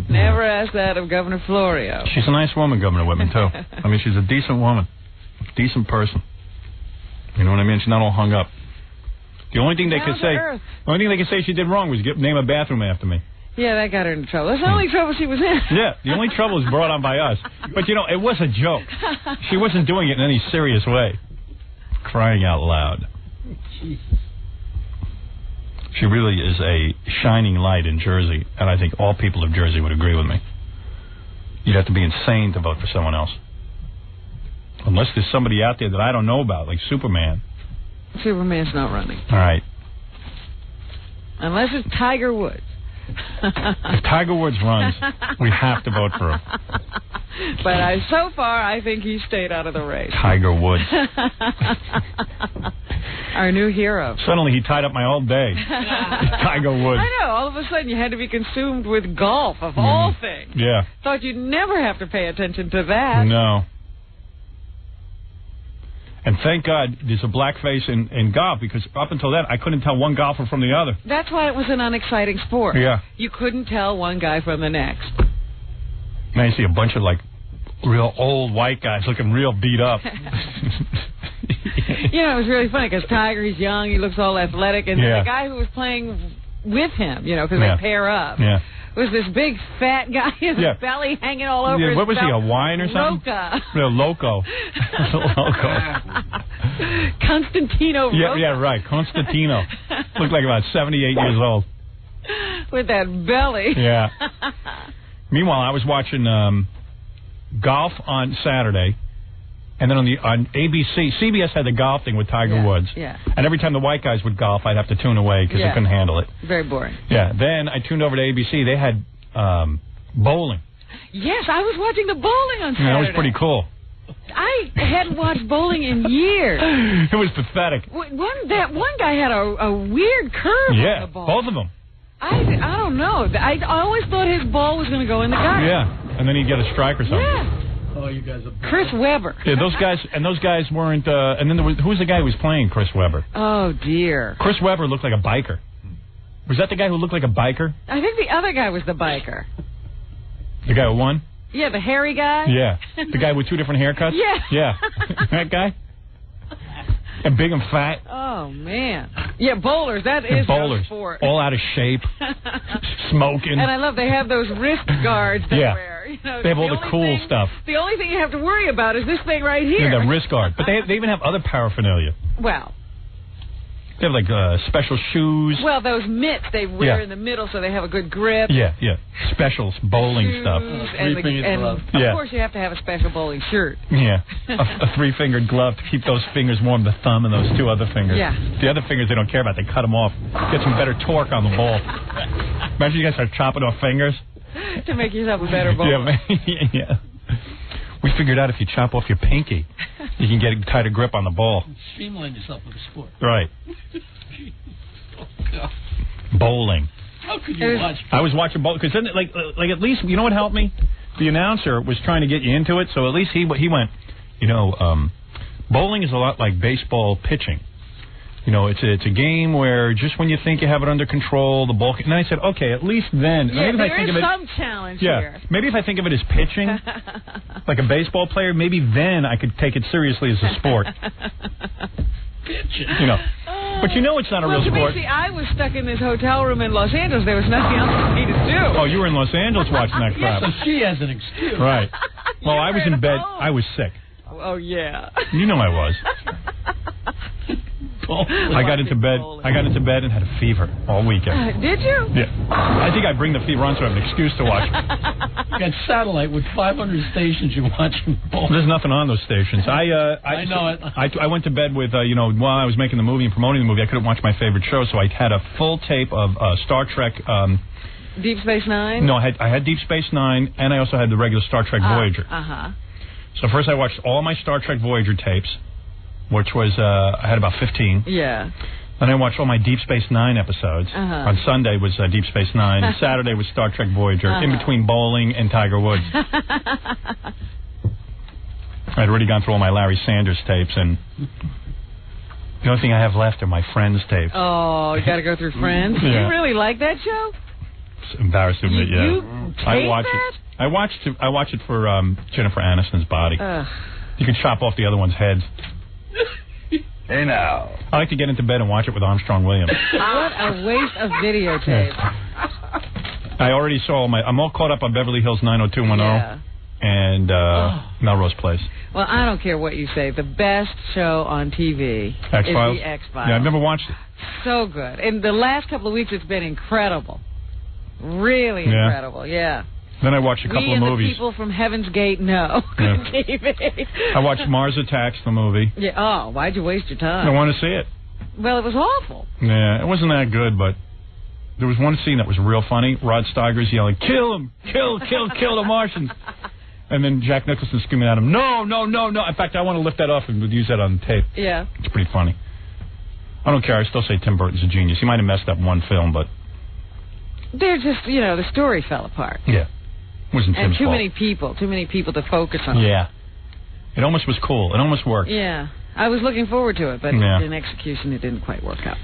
Never asked that of Governor Florio. She's a nice woman, Governor Whitman, too. I mean, she's a decent woman. Decent person. You know what I mean? She's not all hung up. The only thing they can say she did wrong was name a bathroom after me. Yeah, that got her into trouble. That's the only trouble she was in. Yeah, the only trouble was brought on by us. But, it was a joke. She wasn't doing it in any serious way. Crying out loud. She really is a shining light in Jersey, and I think all people of Jersey would agree with me. You'd have to be insane to vote for someone else. Unless there's somebody out there that I don't know about, like Superman. Superman's not running. All right. Unless it's Tiger Woods. If Tiger Woods runs, we have to vote for him. But so far, I think he stayed out of the race. Tiger Woods. Our new hero. Suddenly he tied up my whole day. Tiger Woods. I know. All of a sudden you had to be consumed with golf, of all things. Yeah. Thought you'd never have to pay attention to that. No. And thank God there's a blackface in golf, because up until then, I couldn't tell one golfer from the other. That's why it was an unexciting sport. Yeah. You couldn't tell one guy from the next. Man, you see a bunch of, real old white guys looking real beat up. It was really funny, because Tiger, he's young, he looks all athletic, and the guy who was playing with him, because they pair up. Yeah. Was this big fat guy with his belly hanging all over his What was he, a wine or something? Roca. Yeah, Loco. Loco. Constantino Roca. Yeah, right. Constantino. Looked like about 78 years old. With that belly. Yeah. Meanwhile, I was watching golf on Saturday. And then on ABC, CBS had the golf thing with Tiger Woods. Yeah. And every time the white guys would golf, I'd have to tune away because I couldn't handle it. Very boring. Yeah. Then I tuned over to ABC. They had bowling. Yes, I was watching the bowling on Saturday. Yeah, that was pretty cool. I hadn't watched bowling in years. It was pathetic. That one guy had a weird curve on the ball. Both of them. I don't know. I always thought his ball was going to go in the gutter. Yeah, and then he'd get a strike or something. Yeah. Oh, you guys are... Chris Webber. Yeah, those guys weren't... and then who was the guy who was playing Chris Webber? Oh, dear. Chris Webber looked like a biker. Was that the guy who looked like a biker? I think the other guy was the biker. The guy who won? Yeah, the hairy guy? Yeah. The guy with 2 different haircuts? Yeah. Yeah. That guy? And big and fat? Oh, man. Yeah, bowlers. That is bowlers. Sport. All out of shape. Smoking. And I love they have those wrist guards they yeah. wear. You know, they have all the cool stuff. The only thing you have to worry about is this thing right here. Yeah, the wrist guard. But they even have other paraphernalia. Well. They have, like, special shoes. Well, those mitts they wear in the middle so they have a good grip. Yeah, yeah. Special bowling shoes stuff. And of course you have to have a special bowling shirt. Yeah. A 3-fingered glove to keep those fingers warm, the thumb and those 2 other fingers. Yeah. The other fingers they don't care about. They cut them off. Get some better torque on the ball. Imagine you guys start chopping off fingers. To make yourself a better bowler. Yeah. We figured out if you chop off your pinky, you can get a tighter grip on the ball. Streamline yourself with a sport. Right. Bowling. How could you watch? I was watching bowling because then, like at least you know what helped me? The announcer was trying to get you into it, so at least he went. Bowling is a lot like baseball pitching. You know, it's a game where just when you think you have it under control, the ball. And I said, okay, at least then. Yeah, maybe there is some challenge here. Maybe if I think of it as pitching, like a baseball player, maybe then I could take it seriously as a sport. Pitching. You know, but you know it's not a real sport. See, I was stuck in this hotel room in Los Angeles. There was nothing else for me to do. Oh, you were in Los Angeles watching that crap. So she has an excuse. Right. Well, I was in bed. I was sick. Oh yeah. You know I was. I got into bed and had a fever all weekend. Did you? Yeah. I think I bring the fever on so I have an excuse to watch. You got satellite with 500 stations you watch. There's nothing on those stations. I know it. I went to bed with, while I was making the movie and promoting the movie, I couldn't watch my favorite show, so I had a full tape of Star Trek. Deep Space Nine? No, I had Deep Space Nine, and I also had the regular Star Trek Voyager. So first I watched all my Star Trek Voyager tapes, which was, I had about 15. Yeah. Then I watched all my Deep Space Nine episodes. On Sunday was Deep Space Nine. Saturday was Star Trek Voyager, in between bowling and Tiger Woods. I'd already gone through all my Larry Sanders tapes, and the only thing I have left are my Friends tapes. Oh, you got to go through Friends? Yeah. You really like that show? It's embarrassing to admit, You I watched it. I watched it for Jennifer Aniston's body. You can chop off the other one's heads. Hey now. I like to get into bed and watch it with Armstrong Williams. What a waste of videotape. I already saw I'm all caught up on Beverly Hills 90210 and Melrose Place. Well, I don't care what you say. The best show on TV X-Files? is the X-Files. Yeah, I've never watched it. So good. In the last couple of weeks, it's been incredible. Really incredible, yeah. Then I watched a couple of movies. The people from Heaven's Gate know TV. I watched Mars Attacks, the movie. Yeah. Oh, why'd you waste your time? I want to see it. Well, it was awful. Yeah, it wasn't that good, but there was one scene that was real funny. Rod Steiger's yelling, "Kill him! Kill the Martians!" And then Jack Nicholson screaming at him, "No, no, no, no!" In fact, I want to lift that off and use that on tape. Yeah. It's pretty funny. I don't care. I still say Tim Burton's a genius. He might have messed up one film, but they're just, the story fell apart. Yeah. It wasn't Tim's fault. And too many people to focus on. Yeah. It almost was cool. It almost worked. Yeah. I was looking forward to it, but in execution it didn't quite work out.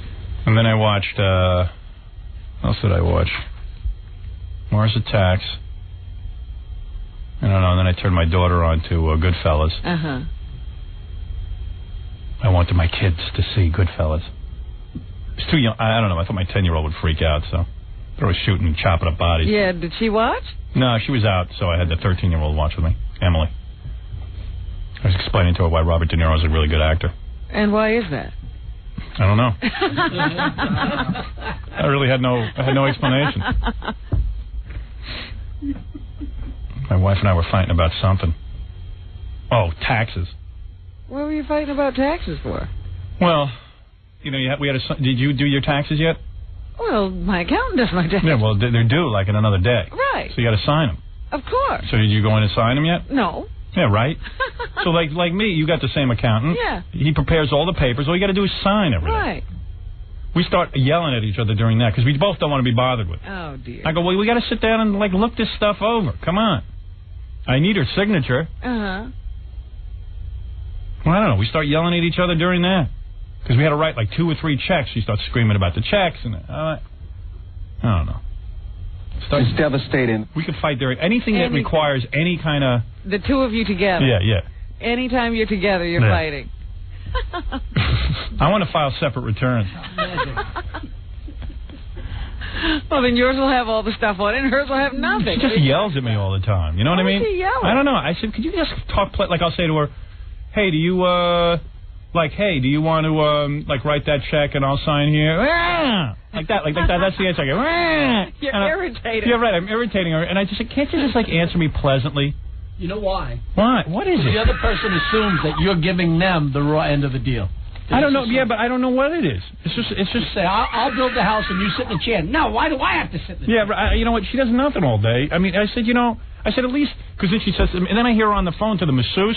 And then I watched, what else did I watch? Mars Attacks. I don't know, and then I turned my daughter on to Goodfellas. I wanted my kids to see Goodfellas. It's too young. I don't know. I thought my 10-year-old would freak out, so they were shooting and chopping up bodies. Yeah, did she watch? No, she was out, so I had the 13-year-old watch with me, Emily. I was explaining to her why Robert De Niro is a really good actor. And why is that? I don't know. I really had no explanation. My wife and I were fighting about something. Oh, taxes. What were you fighting about taxes for? Well, we had did you do your taxes yet? Well, my accountant does my taxes. Yeah, well, they're due like in another day. Right. So you got to sign them. Of course. So did you go in and sign them yet? No. Yeah, right? So, like me, you got the same accountant. Yeah. He prepares all the papers. All you got to do is sign everything. Right. We start yelling at each other during that because we both don't want to be bothered with it. Oh, dear. I go, well, we got to sit down and, look this stuff over. Come on. I need her signature. Uh-huh. Well, I don't know. We start yelling at each other during that because we had to write, 2 or 3 checks. She starts screaming about the checks. And I don't know. It's devastating. We can fight there. Anything that requires any kind of... The two of you together. Yeah. Anytime you're together, you're fighting. I want to file separate returns. Well, then yours will have all the stuff on it, and hers will have nothing. She just yells at me all the time. You know what I mean? Why is she yelling? I don't know. I said, could you just talk... I'll say to her, hey, do you want to, write that check and I'll sign here? Like that. That's the answer. I go, You're irritated. Yeah, right. I'm irritating her. And I just said, can't you just, answer me pleasantly? You know why? Why? What is it? The other person assumes that you're giving them the raw end of the deal. I don't know. Yeah, but I don't know what it is. It's just say, I'll build the house and you sit in the chair. No, why do I have to sit in the chair? Yeah, you know what? She does nothing all day. I mean, I said, at least, because then she says, and then I hear her on the phone to the masseuse.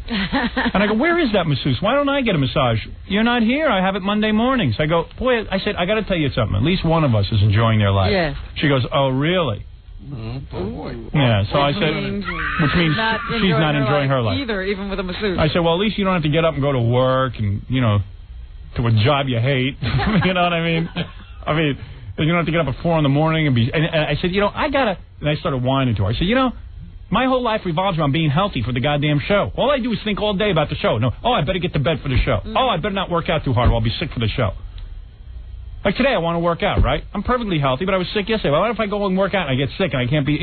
And I go, where is that masseuse? Why don't I get a massage? You're not here. I have it Monday mornings. I go, boy, I said, I got to tell you something. At least one of us is enjoying their life. Yes. She goes, oh, really? Yeah, so I said, which means she's not enjoying her life. Either, even with a masseuse. I said, well, at least you don't have to get up and go to work and, to a job you hate. You know what I mean? I mean, you don't have to get up at 4 in the morning and be... And I said, I got to... And I started whining to her. I said, my whole life revolves around being healthy for the goddamn show. All I do is think all day about the show. No, I better get to bed for the show. Oh, I better not work out too hard or I'll be sick for the show. Like today, I want to work out, right? I'm perfectly healthy, but I was sick yesterday. Well, what if I go and work out and I get sick and I can't be,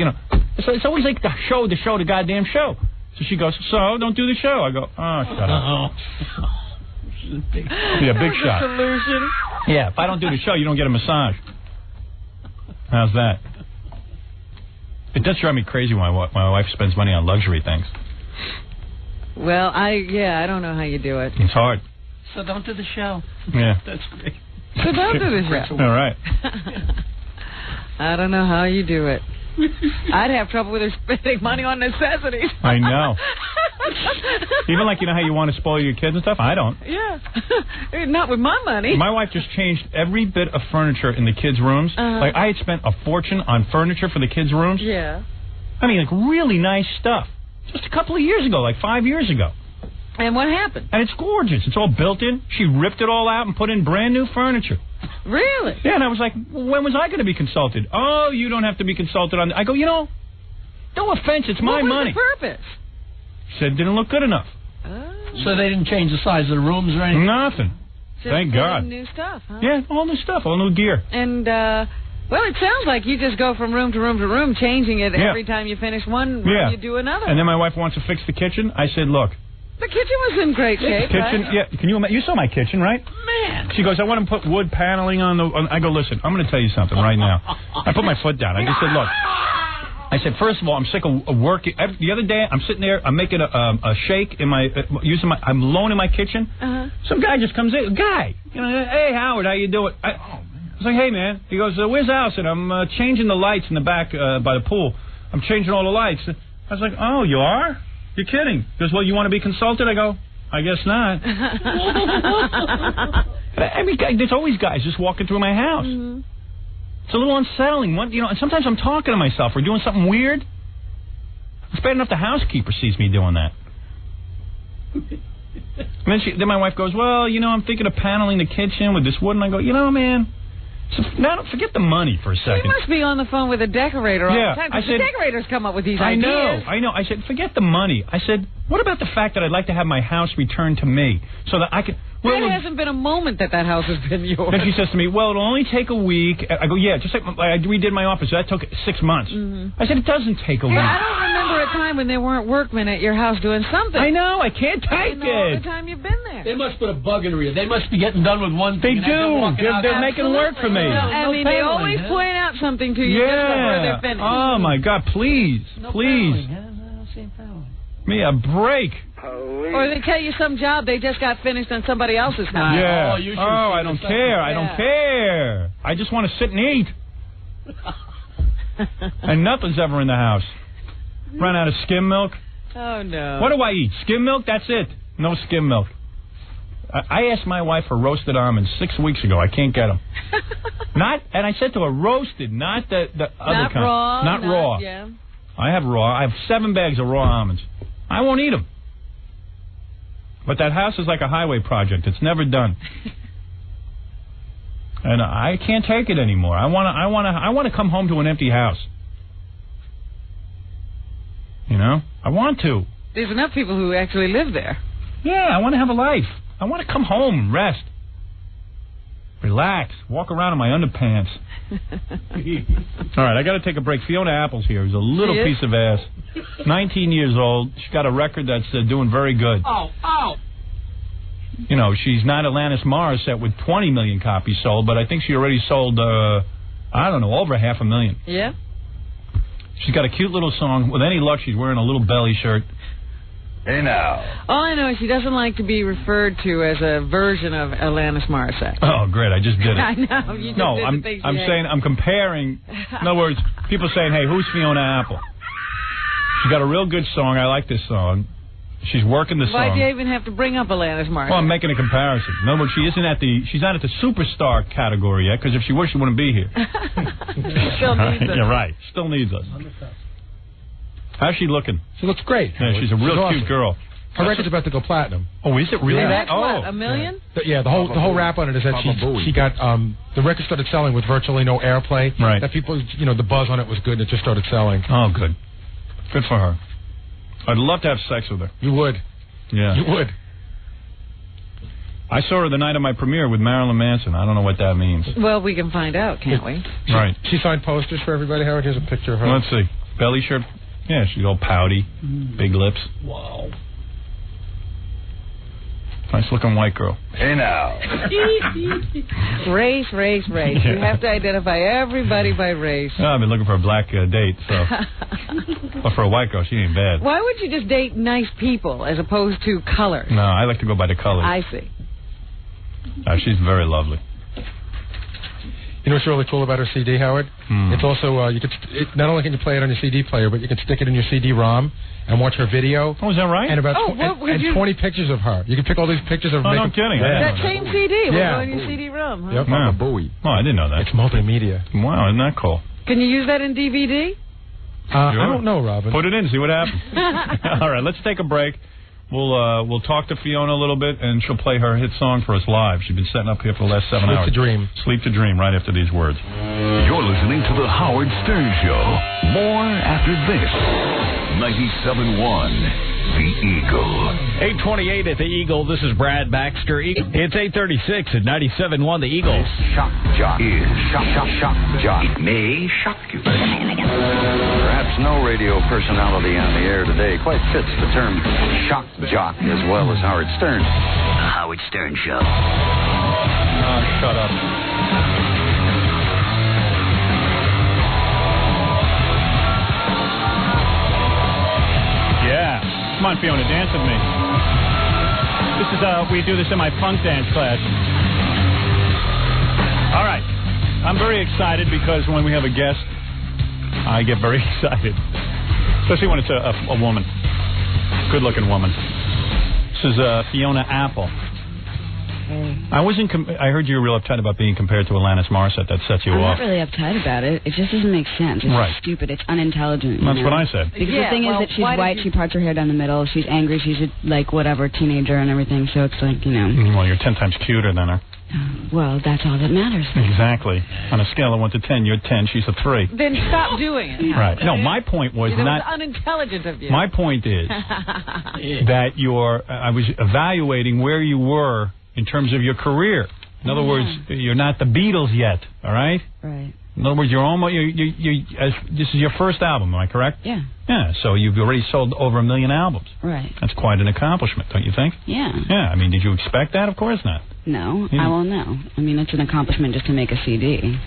It's always like the goddamn show. So she goes, so don't do the show. I go, oh, shut up. Yeah, big shot. Solution. Yeah, if I don't do the show, you don't get a massage. How's that? It does drive me crazy when my wife spends money on luxury things. Well, I don't know how you do it. It's hard. So don't do the show. Yeah. That's great. So don't do the show. All right. I don't know how you do it. I'd have trouble with her spending money on necessities. I know. Even how you want to spoil your kids and stuff? I don't. Yeah. Not with my money. My wife just changed every bit of furniture in the kids' rooms. I had spent a fortune on furniture for the kids' rooms. Yeah. I mean, really nice stuff. Just a couple of years ago, 5 years ago. And what happened? And it's gorgeous. It's all built in. She ripped it all out and put in brand new furniture. Really? Yeah, and I was like, when was I going to be consulted? Oh, you don't have to be consulted on... I go, no offense, it's my money. What was the purpose? She said it didn't look good enough. Oh. So they didn't change the size of the rooms or anything? Nothing. Just thank God. New stuff, huh? Yeah, all new stuff, all new gear. And, well, it sounds like you just go from room to room to room, changing it every time you finish one room, you do another. And then my wife wants to fix the kitchen. I said, look... The kitchen was in great shape, kitchen, right? Yeah, can you saw my kitchen, right? Man. She goes, I want to put wood paneling on the... I go, listen, I'm going to tell you something right now. I put my foot down. I just said, look... I said, first of all, I'm sick of working. The other day, I'm sitting there, I'm making a shake in my... I'm alone in my kitchen. Some guy just comes in. Guy! Hey, Howard, how you doing? I was like, hey, man. He goes, where's the house? And I'm changing the lights in the back by the pool. I'm changing all the lights. I was like, oh, you are? You're kidding. He goes, well, you want to be consulted? I go, I guess not. I mean, there's always guys just walking through my house. It's a little unsettling. And sometimes I'm talking to myself or doing something weird. It's bad enough the housekeeper sees me doing that. And then my wife goes, well, I'm thinking of paneling the kitchen with this wood. And I go, man... So now, forget the money for a second. You must be on the phone with a decorator all the time. I said, the decorators come up with these ideas. I know. I said, forget the money. I said, what about the fact that I'd like to have my house returned to me so that I can... Well, there hasn't been a moment that house has been yours. Then she says to me, well, it'll only take a week. I go, yeah, just like I redid my office. That took 6 months. I said, it doesn't take a week. I don't remember a time when there weren't workmen at your house doing something. I know. I can't take it. All the time you've been there. They must put a bug in you. They must be getting done with one thing. They do. They're making work for me. They always point out something to you just before they're finished. Oh, my God. Please. Please. Me a break. Or they tell you some job they just got finished on somebody else's house. Yeah. I don't care. I don't care. I just want to sit and eat. And nothing's ever in the house. Run out of skim milk. Oh, no. What do I eat? Skim milk? That's it. No skim milk. I asked my wife for roasted almonds 6 weeks ago. I can't get them. And I said to her, roasted, not the other kind. Raw, not raw. Yeah. I have raw. I have 7 bags of raw almonds. I won't eat them. But that house is like a highway project. It's never done. And I can't take it anymore. I want to come home to an empty house. You know? I want to. There's enough people who actually live there. Yeah, I want to have a life. I want to come home and rest. Relax. Walk around in my underpants. All right, I got to take a break. Fiona Apple's here. Who's a little piece of ass. 19 years old. She's got a record that's doing very good. Oh. You know, she's not Alanis Morissette with 20 million copies sold, but I think she already sold, over 500,000. Yeah? She's got a cute little song. With any luck, she's wearing a little belly shirt. Hey, now. All I know is she doesn't like to be referred to as a version of Alanis Morissette. Oh, great. I just did it. I know. You just did I'm saying, I'm comparing. In other words, people saying, hey, who's Fiona Apple? She's got a real good song. I like this song. She's working the song. Why do you even have to bring up Alanis Morissette? Well, I'm making a comparison. In other words, she's not at the superstar category yet, because if she were, she wouldn't be here. Still needs us. You're right. Still needs us. How's she looking? She looks great. Yeah, she's a real cute girl. Her record's about to go platinum. Oh, is it really? That's what, $1 million? Yeah, the whole rap on it is that she got the record started selling with virtually no airplay. Right. That people, the buzz on it was good, and it just started selling. Oh, good. Good for her. I'd love to have sex with her. You would. Yeah. You would. I saw her the night of my premiere with Marilyn Manson. I don't know what that means. Well, we can find out, can't we? Right. She signed posters for everybody, Howard. Here's a picture of her. Let's see. Belly shirt. Yeah, she's all pouty. Big lips. Wow. Nice looking white girl. Hey, now. Race. You have to identify everybody by race. Oh, I've been looking for a black date, so. But for a white girl, she ain't bad. Why would you just date nice people as opposed to colors? No, I like to go by the colors. I see. She's very lovely. You know what's really cool about her CD, Howard? It's also, not only can you play it on your CD player, but you can stick it in your CD-ROM and watch her video. Oh, is that right? And about 20 pictures of her. You can pick all these pictures of her. Oh, no kidding. That same CD will Yeah. go on your CD-ROM, huh? Yep. Yeah. Bowie. Oh, I didn't know that. It's multimedia. Wow, isn't that cool? Can you use that in DVD? I don't know, Robin. Put it in, see what happens. All right, let's take a break. We'll talk to Fiona a little bit, and she'll play her hit song for us live. She's been setting up here for the last 7 hours. Sleep to Dream. Sleep to Dream, right after these words. You're listening to The Howard Stern Show. More after this. 97.1. The Eagle. 8:28 at the Eagle. This is Brad Baxter. It's 8:36 at 97.1 The Eagle. Shock jock is shock jock. It may shock you. Perhaps no radio personality on the air today quite fits the term shock jock as well as Howard Stern. The Howard Stern Show. Oh, shut up. Yeah. Come on, Fiona, dance with me. This is, we do this in my funk dance class. All right. I'm very excited because when we have a guest, I get very excited. Especially when it's a woman. Good-looking woman. This is Fiona Apple. I heard you were real uptight about being compared to Alanis Morissette. That sets you off. I'm not really uptight about it. It just doesn't make sense. It's Right. stupid. It's unintelligent. That's what I said. Because the thing is that she's white, she parts her hair down the middle, she's angry, she's a, teenager and everything, so it's like, Well, you're 10 times cuter than her. Well, that's all that matters. Exactly. On a scale of 1 to 10, you're 10, she's a 3. Then stop doing it. Right. No, my point was It was not... unintelligent of you. My point is that I was evaluating where you were in terms of your career. In other words, you're not the Beatles yet, all right? Right. In other words, you're almost this is your first album, am I correct? Yeah. Yeah, so you've already sold over 1 million albums. Right. That's quite an accomplishment, don't you think? Yeah. Yeah, I mean, did you expect that? Of course not. No, Yeah. I won't know. I mean, it's an accomplishment just to make a CD.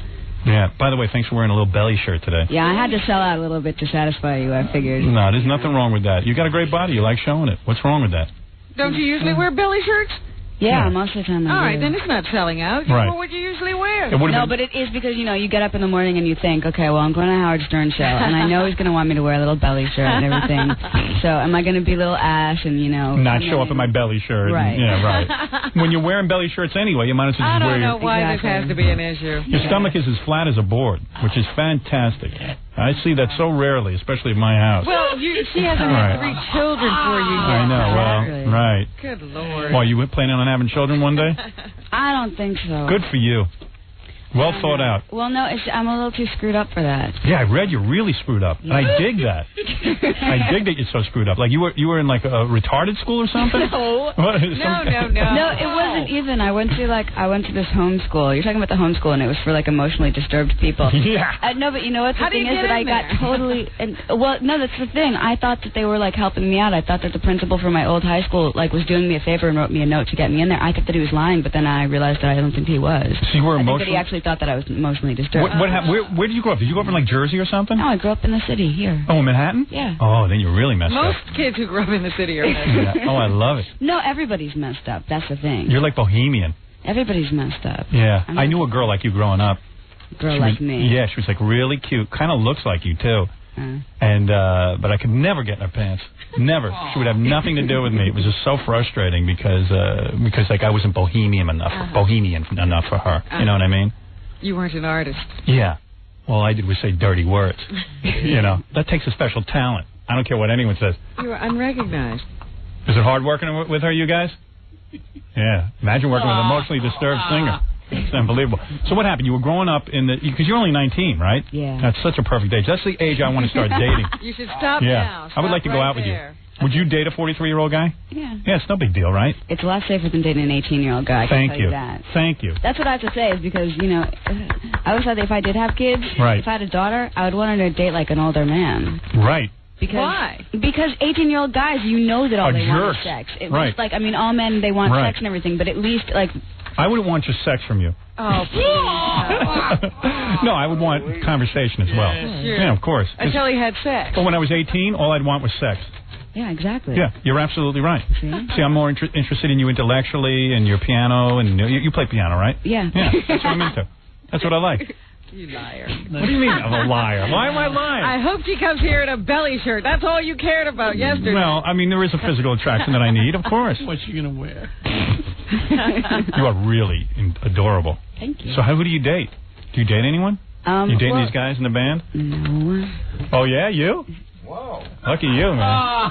Yeah, by the way, thanks for wearing a little belly shirt today. Yeah, I had to sell out a little bit to satisfy you, I figured. No, there's nothing wrong with that. You got a great body. You like showing it. What's wrong with that? Don't you usually wear belly shirts? Yeah, most of the time I do. All right, then it's not selling out. You Right. wear what you usually wear. No, but it is because, you get up in the morning and you think, okay, well, I'm going to Howard Stern show, and I know he's going to want me to wear a little belly shirt and everything. So am I going to be little Ash and, Not show up in my belly shirt. Right. Yeah, right. When you're wearing belly shirts anyway, you might as well I just wear don't know your... why this has to be an issue. Your stomach is as flat as a board, which is fantastic. I see that so rarely, especially at my house. Well, she hasn't Right. had 3 children for you yet. I know, well, right. Good Lord. Why, you planning on having children one day? I don't think so. Good for you. Well thought out. Well, no, I'm a little too screwed up for that. Yeah, I read you're really screwed up, and I dig that. I dig that you're so screwed up. Like you were in like a retarded school or something. No. What? No, it wasn't even. I went to this homeschool. You're talking about the homeschool, and it was for like emotionally disturbed people. Yeah. No, but you know what? The How do thing you is get that I in got there? totally. Well, no, that's the thing. I thought that they were like helping me out. I thought that the principal from my old high school was doing me a favor and wrote me a note to get me in there. I thought that he was lying, but then I realized that I don't think he was. So you were I think that emotionally. he actually thought that I was emotionally disturbed. What happened? Where did you grow up? Did you grow up in like Jersey or something? No, I grew up in the city here. Oh, in Manhattan? Yeah. Oh, then you're really messed Most up. kids who grow up in the city are Yeah. Oh, I love it. No, everybody's messed up. That's the thing. You're like bohemian. Everybody's messed up. Yeah. I knew a girl like you growing up. Girl She like was- me. Yeah, she was like really cute. Kind of looks like you too. And but I could never get in her pants. Never. She would have nothing to do with me. It was just so frustrating because like I wasn't bohemian enough for her. You know what I mean? You weren't an artist. Yeah. All I did was say dirty words. That takes a special talent. I don't care what anyone says. You were unrecognized. Is it hard working with her, you guys? Yeah. Imagine working with an emotionally disturbed singer. It's unbelievable. So what happened? You were growing up because you're only 19, right? Yeah. That's such a perfect age. That's the age I want to start dating. You should stop Yeah. now. I would like to go Stop out with there. you. Would you date a 43-year-old guy? Yeah. Yeah, it's no big deal, right? It's a lot safer than dating an 18-year-old guy. I can Thank tell you. that. Thank you. That's what I have to say is because, I always thought that if I did have kids, Right. if I had a daughter, I would want her to date like an older man. Right. Because, Why? Because 18-year-old guys, that all Are they want jerks. is sex. At Right. least, all men, they want Right. sex and everything, but at least, I wouldn't want just sex from you. Oh, please. No, I would want conversation as well. Sure. Yeah, of course. Until he had sex. But when I was 18, all I'd want was sex. Yeah, exactly. Yeah, you're absolutely right. See, I'm more interested in you intellectually and your piano, and you play piano, right? Yeah. Yeah, that's what I'm into. That's what I like. You liar. What do you mean I'm a liar? Why am I lying? I hope she comes here in a belly shirt. That's all you cared about yesterday. Well, I mean, there is a physical attraction that I need, of course. What's she going to wear? You are really adorable. Thank you. So who do you date? Do you date anyone? You dating these guys in the band? No. Oh, yeah, you? Whoa. Lucky you, man.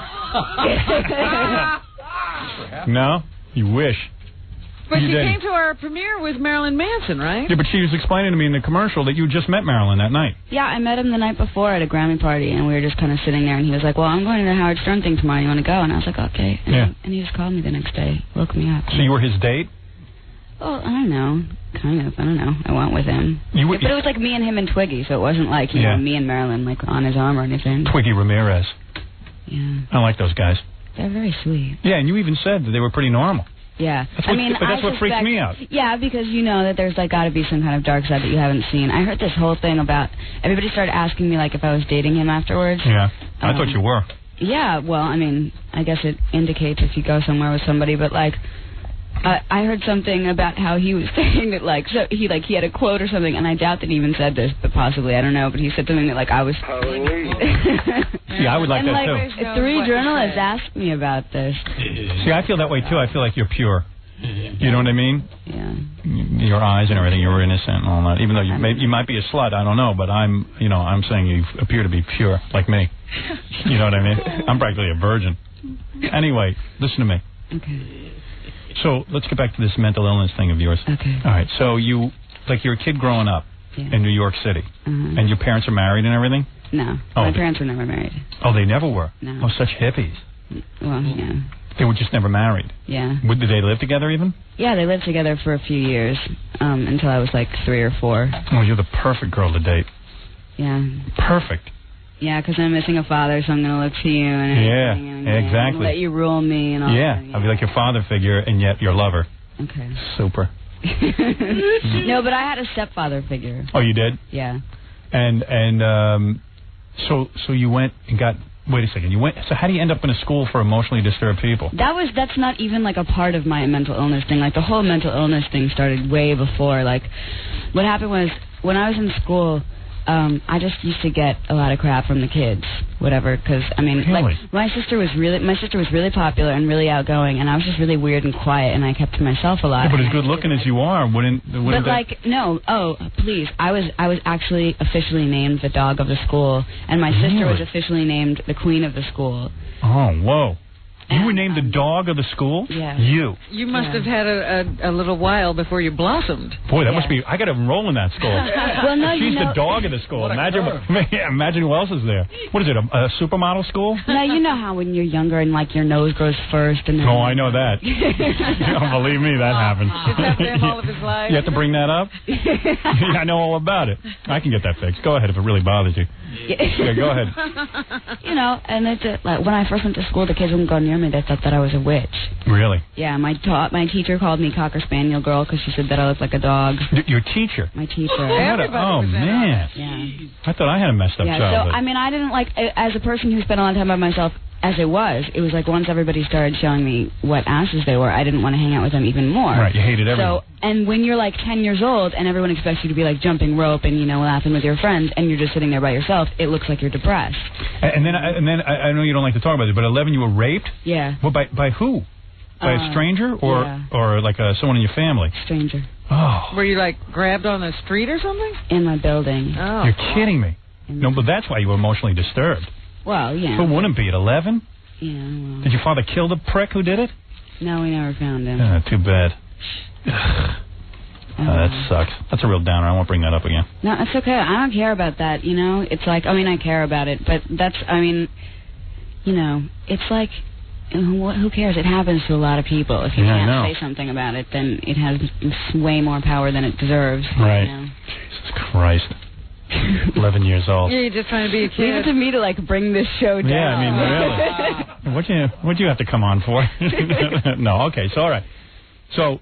No? You wish. But You she dating? came to our premiere with Marilyn Manson, right? Yeah, but she was explaining to me in the commercial that you just met Marilyn that night. Yeah, I met him the night before at a Grammy party, and we were just kind of sitting there, and he was like, well, I'm going to the Howard Stern thing tomorrow. You want to go? And I was like, okay. And, Yeah. and he just called me the next day, woke me up. So you were his date? Well, I don't know. Kind of. I don't know. I went with him. But it was like me and him and Twiggy, so it wasn't like, you know, me and Marilyn, on his arm or anything. Twiggy Ramirez. Yeah. I like those guys. They're very sweet. Yeah, and you even said that they were pretty normal. Yeah. That's what, but that's what freaks me out. Yeah, because you know that there's got to be some kind of dark side that you haven't seen. I heard this whole thing about everybody started asking me if I was dating him afterwards. Yeah, I thought you were. Yeah, well, I guess it indicates if you go somewhere with somebody, but I heard something about how he was saying that so he had a quote or something, and I doubt that he even said this, but possibly, I don't know, but he said something that I was. See, I would like and that too. 3 journalists asked me about this. See, I feel that way too. I feel like you're pure. You know what I mean? Yeah. Your eyes and everything, you're innocent and all that. Even though you might be a slut, I don't know, but I'm saying you appear to be pure, like me. You know what I mean? I'm practically a virgin. Anyway, listen to me. Okay. So let's get back to this mental illness thing of yours. Okay. All right. So you're a kid growing up in New York City, and your parents are married and everything? No. My parents were never married. Oh, they never were? No. Oh, such hippies. Well, yeah. They were just never married? Yeah. Did they live together even? Yeah, they lived together for a few years, until I was 3 or 4. Oh, you're the perfect girl to date. Yeah. Perfect. Yeah, because I'm missing a father, so I'm going to look to you and everything. Yeah, and exactly. let you rule me and all Yeah, that. I'll be like your father figure and yet your lover. Okay. Super. No, but I had a stepfather figure. Oh, you did? Yeah. And so you went and got Wait a second. So how do you end up in a school for emotionally disturbed people? That's not even like a part of my mental illness thing. Like the whole mental illness thing started way before. Like what happened was when I was in school, I just used to get a lot of crap from the kids, whatever. Because I mean, really? like my sister was really popular and really outgoing, and I was just really weird and quiet, and I kept to myself a lot. Yeah, but as good looking as you are, wouldn't But that... like no, oh please, I was actually officially named the dog of the school, and my sister was officially named the queen of the school. Oh, whoa. You were named the dog of the school? Yeah. You must have had a little while before you blossomed. Boy, that must be... I got to enroll in that school. Well, no, She's the dog of the school. Imagine who else is there. What is it, a supermodel school? No, you know how when you're younger and like your nose grows first and then... Oh, I know that. Believe me, that happens. Is that for him all of his life? You have to bring that up? Yeah, I know all about it. I can get that fixed. Go ahead if it really bothers you. Yeah, go ahead. You know, and it's like when I first went to school, the kids wouldn't go near me. They thought that I was a witch. Really? Yeah, my teacher called me Cocker Spaniel Girl because she said that I looked like a dog. Your teacher? My teacher. Oh, man. Yeah. I thought I had a messed up childhood. So, I mean, I didn't like, as a person who spent a lot of time by myself, as it was like once everybody started showing me what asses they were, I didn't want to hang out with them even more. Right, you hated everyone. So, and when you're like 10 years old and everyone expects you to be like jumping rope and, you know, laughing with your friends and you're just sitting there by yourself, it looks like you're depressed. And then I know you don't like to talk about it, but 11 you were raped? Yeah. Well, by who? By a stranger or like someone in your family? Stranger. Oh. Were you like grabbed on the street or something? In my building. Oh. You're kidding me. No, but that's why you were emotionally disturbed. Well, yeah. Who wouldn't be at 11? Yeah, well. Did your father kill the prick who did it? No, we never found him. Too bad. That sucks. That's a real downer. I won't bring that up again. No, it's okay. I don't care about that, you know? It's like, I mean, I care about it, but that's, I mean, you know, it's like, who cares? It happens to a lot of people. If you can't say something about it, then it has way more power than it deserves. Right. You know? Jesus Christ. 11 years old. Yeah, you're just trying to be a kid. Leave it to me to, like, bring this show down. Yeah, I mean, really. What'd you have to come on for? No, okay, so all right. So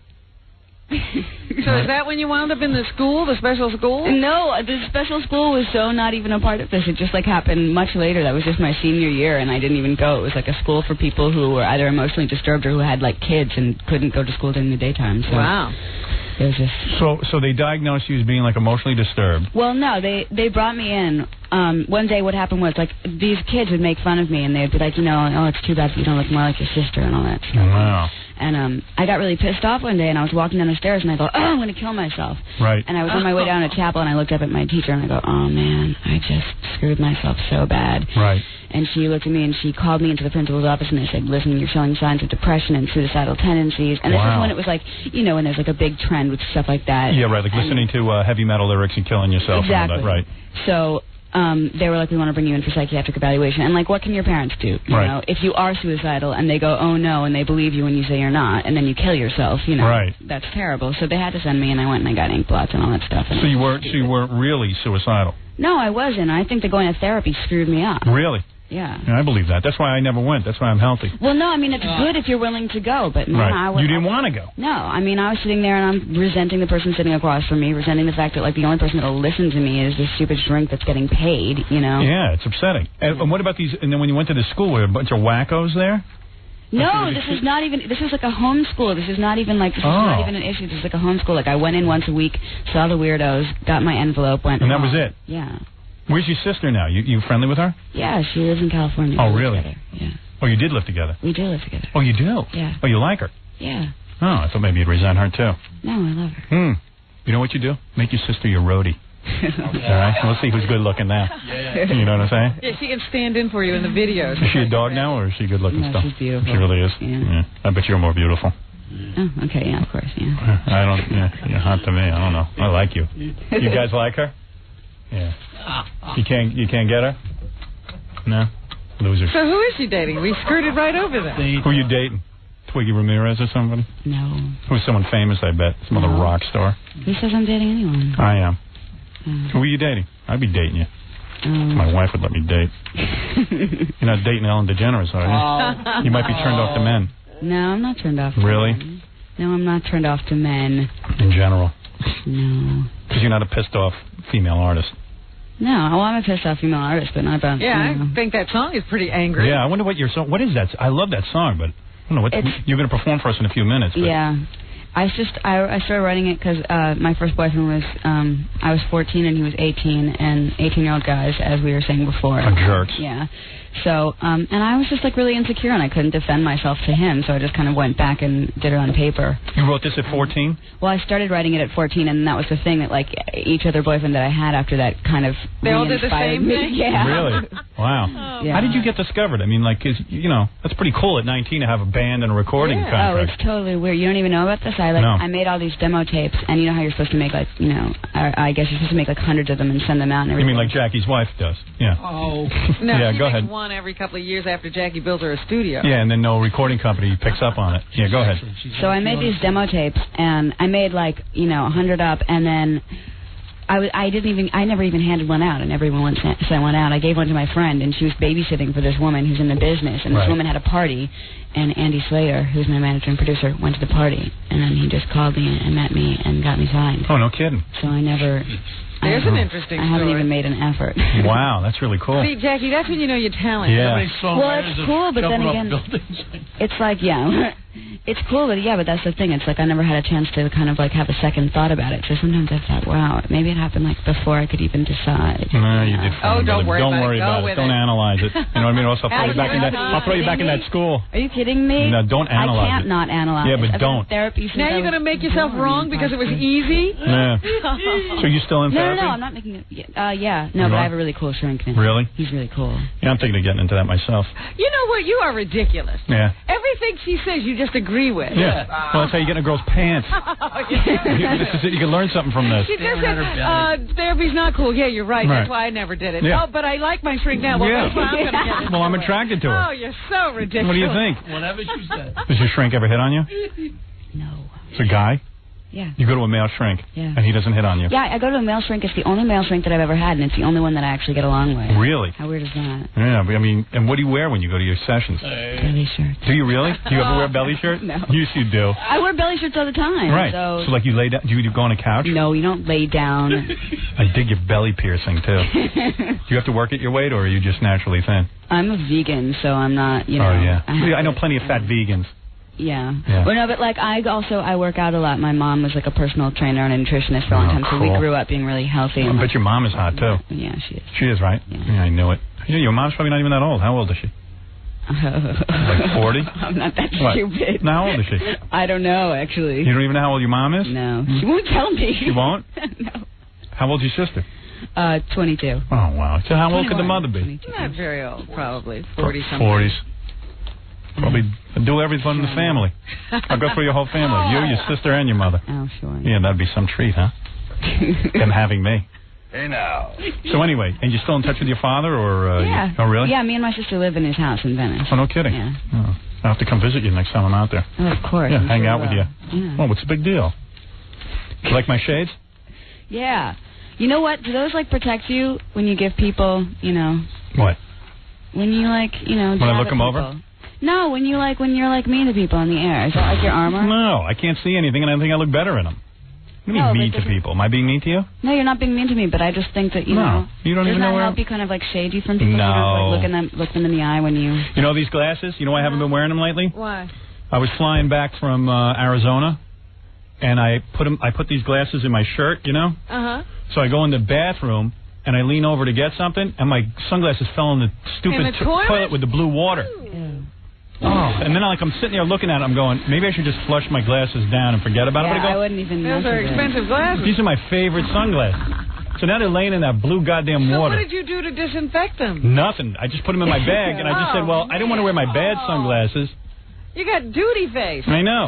is that when you wound up in the school, the special school? No, the special school was so not even a part of this. It just, like, happened much later. That was just my senior year, and I didn't even go. It was, like, a school for people who were either emotionally disturbed or who had, like, kids and couldn't go to school during the daytime. So. Wow. It was just... So they diagnosed you as being, like, emotionally disturbed. Well, no, they brought me in. One day what happened was, like, these kids would make fun of me, and they'd be like, you know, oh, it's too bad that you don't look more like your sister and all that stuff. Wow. And I got really pissed off one day, and I was walking down the stairs, and I go, oh, I'm going to kill myself. Right. And I was on my way down to chapel, and I looked up at my teacher, and I go, oh, man, I just screwed myself so bad. Right. And she looked at me, and she called me into the principal's office, and they said, listen, you're showing signs of depression and suicidal tendencies. And this is when it was like, you know, when there's like a big trend with stuff like that. Yeah, right, like listening to heavy metal lyrics and killing yourself. Exactly. And all that, right. So they were like, we want to bring you in for psychiatric evaluation. And, like, what can your parents do? You know, if you are suicidal and they go, oh, no, and they believe you when you say you're not, and then you kill yourself, you know, that's terrible. So they had to send me, and I went and I got ink blots and all that stuff. And so you weren't really suicidal? No, I wasn't. I think the going to therapy screwed me up. Really? Yeah. I believe that. That's why I never went. That's why I'm healthy. Well, no, I mean, it's good if you're willing to go, but no, you didn't want to go. No, I mean, I was sitting there and I'm resenting the person sitting across from me, resenting the fact that, like, the only person that'll listen to me is this stupid shrink that's getting paid, you know? Yeah, it's upsetting. And what about these, and then when you went to the school, were there a bunch of wackos there? No, this is not even, this is like a homeschool. This is not even like, this is not even an issue. This is like a homeschool. Like, I went in once a week, saw the weirdos, got my envelope, went and that was it? Yeah. Where's your sister now? You friendly with her? Yeah, she lives in California. Oh, really? Yeah. Oh, you did live together? We do live together. Oh, you do? Yeah. Oh, you like her? Yeah. Oh, I thought maybe you'd resent her, too. No, I love her. You know what you do? Make your sister your roadie. All right? We'll see who's good looking now. Yeah. You know what I'm saying? Yeah, she can stand in for you in the videos. Is she a dog now, or is she good looking still? She's beautiful. She really is? Yeah. I bet you're more beautiful. Oh, okay, yeah, of course, yeah. I don't, you're hot to me. I don't know. I like you. You guys like her? Yeah. You can't get her? No? Losers. So who is she dating? We skirted right over that. Who are you dating? Twiggy Ramirez or somebody? No. Who's someone famous, I bet. Some other rock star. Who says I'm dating anyone? I am. Who are you dating? I'd be dating you. My wife would let me date. You're not dating Ellen DeGeneres, are you? You might be turned off to men. No, I'm not turned off to Really? men. No, I'm not turned off to men. In general? No. Because you're not a pissed off female artist. No, well, I'm a pissed off female artist, but not about. Yeah, I think that song is pretty angry. Yeah, I wonder what your song. What is that? I love that song, but I don't know what you're going to perform for us in a few minutes. But. Yeah. I started writing it because my first boyfriend was, I was 14 and he was 18, and 18-year-old guys, as we were saying before. Are jerks. Yeah. So, and I was just, like, really insecure, and I couldn't defend myself to him, so I just kind of went back and did it on paper. You wrote this at 14? Well, I started writing it at 14, and that was the thing that, like, each other boyfriend that I had after that kind of They all did the same thing? Yeah. Really? Wow. Yeah. How did you get discovered? I mean, like, 'cause, you know, that's pretty cool at 19 to have a band and a recording contract. Oh, it's totally weird. You don't even know about this? I made all these demo tapes, and you know how you're supposed to make, like, you know, I guess you're supposed to make, like, hundreds of them and send them out and everything. You mean like Jackie's wife does? Yeah. Oh. No, yeah, she go makes ahead. one every couple of years after Jackie builds her a studio. Yeah, and then no recording company picks up on it. Yeah, go ahead. So I made these demo tapes, and I made, like, you know, 100 up, and then I never even handed one out. I never even sent one out. I gave one to my friend, and she was babysitting for this woman who's in the business, and this woman had a party, and Andy Slater, who's my manager and producer, went to the party, and then he just called me and met me and got me signed. Oh, no kidding. So I never... There's an interesting story. I haven't even made an effort. Wow, that's really cool. See, Jackie, that's when you know your talent. Yeah. Well, it's cool, but then again, it's like, yeah, it's cool, but yeah, but that's the thing. It's like I never had a chance to kind of like have a second thought about it. So sometimes I thought, wow, maybe it happened like before I could even decide. No, you did fine. Don't worry about it. Don't analyze it. You know what I mean? Also, I'll throw you back in that school. Are you kidding me? No, don't analyze I can't not analyze it. Yeah, but don't. Therapy. Now you're going to make yourself wrong because it was easy? Yeah. So you still in therapy? No, I'm not making it. Yeah. No, but I have a really cool shrink now. Really? He's really cool. Yeah, I'm thinking of getting into that myself. You know what? You are ridiculous. Yeah. Everything she says, you just agree with. Yeah. Well, that's how you get in a girl's pants. This is it. You can learn something from this. She just said, therapy's not cool. Yeah, you're right. That's why I never did it. Yeah. Oh, but I like my shrink now. Well, that's why I'm going to get it. Well, I'm attracted to her. Oh, you're so ridiculous. What do you think? Whatever she said. Does your shrink ever hit on you? No. It's a guy? Yeah. You go to a male shrink, and he doesn't hit on you. Yeah, I go to a male shrink. It's the only male shrink that I've ever had, and it's the only one that I actually get along with. Really? How weird is that? Yeah, but I mean, and what do you wear when you go to your sessions? Belly shirts. Do you really? Do you ever wear belly shirt? No. Yes, you do. I wear belly shirts all the time. Right. So like you lay down, do you go on a couch? No, you don't lay down. I dig your belly piercing, too. Do you have to work at your weight, or are you just naturally thin? I'm a vegan, so I'm not, you know. Oh, yeah. I know plenty of fat vegans. Yeah. Well, no, but like I work out a lot. My mom was like a personal trainer and a nutritionist for a long time, so we grew up being really healthy. I bet your mom is hot too. Yeah, she is. She is, right? Yeah, I knew it. Yeah, your mom's probably not even that old. How old is she? Like 40? I'm not that stupid. Now, how old is she? I don't know, actually. You don't even know how old your mom is? No. She won't tell me. She won't? No. How old's your sister? 22. Oh, wow. So how old could the mother be? 22. Not very old, probably 40-something. 40s. Probably do everyone in the family. I'll go through your whole family. You, your sister, and your mother. Oh, sure. Yeah, that'd be some treat, huh? Them having me. Hey, now. So anyway, and you're still in touch with your father, or... Yeah. Oh, really? Yeah, me and my sister live in his house in Venice. Oh, no kidding? Yeah. Oh, I'll have to come visit you next time I'm out there. Oh, of course. Yeah, hang out with you. Yeah. Oh, what's the big deal? You like my shades? Yeah. You know what? Do those, like, protect you when you give people, you know... What? When you, like, you know... When I look them over? No, when you're like mean to people in the air. Is that like your armor? No, I can't see anything, and I think I look better in them. What do you mean mean to people? Am I being mean to you? No, you're not being mean to me, but I just think that, you know... You don't even know where... Doesn't that help you kind of, like, shade you from people? No. You don't, like, look them in the eye when you... You know these glasses? You know I haven't been wearing them lately? Why? I was flying back from Arizona, and I put these glasses in my shirt, you know? Uh-huh. So I go in the bathroom, and I lean over to get something, and my sunglasses fell in the stupid toilet with the blue water. Oh, and then I'm sitting there looking at it, I'm going, maybe I should just flush my glasses down and forget about it. Yeah, I wouldn't even Those are expensive glasses. These are my favorite sunglasses. So now they're laying in that blue goddamn So water. what did you do to disinfect them? Nothing. I just put them in my bag, and I just said, well, I didn't want to wear my bad sunglasses. You got duty face. I know.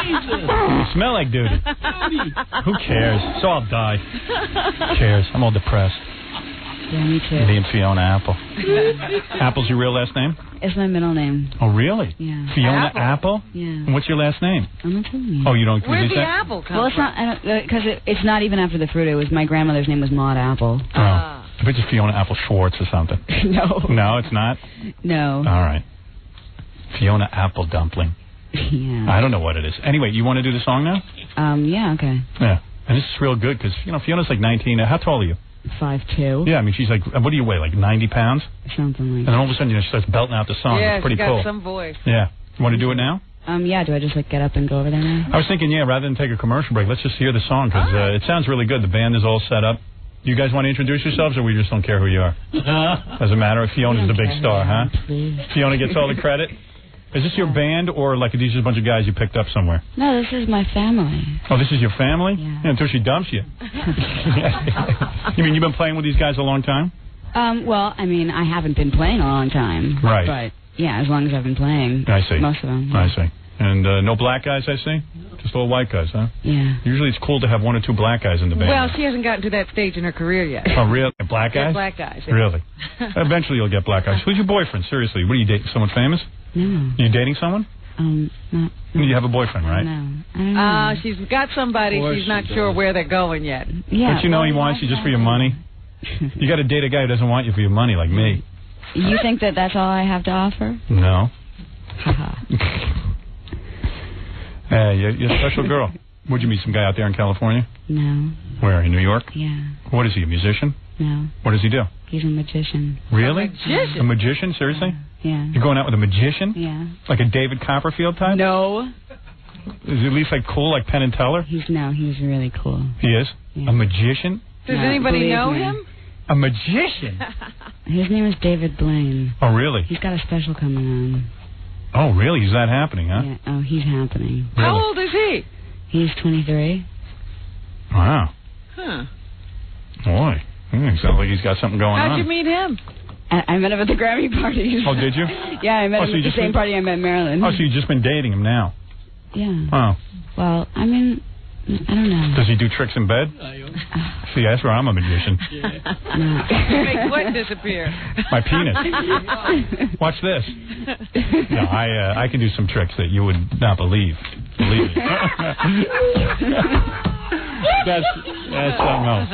You smell like duty. Who cares? So I'll die. Who cares? I'm all depressed. Yeah, me too. Me and Fiona Apple. Apple's your real last name? It's my middle name. Oh, really? Yeah. Fiona Apple? Yeah. And what's your last name? I'm not telling you. Oh, you don't... Where'd the apple come Well, it's not... Because it's not even after the fruit. It was... My grandmother's name was Maud Apple. Oh. I bet it's Fiona Apple Schwartz or something. No. No, it's not? No. All right. Fiona Apple Dumpling. Yeah. I don't know what it is. Anyway, you want to do the song now? Yeah, okay. Yeah. And this is real good because, you know, Fiona's like 19. How tall are you? 5'2". Yeah, I mean, she's like, what do you weigh, like 90 pounds? Something like And then all of a sudden, she starts belting out the song. Yeah, it's pretty she's got cool. some voice. Yeah. You want to do it now? Yeah, do I just, get up and go over there now? I was thinking, rather than take a commercial break, let's just hear the song, because it sounds really good. The band is all set up. You guys want to introduce yourselves, or we just don't care who you are? Doesn't matter. Fiona's the big star, huh? Please. Fiona gets all the credit? Is this your band, or are these a bunch of guys you picked up somewhere? No, this is my family. Oh, this is your family? Yeah. Until she dumps you. You mean you've been playing with these guys a long time? Well, I mean, I haven't been playing a long time. Right. But, yeah, as long as I've been playing. I see. Most of them. I see. And no black guys, I see? Just all white guys, huh? Yeah. Usually it's cool to have 1 or 2 black guys in the band. Well, she hasn't gotten to that stage in her career yet. Oh, really? Black guys? Yeah, black guys. Yeah. Really? Eventually you'll get black guys. Who's your boyfriend? Seriously. What are you dating? Someone famous? No. You dating someone? No. You have a boyfriend, right? No. I don't know. She's got somebody. She's not sure where they're going yet. Yeah. But you know he wants you just for your money? You got to date a guy who doesn't want you for your money, like me. You think that that's all I have to offer? No. Haha. Hey, you're a special girl. Would you meet some guy out there in California? No. Where, in New York? Yeah. What is he, a musician? No. What does he do? He's a magician. Really? A magician? A magician? Seriously? Yeah. You're going out with a magician? Yeah. Like a David Copperfield type? No. Is he at least cool like Penn and Teller? He's really cool. He is? Yeah. A magician? Does anybody believe know me. him? A magician? His name is David Blaine. Oh, really? He's got a special coming on. Oh, really? Is that happening, huh? Yeah. Oh, he's happening. Really? How old is he? He's 23. Wow. Huh. Boy. Sounds like he's got something going on. How'd you meet him? I met him at the Grammy parties. Oh, did you? Yeah, I met him at the same party I met Marilyn. Oh, so you've just been dating him now? Yeah. Oh. Well, I mean, I don't know. Does he do tricks in bed? See, that's where I'm a magician. Make what disappear? My penis. Watch this. No, I can do some tricks that you would not believe. Believe me. That's something else.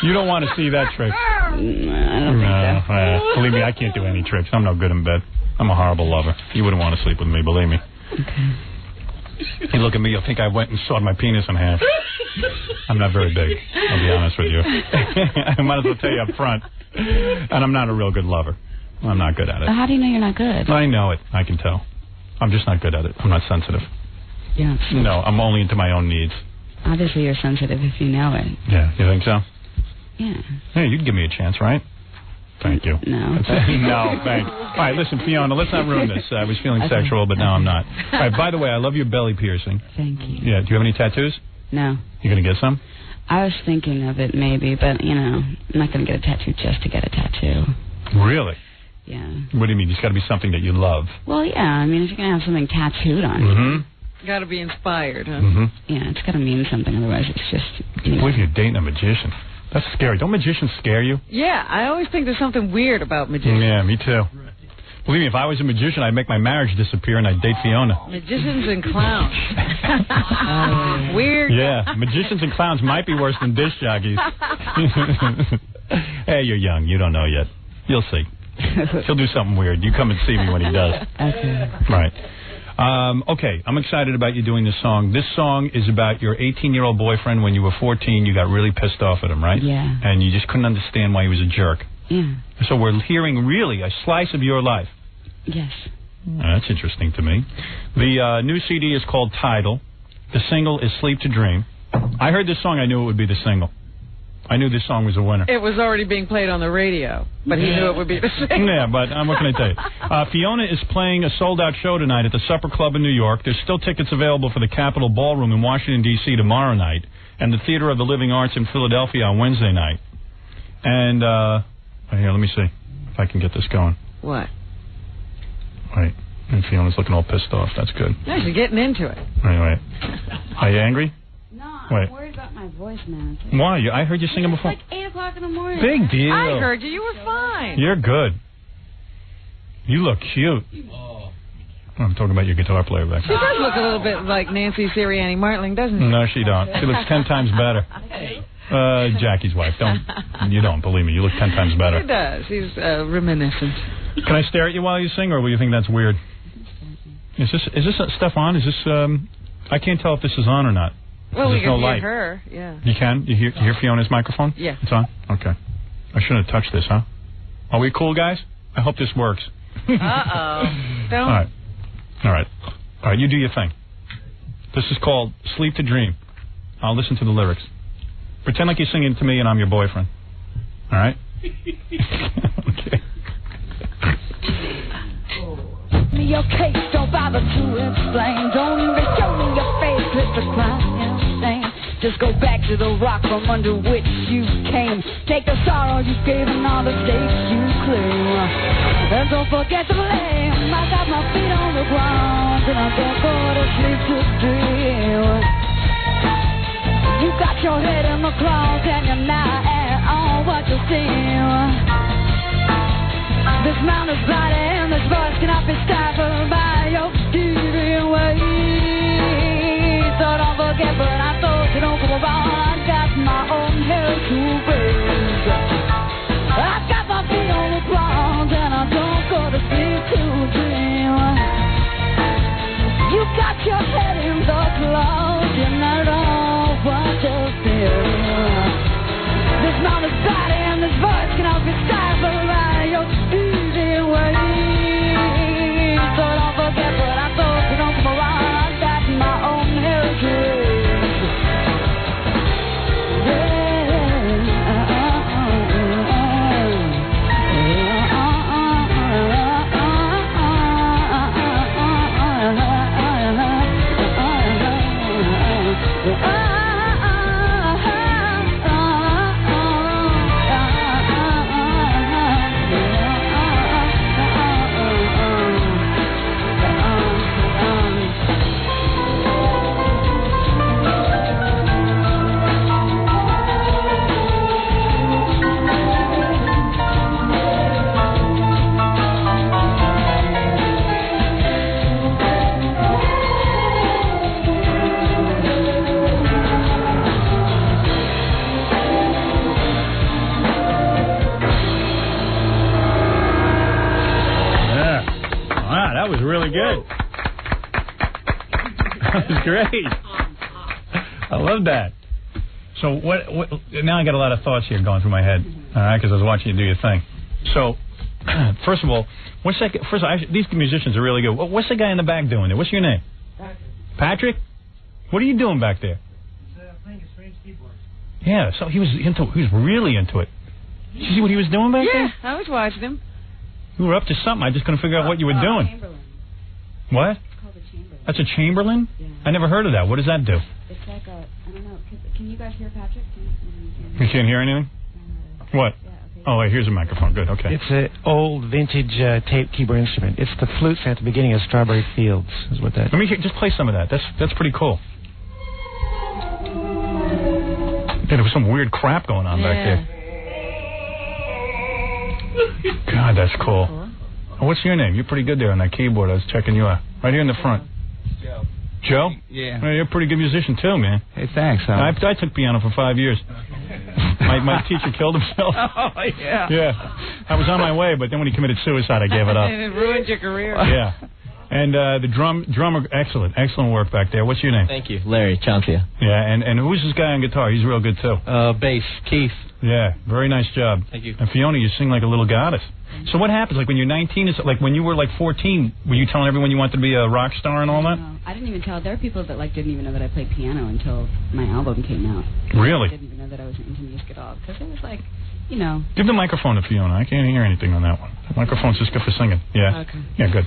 You don't want to see that trick. I don't think so. Believe me, I can't do any tricks. I'm no good in bed. I'm a horrible lover. You wouldn't want to sleep with me, believe me. Okay. You look at me, you'll think I went and sawed my penis in half. I'm not very big, I'll be honest with you. I might as well tell you up front. And I'm not a real good lover. I'm not good at it. How do you know you're not good? I know it. I can tell. I'm just not good at it. I'm not sensitive. Yeah. No, I'm only into my own needs. Obviously, you're sensitive if you know it. Yeah, you think so? Yeah. Hey, you'd give me a chance, right? Thank you. No. No, thanks. All right, listen, Fiona, let's not ruin this. I was feeling sexual, but now I'm not. All right, by the way, I love your belly piercing. Thank you. Yeah, do you have any tattoos? No. You going to get some? I was thinking of it maybe, but, I'm not going to get a tattoo just to get a tattoo. Really? Yeah. What do you mean? It's got to be something that you love. Well, yeah, I mean, if you're going to have something tattooed on Mm-hmm. Got to be inspired, huh? Mm-hmm. Yeah, it's got to mean something, otherwise it's just... I can't believe you're dating a magician. That's scary. Don't magicians scare you? Yeah, I always think there's something weird about magicians. Yeah, me too. Believe me, if I was a magician, I'd make my marriage disappear and I'd date Fiona. Magicians and clowns. Weird. Yeah, magicians and clowns might be worse than disc jockeys. Hey, you're young. You don't know yet. You'll see. He'll do something weird. You come and see me when he does. Okay. Right. Okay, I'm excited about you doing this song. This song is about your 18-year-old boyfriend. When you were 14, you got really pissed off at him, right? Yeah. And you just couldn't understand why he was a jerk. Yeah. So we're hearing really a slice of your life. Yes. That's interesting to me. The new CD is called Tidal. The single is Sleep to Dream. I heard this song, I knew it would be the single. I knew this song was a winner. It was already being played on the radio, but he knew it would be the same. Yeah, but what can I tell you? Fiona is playing a sold-out show tonight at the Supper Club in New York. There's still tickets available for the Capitol Ballroom in Washington, D.C. tomorrow night, and the Theater of the Living Arts in Philadelphia on Wednesday night. And, here, let me see if I can get this going. What? Wait, and Fiona's looking all pissed off. That's good. No, she's getting into it. Wait. Are you angry? No, Wait. I'm worried about my voice, man. Why? I heard you singing before. It's like 8 o'clock in the morning. Big deal. I heard you. You were fine. You're good. You look cute. I'm talking about your guitar player back She there. does look a little bit like Nancy Sirianni Martling, doesn't she? No, she don't. She looks 10 times better. Jackie's wife. You don't. Believe me. You look 10 times better. She does. She's reminiscent. Can I stare at you while you sing, or will you think that's weird? Is this stuff on? Is this, I can't tell if this is on or not. Well, we There's no can hear light. her, yeah. You can? You hear Fiona's microphone? Yeah. It's on? Okay. I shouldn't have touched this, huh? Are we cool, guys? I hope this works. Uh-oh. Don't. All right. You do your thing. This is called Sleep to Dream. I'll listen to the lyrics. Pretend like you're singing to me and I'm your boyfriend. All right? Okay. Your case, don't bother to explain. Don't even show me your face, it's a crime insane. Just go back to the rock from under which you came. Take the sorrow you gave and all the stakes you claim. And don't forget to blame. I got my feet on the ground and I don't go to sleep to dream. You got your head in the clouds and you're not at all what you seem. This mountain's body and this voice cannot be stifled by your deviant ways. So don't forget, but I thought you don't go wrong. I got my own hell to raise. I got my feet on the ground and I don't go to sleep to dream. You got your head in the clouds and I don't want to feel. This mountain's body and this voice cannot be stifled by your easy ways. So don't forget, but I thought you don't come around. I got my own heritage. That was really good. That was great. I love that. So what? Now I got a lot of thoughts here going through my head, all right, because I was watching you do your thing. So, first of all, what's that? First of all, these musicians are really good. What's the guy in the back doing there? What's your name? Patrick? What are you doing back there? Playing a strange keyboard. Yeah, so he was really into it. Did you see what he was doing back there? Yeah, I was watching him. You were up to something. I just couldn't figure out what you were doing. Chamberlain. What? It's called a Chamberlain. That's a Chamberlain? Yeah. I never heard of that. What does that do? It's like a, I don't know, can you guys hear Patrick? You can't hear anything? What? Oh, wait, here's a microphone. Good, okay. It's an old vintage tape keyboard instrument. It's the flute at the beginning of Strawberry Fields, is what that. Let me just play some of that. That's pretty cool. Yeah, there was some weird crap going on back there. God, that's cool. Oh, what's your name? You're pretty good there on that keyboard. I was checking you out. Right here in the front. Joe. Joe? Yeah. Well, you're a pretty good musician, too, man. Hey, thanks. I took piano for 5 years. My teacher killed himself. Oh, yeah. Yeah. I was on my way, but then when he committed suicide, I gave it up. And it ruined your career. Yeah. And the drummer, excellent work back there. What's your name? Thank you. Larry Chauncia. Yeah, and who's this guy on guitar? He's real good, too. Bass, Keith. Yeah, very nice job. Thank you. And Fiona, you sing like a little goddess. So what happens? Like when you're 19, is it like when you were like 14, were you telling everyone you wanted to be a rock star and all that? No, I didn't even tell. There are people that like didn't even know that I played piano until my album came out. Really? I didn't even know that I was into music at all because it was like, you know. Give the microphone to Fiona. I can't hear anything on that one. The microphone's just good for singing. Yeah. Okay. Yeah, good.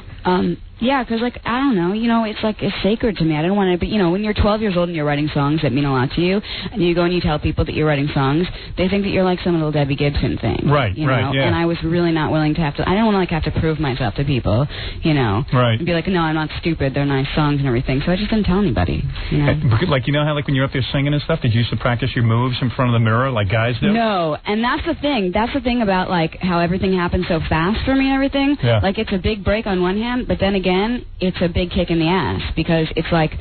Yeah, because like I don't know, you know, it's like it's sacred to me. I don't want to be, you know, when you're 12 years old and you're writing songs that mean a lot to you, and you go and you tell people that you're writing songs, they think that you're like some little Debbie Gibson thing. Right. You know? Right. Yeah. And I was really not willing to have to. I don't want to like have to prove myself to people, you know. Right. And be like, no, I'm not stupid. They're nice songs and everything. So I just didn't tell anybody. You know. Like you know how like when you're up there singing and stuff, did you used to practice your moves in front of the mirror like guys do? No, and that's the thing. That's the thing about like how everything happened so fast for me and everything. Yeah. Like it's a big break on one hand, but then again, it's a big kick in the ass because it's like,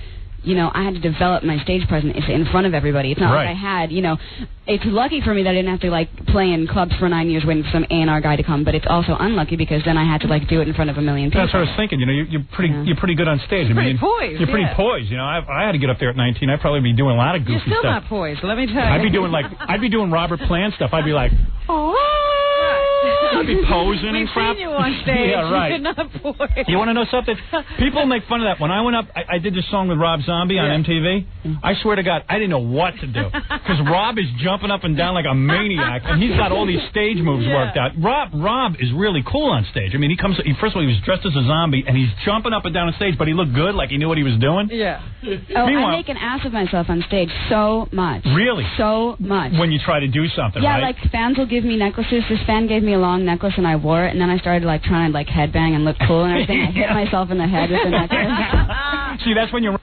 you know, I had to develop my stage presence in front of everybody. It's not like I had, you know, it's lucky for me that I didn't have to like play in clubs for 9 years waiting for some A&R guy to come, but it's also unlucky because then I had to like do it in front of a million people. That's what I was thinking. You know, you're pretty good on stage. You're pretty poised. You're pretty poised. You know, I had to get up there at 19. I'd probably be doing a lot of goofy stuff. You're still stuff. not poised. Let me tell you. I'd be doing Robert Plant stuff. I'd be like, oh. to be posing and crap. We've seen you on stage. Yeah, right. You're not bored. You want to know something? People make fun of that. When I went up, I did this song with Rob Zombie on MTV. I swear to God, I didn't know what to do. Because Rob is jumping up and down like a maniac, and he's got all these stage moves worked out. Rob is really cool on stage. I mean, first of all, he was dressed as a zombie, and he's jumping up and down on stage, but he looked good, like he knew what he was doing. Yeah. Oh, I make an ass of myself on stage so much. Really? So much. When you try to do something, yeah, right? like fans will give me necklaces. This fan gave me a long necklace, and I wore it, and then I started like trying to like headbang and look cool and everything. I hit myself in the head with the necklace. See, that's when you're...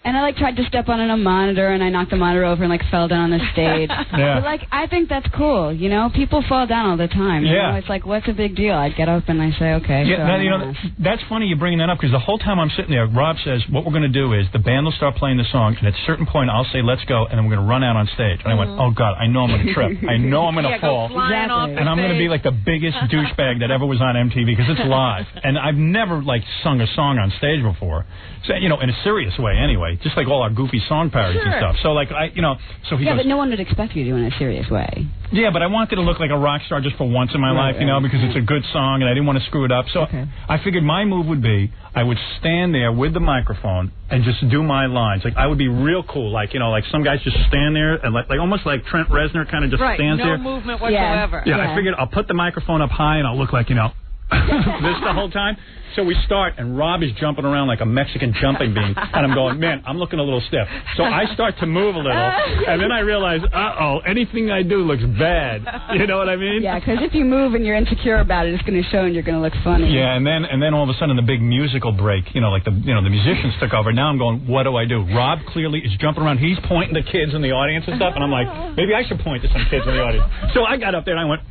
And I like tried to step on a monitor, and I knocked the monitor over and like fell down on the stage. Yeah. But like I think that's cool, you know. People fall down all the time. You Yeah. know? It's like, what's a big deal? I get up and I say, okay. Yeah, so now, you know, that's funny you bringing that up, because the whole time I'm sitting there, Rob says, what we're going to do is the band will start playing the song, and at a certain point I'll say, let's go, and then we're going to run out on stage. And I went, oh, God, I know I'm going to trip. I know I'm going to fall. And I'm going to be like the biggest douchebag that ever was on MTV, because it's live. And I've never, like, sung a song on stage before. So, you know, in a serious way anyway, just like all our goofy song parodies and stuff. So, like, so he goes... but no one would expect you to do it in a serious way. Yeah, but I wanted to look like a rock star just for once in my life, you know, because it's a good song, and I didn't want to screw it up. So I figured my move would be I would stand there with the microphone and just do my lines. Like, I would be real cool. Like, you know, like some guys just stand there and like almost like Trent Reznor kind of just stands there. No movement whatsoever. Yeah, I figured I'll put the microphone up high and I'll look like, you know, this the whole time. So we start, and Rob is jumping around like a Mexican jumping bean, and I'm going, man, I'm looking a little stiff. So I start to move a little, and then I realize, uh-oh, anything I do looks bad. You know what I mean? Yeah, because if you move and you're insecure about it, it's going to show and you're going to look funny. Yeah, and then all of a sudden the big musical break, you know, like the musicians took over. Now I'm going, what do I do? Rob clearly is jumping around. He's pointing to kids in the audience and stuff, and I'm like, maybe I should point to some kids in the audience. So I got up there and I went,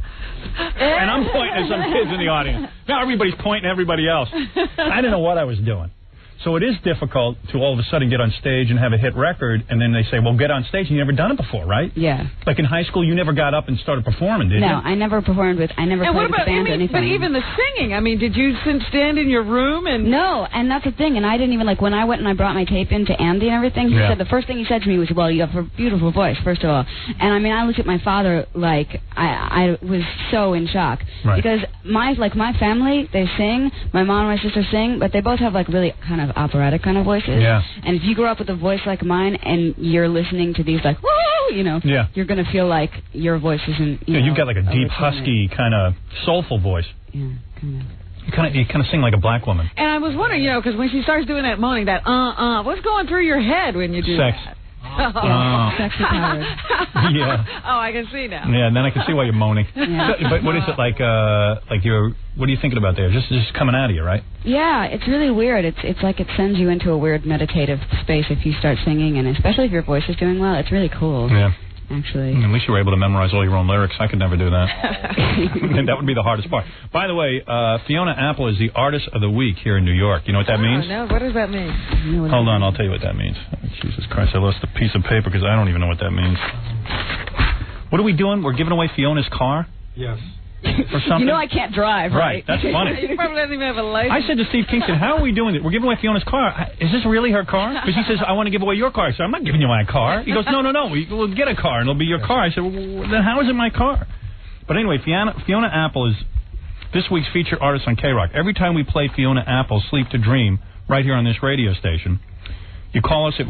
and I'm pointing at some kids in the audience. Now everybody's pointing at everybody else. I didn't know what I was doing. So it is difficult to all of a sudden get on stage and have a hit record, and then they say, well, get on stage. You've never done it before, right? Yeah. Like in high school, you never got up and started performing, did you? No, I never performed with, I never played with the band or anything. But even the singing, I mean, did you stand in your room and... No, and that's the thing, and I didn't even, like, when I went and I brought my tape in to Andy and everything, he said, the first thing he said to me was, well, you have a beautiful voice, first of all. And, I mean, I looked at my father like, I was so in shock. Right. Because my family, they sing, my mom and my sister sing, but they both have, like, really kind of operatic kind of voices. Yeah. And if you grow up with a voice like mine and you're listening to these, like, woo, you know, you're going to feel like your voice isn't, you know, you've got like a deep, husky, kind of soulful voice. Yeah, kind of. You kind of sing like a black woman. And I was wondering, you know, because when she starts doing that moaning, that what's going through your head when you do Sex. that? Sexy powered. Yeah. Oh, I can see now. Yeah, and then I can see why you're moaning. Yeah. So, but what is it like what are you thinking about there? Just coming out of you, right? Yeah, it's really weird. It's like it sends you into a weird meditative space if you start singing, and especially if your voice is doing well. It's really cool. Yeah. Actually. At least you were able to memorize all your own lyrics. I could never do that. And that would be the hardest part. By the way, Fiona Apple is the Artist of the Week here in New York. You know what that means? No, what does that mean? Hold on, I'll tell you what that means. Oh, Jesus Christ, I lost a piece of paper because I don't even know what that means. What are we doing? We're giving away Fiona's car? Yes. For something? You know I can't drive, right? Right, that's funny. He probably doesn't even have a license. I said to Steve Kingston, how are we doing it? We're giving away Fiona's car. Is this really her car? Because he says, I want to give away your car. I said, I'm not giving you my car. He goes, no. We'll get a car, and it'll be your car. I said, well, then how is it my car? But anyway, Fiona Apple is this week's featured artist on K-Rock. Every time we play Fiona Apple's Sleep to Dream right here on this radio station, you call us at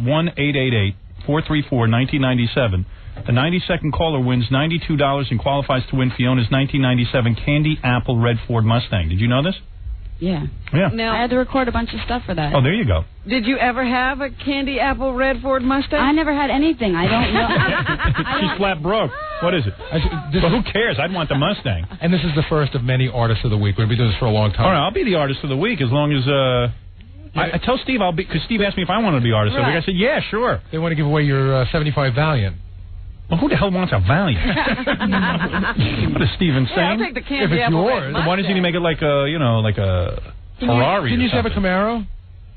1-888-434-1997. The 92nd caller wins $92 and qualifies to win Fiona's 1997 Candy Apple Red Ford Mustang. Did you know this? Yeah. Yeah. Now, I had to record a bunch of stuff for that. Oh, there you go. Did you ever have a Candy Apple Red Ford Mustang? I never had anything. I don't know. She's flat broke. What is it? But who cares? I'd want the Mustang. And this is the first of many Artists of the Week. We'll be doing this for a long time. All right, I'll be the Artist of the Week as long as... I tell Steve I'll be... Because Steve asked me if I wanted to be Artist of the Week. I said, yeah, sure. They want to give away your 75 Valiant. Well, who the hell wants a Valiant? What is Steve insane? Yeah, I'll take the Candy If it's Apple yours. Red Why doesn't he make it like a, like a Ferrari? Didn't you or have a Camaro?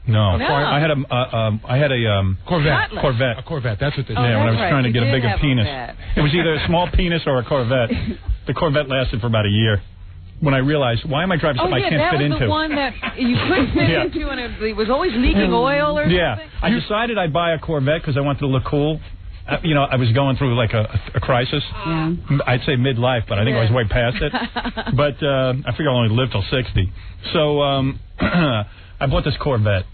No. No. I had a Corvette. Corvette. A Corvette. That's what this is. Yeah, when I was trying to get a bigger penis. That. It was either a small penis or a Corvette. The Corvette lasted for about a year. When I realized, why am I driving something I can't fit into? that was the one that you couldn't fit into, and it was always leaking oil or something? Yeah. I decided I'd buy a Corvette because I wanted to look cool. I was going through like a crisis. Yeah. I'd say midlife, but I think I was way past it. But I figure I'll only live till 60. So I bought this Corvette,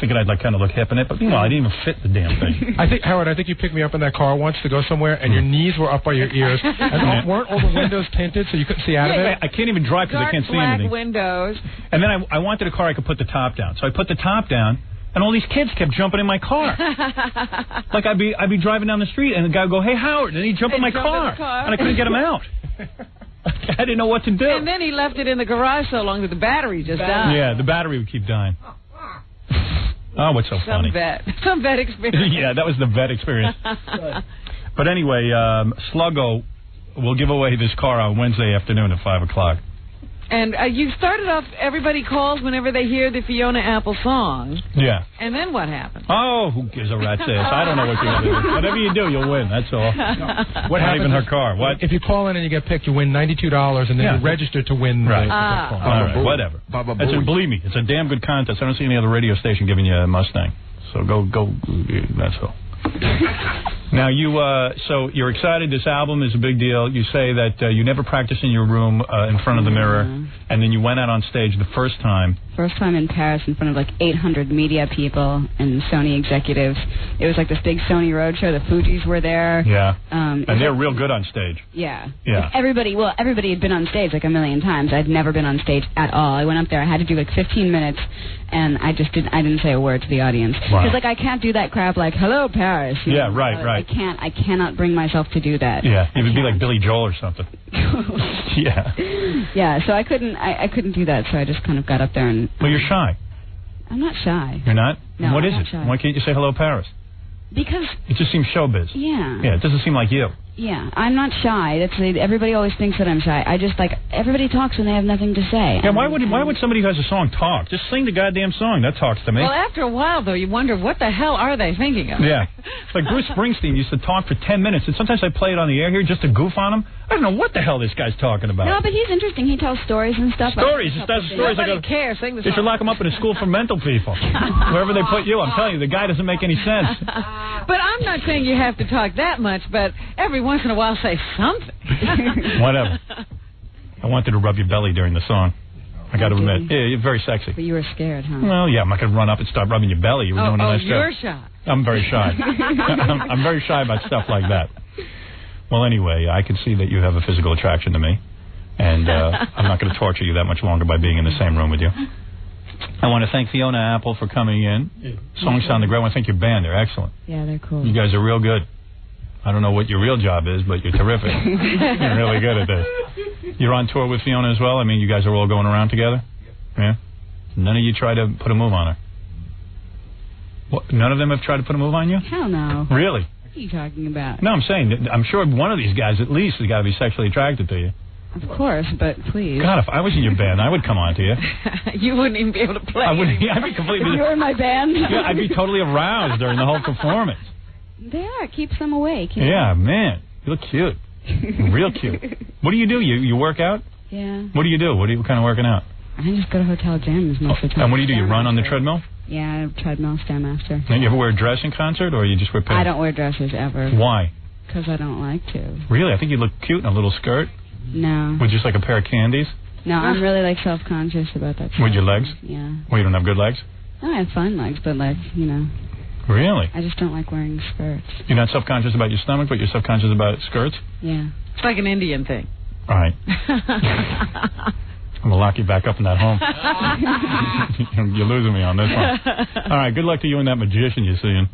thinking I'd like kind of look hip in it, but I didn't even fit the damn thing. Howard, I think you picked me up in that car once to go somewhere, and your knees were up by your ears, and weren't all the windows tinted so you couldn't see out of it? I can't even drive because I can't see anything. Dark windows. And then I wanted a car I could put the top down, so I put the top down. And all these kids kept jumping in my car. Like I'd be driving down the street, and the guy would go, "Hey, Howard," and he'd jump in my car, and I couldn't get him out. I didn't know what to do. And then he left it in the garage so long that the battery just died. Yeah, the battery would keep dying. Oh, what's so funny? Some vet experience. Yeah, that was the vet experience. But anyway, Sluggo will give away this car on Wednesday afternoon at 5 o'clock. And you started off, everybody calls whenever they hear the Fiona Apple song. Yeah. And then what happened? Oh, who gives a rat's ass? I don't know what you're going to do. Whatever you do, you'll win. That's all. What Not even her car. What? If you call in and you get picked, you win $92, and then you register to win. Right. All right. Whatever. Believe me, it's a damn good contest. I don't see any other radio station giving you a Mustang. So go. That's all. Now so you're excited. This album is a big deal. You say that you never practiced in your room in front of the mirror, and then you went out on stage the first time. First time in Paris in front of like 800 media people and Sony executives. It was like this big Sony roadshow. The Fugees were there. Yeah. And they're real good on stage. Yeah. Yeah. Everybody had been on stage like a million times. I'd never been on stage at all. I went up there. I had to do like 15 minutes, and I didn't say a word to the audience. Wow. Because I can't do that crap like, "Hello, Paris." Yeah, right. I cannot bring myself to do that. Yeah, it would be like Billy Joel or something. Yeah. Yeah, so I couldn't do that, so I just kind of got up there and... Well, you're shy. I'm not shy. You're not? No, What I'm is not it? shy. Why can't you say hello, Paris? Because... It just seems showbiz. Yeah. Yeah, it doesn't seem like you. Yeah, I'm not shy. Everybody always thinks that I'm shy. I just everybody talks when they have nothing to say. Yeah, why would somebody who has a song talk? Just sing the goddamn song. That talks to me. Well, after a while, though, you wonder, what the hell are they thinking of? Yeah. Like Bruce Springsteen used to talk for 10 minutes, and sometimes I play it on the air here just to goof on him. I don't know what the hell this guy's talking about. No, but he's interesting. He tells stories and stuff. Stories. Just does stories. Nobody cares. Sing the song. They should lock him up in a school for mental people. Wherever they put you, I'm telling you, the guy doesn't make any sense. But I'm not saying you have to talk that much, but every once in a while say something. Whatever. I wanted to rub your belly during the song. I got to admit. Yeah, you're very sexy. But you were scared, huh? Well, yeah, I'm not going to run up and start rubbing your belly. You were doing a nice job. You're shy. I'm very shy. I'm very shy about stuff like that. Well, anyway, I can see that you have a physical attraction to me, and I'm not going to torture you that much longer by being in the same room with you. I want to thank Fiona Apple for coming in. Songs sound great. I want to thank your band. They're excellent. Yeah, they're cool. You guys are real good. I don't know what your real job is, but you're terrific. You're really good at this. You're on tour with Fiona as well? I mean, you guys are all going around together? Yeah? None of you try to put a move on her? What, none of them have tried to put a move on you? Hell no. Really? What are you talking about? No, I'm saying, I'm sure one of these guys at least has got to be sexually attracted to you. Of course, but please. God, if I was in your band, I would come on to you. You wouldn't even be able to play. I'd be completely... If you were in my band? Yeah, I'd be totally aroused during the whole performance. They are. It keeps them awake. Yeah, man. You look cute. Real cute. What do? You work out? Yeah. What do? What kind of working out? I just go to hotel gyms most of the time. And what do? You run on the treadmill? Yeah, treadmill, Stairmaster. And you ever wear a dress in concert, or you just wear pants? I don't wear dresses ever. Why? Because I don't like to. Really? I think you look cute in a little skirt. No. With just like a pair of candies? No, I'm really self-conscious about that stuff. With your legs? Yeah. Well, you don't have good legs? No, I have fine legs, but Really? I just don't like wearing skirts. You're not self-conscious about your stomach, but you're self-conscious about skirts? Yeah. It's like an Indian thing. All right. I'm going to lock you back up in that home. You're losing me on this one. All right, good luck to you and that magician you're seeing.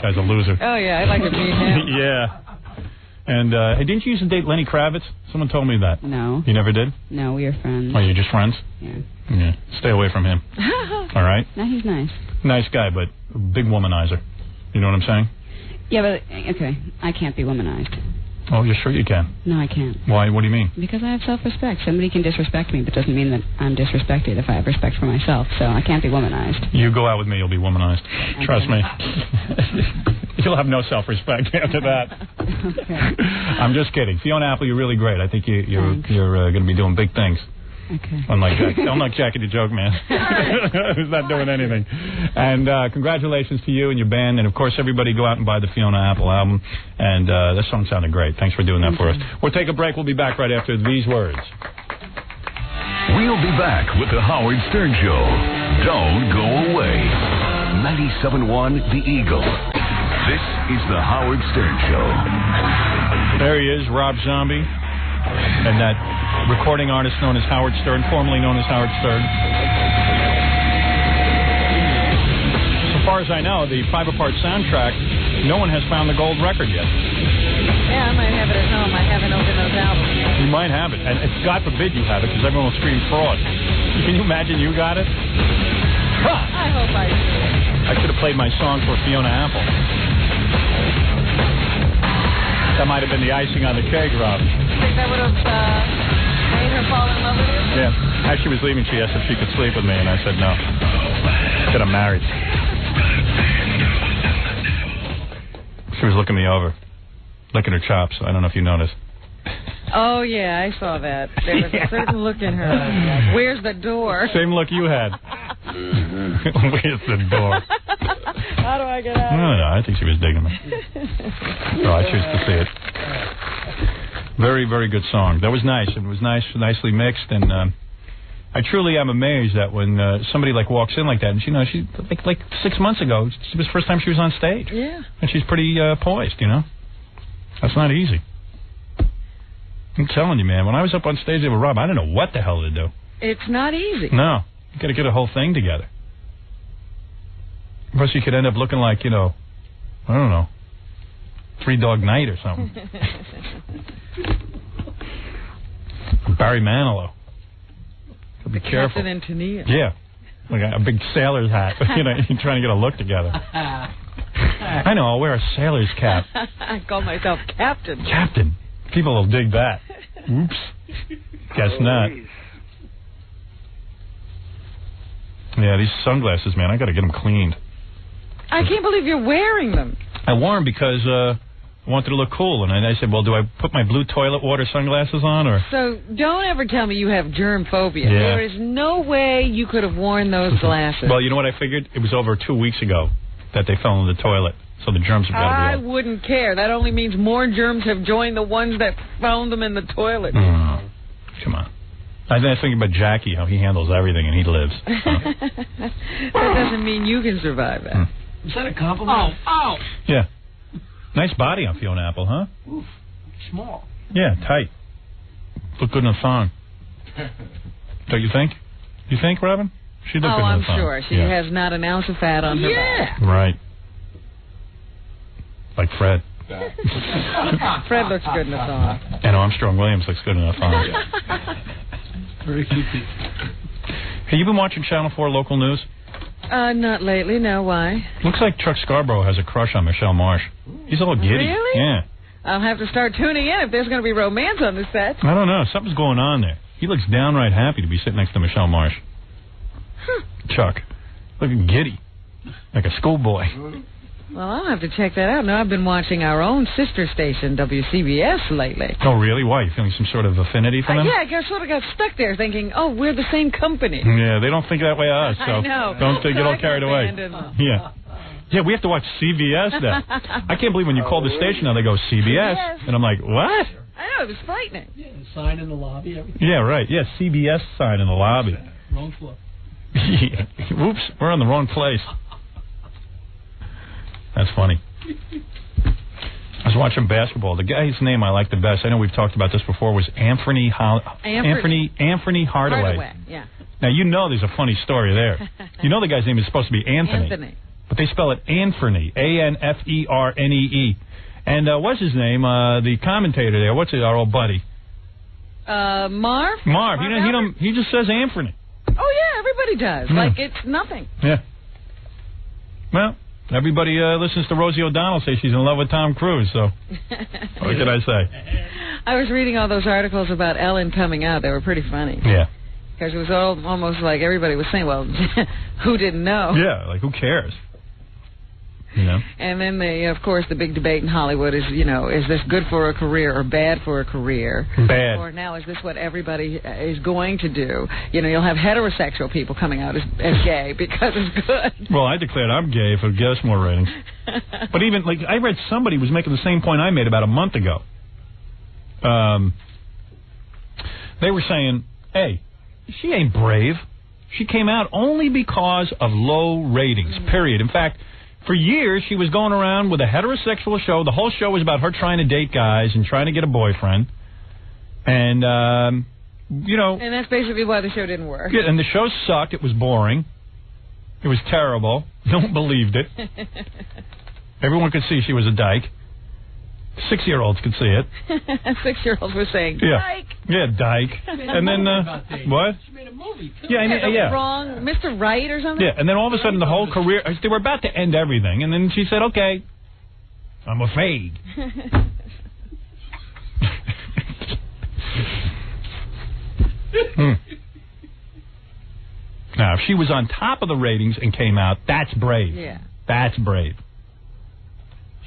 Guy's a loser. Oh, yeah, I'd like to meet him. Yeah. And, hey, didn't you used to date Lenny Kravitz? Someone told me that. No. You never did? No, we were friends. Oh, you're just friends? Yeah. Yeah. Stay away from him. All right? No, he's nice. Nice guy, but big womanizer. You know what I'm saying? Yeah, but, okay, I can't be womanized. Oh, you're sure you can? No, I can't. Why? What do you mean? Because I have self-respect. Somebody can disrespect me, but doesn't mean that I'm disrespected if I have respect for myself. So I can't be womanized. You go out with me, you'll be womanized. Okay. Trust me. You'll have no self-respect after that. Okay. I'm just kidding. Fiona Apple, you're really great. I think you're going to be doing big things. Okay. Unlike Jackie the Joke Man, who's not doing anything. And congratulations to you and your band, and of course everybody go out and buy the Fiona Apple album. And this song sounded great. Thanks for doing that for us. We'll take a break. We'll be back right after these words. We'll be back with the Howard Stern Show. Don't go away. 97.1 The Eagle. This is the Howard Stern Show. There he is, Rob Zombie, and that recording artist known as Howard Stern, formerly known as Howard Stern. So far as I know, the 5 Apart soundtrack, no one has found the gold record yet. Yeah, I might have it at home. I haven't opened those albums yet. You might have it, and God forbid you have it, because everyone will scream fraud. Can you imagine you got it? I hope I do. I should have played my song for Fiona Apple. That might have been the icing on the cake, Rob. You think that would have made her fall in love with you? Yeah. As she was leaving, she asked if she could sleep with me, and I said no. I said I'm married. She was looking me over, licking her chops. I don't know if you noticed. Oh, yeah, I saw that. There was a certain look in her. Where's the door? Same look you had. Where's the door? How do I get out? No, I think she was digging me. So I choose to see it. Very, very good song. That was nice. It was nicely mixed, and I truly am amazed that when somebody like walks in like that, and she like 6 months ago, it was the first time she was on stage. Yeah. And she's pretty poised, you know. That's not easy. I'm telling you, man. When I was up on stage there with Rob, I didn't know what the hell to do. It's not easy. No, you got to get a whole thing together. Plus, you could end up looking like, I don't know, 3 Dog Night or something. Barry Manilow. Be careful. Captain and Tania. Yeah, like a big sailor's hat. You're trying to get a look together. I know. I'll wear a sailor's cap. I call myself Captain. Captain. People will dig that. Oops. Guess not. Yeah, these sunglasses, man, I got to get them cleaned. I can't believe you're wearing them. I wore them because I wanted to look cool, and I said, well, do I put my blue toilet water sunglasses on, or? So don't ever tell me you have germ phobia. Yeah. There is no way you could have worn those glasses. Well, you know what I figured? It was over 2 weeks ago that they fell in the toilet, so the germs have got to be I out. wouldn't care. That only means more germs have joined the ones that found them in the toilet. Come on. I was thinking about Jackie, how he handles everything and he lives. That doesn't mean you can survive that. Is that a compliment? Oh. Yeah. Nice body on Fiona Apple, huh? Oof. Small. Yeah, tight. Look good in a thong. Don't you think? You think, Robin? She looked good in a I'm thong. sure. She has not an ounce of fat on her back. Right. Like Fred. Fred looks good in a thong. And Armstrong Williams looks good in a thong. Very cute. Hey, you been watching Channel 4 local news? Not lately. No, why? Looks like Chuck Scarborough has a crush on Michelle Marsh. He's a little giddy. Really? Yeah. I'll have to start tuning in if there's going to be romance on the set. I don't know. Something's going on there. He looks downright happy to be sitting next to Michelle Marsh. Chuck. Looking giddy. Like a schoolboy. Well, I'll have to check that out. Now, I've been watching our own sister station, WCBS, lately. Oh, really? Why? You feeling some sort of affinity for them? Yeah, I sort of got stuck there thinking, oh, we're the same company. Yeah, they don't think that way of us, so I know. don't get all carried away. Yeah. Yeah, we have to watch CBS now. I can't believe when you call the station now, they go, CBS. And I'm like, what? I know, it was frightening. Yeah, the sign in the lobby, everything. Yeah, right. Yeah, CBS sign in the lobby. Wrong floor. Oops, we're on the wrong place. That's funny. I was watching basketball. The guy's name I like the best, I know we've talked about this before, was Anthony Hardaway. Yeah. Now, you know there's a funny story there. You know the guy's name is supposed to be Anthony. But they spell it Anferny, A-N-F-E-R-N-E-E. And what's his name? The commentator there. What's it? Our old buddy. Marv? Marv. He just says Anferny. Oh, yeah, everybody does. Like it's nothing. Yeah. Well, everybody listens to Rosie O'Donnell say she's in love with Tom Cruise, so what can I say? I was reading all those articles about Ellen coming out. They were pretty funny. Yeah. Because it was almost like everybody was saying, well, who didn't know? Yeah, like who cares? You know? And then of course, the big debate in Hollywood is, is this good for a career or bad for a career? Bad. Or now is this what everybody is going to do? You'll have heterosexual people coming out as gay because it's good. Well, I declared I'm gay if it gets more ratings. But even, I read somebody was making the same point I made about a month ago. They were saying, hey, she ain't brave. She came out only because of low ratings, period. In fact, for years, she was going around with a heterosexual show. The whole show was about her trying to date guys and trying to get a boyfriend. And, And that's basically why the show didn't work. Yeah, and the show sucked. It was boring. It was terrible. No one believed it. Everyone could see she was a dyke. 6-year-olds could see it. 6-year-olds were saying, dyke. Yeah, dyke. And then, what? She made a movie, too. Yeah, Wrong, Mr. Right or something? Yeah, and then all of a sudden the whole career, they were about to end everything, and then she said, okay, I'm afraid. Now, if she was on top of the ratings and came out, that's brave. Yeah. That's brave.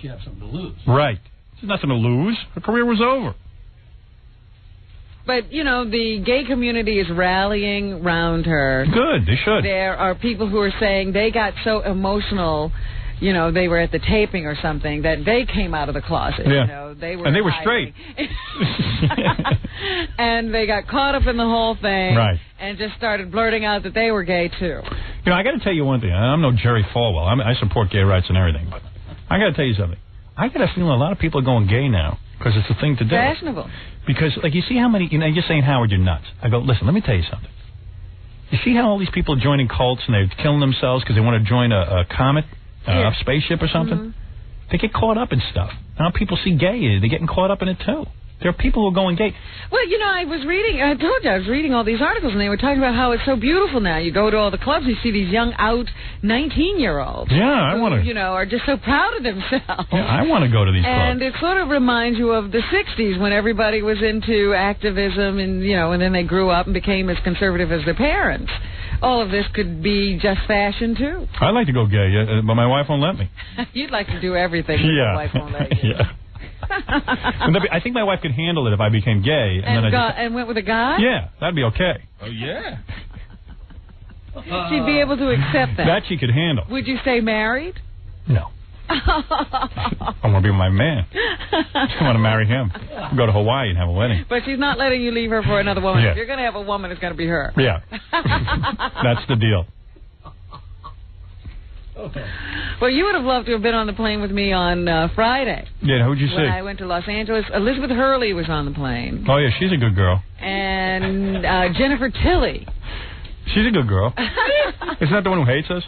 She'd have something to lose. Right. There's nothing to lose. Her career was over. But, the gay community is rallying round her. Good, they should. There are people who are saying they got so emotional, they were at the taping or something, that they came out of the closet. Yeah. They were and they were hiding. straight. And they got caught up in the whole thing. Right. And just started blurting out that they were gay, too. I got to tell you one thing. I'm no Jerry Falwell. I support gay rights and everything, but I got to tell you something. I got a feeling a lot of people are going gay now because it's the thing to do. Fashionable. Because, you see how many, you're saying, Howard, you're nuts. I go, listen, let me tell you something. You see how all these people are joining cults and they're killing themselves because they want to join a comet, a spaceship or something? Mm-hmm. They get caught up in stuff. Now people see gay, they're getting caught up in it too. There are people who are going gay. Well, I told you, I was reading all these articles, and they were talking about how it's so beautiful now. You go to all the clubs, you see these young, out 19-year-olds. Yeah, I want to. Are just so proud of themselves. Yeah, I want to go to these clubs. And it sort of reminds you of the 60s when everybody was into activism, and, and then they grew up and became as conservative as their parents. All of this could be just fashion, too. I'd like to go gay, but my wife won't let me. You'd like to do everything, but your wife won't let you. Yeah. I think my wife could handle it if I became gay. And went with a guy? Yeah, that'd be okay. Oh, yeah. She'd be able to accept that. That she could handle. Would you stay married? No. I want to be with my man. I want to marry him. Go to Hawaii and have a wedding. But she's not letting you leave her for another woman. Yeah. If you're going to have a woman, it's going to be her. Yeah. That's the deal. Well, you would have loved to have been on the plane with me on Friday. Yeah, who'd you see? When I went to Los Angeles. Elizabeth Hurley was on the plane. Oh, yeah, she's a good girl. And Jennifer Tilly. She's a good girl. Isn't that the one who hates us?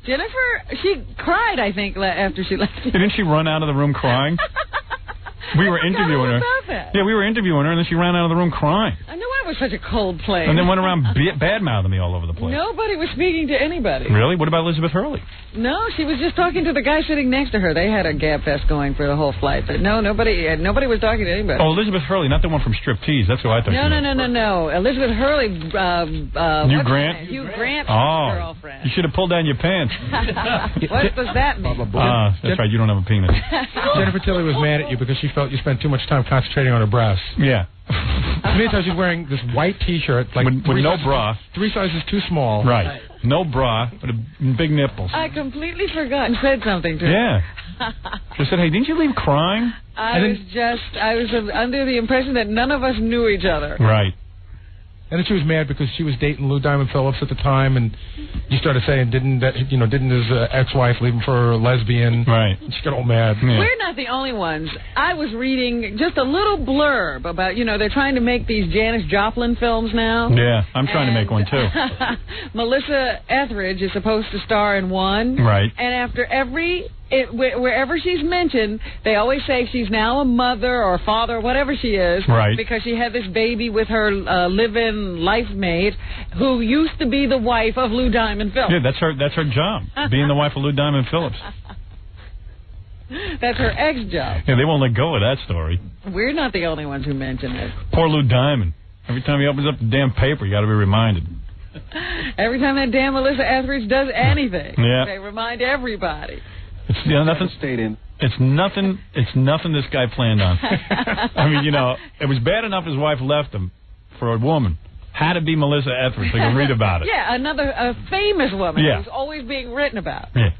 Jennifer, she cried, I think, after she left. Didn't she run out of the room crying? We were interviewing her. Yeah, we were interviewing her, and then she ran out of the room crying. I knew it was such a cold plane. And then went around bad-mouthing me all over the place. Nobody was speaking to anybody. Really? What about Elizabeth Hurley? No, she was just talking to the guy sitting next to her. They had a gab fest going for the whole flight, but nobody was talking to anybody. Oh, Elizabeth Hurley, not the one from Striptease. That's who I thought. No. Elizabeth Hurley. Hugh Grant. Hugh Grant's girlfriend. You should have pulled down your pants. What does that mean? That's right. You don't have a penis. Jennifer Tilly was mad at you because she felt you spent too much time concentrating on her breasts. Yeah. Meantime, she's wearing this white T-shirt, with no bra, 3 sizes too small. Right. No bra, but big nipples. I completely forgot and said something to her. Yeah. She said, "Hey, didn't you leave crying?" I was under the impression that none of us knew each other. Right. And then she was mad because she was dating Lou Diamond Phillips at the time, and you started saying, didn't his ex-wife leave him for a lesbian? Right. And she got all mad. Yeah. We're not the only ones. I was reading just a little blurb about, they're trying to make these Janis Joplin films now. Yeah, I'm trying to make one too. Melissa Etheridge is supposed to star in one. Right. And after wherever she's mentioned, they always say she's now a mother or father, whatever she is, right? Because she had this baby with her live-in life mate, who used to be the wife of Lou Diamond Phillips. Yeah, that's her job, being the wife of Lou Diamond Phillips. That's her ex-job. Yeah, they won't let go of that story. We're not the only ones who mention it. Poor Lou Diamond. Every time he opens up the damn paper, you got to be reminded. Every time that damn Melissa Etheridge does anything, yeah. They remind everybody. It's nothing. It's nothing. It's nothing this guy planned on. I mean, it was bad enough his wife left him for a woman. Had to be Melissa Etheridge. So you can read about it. Yeah, a famous woman Yeah. who's always being written about. Yeah.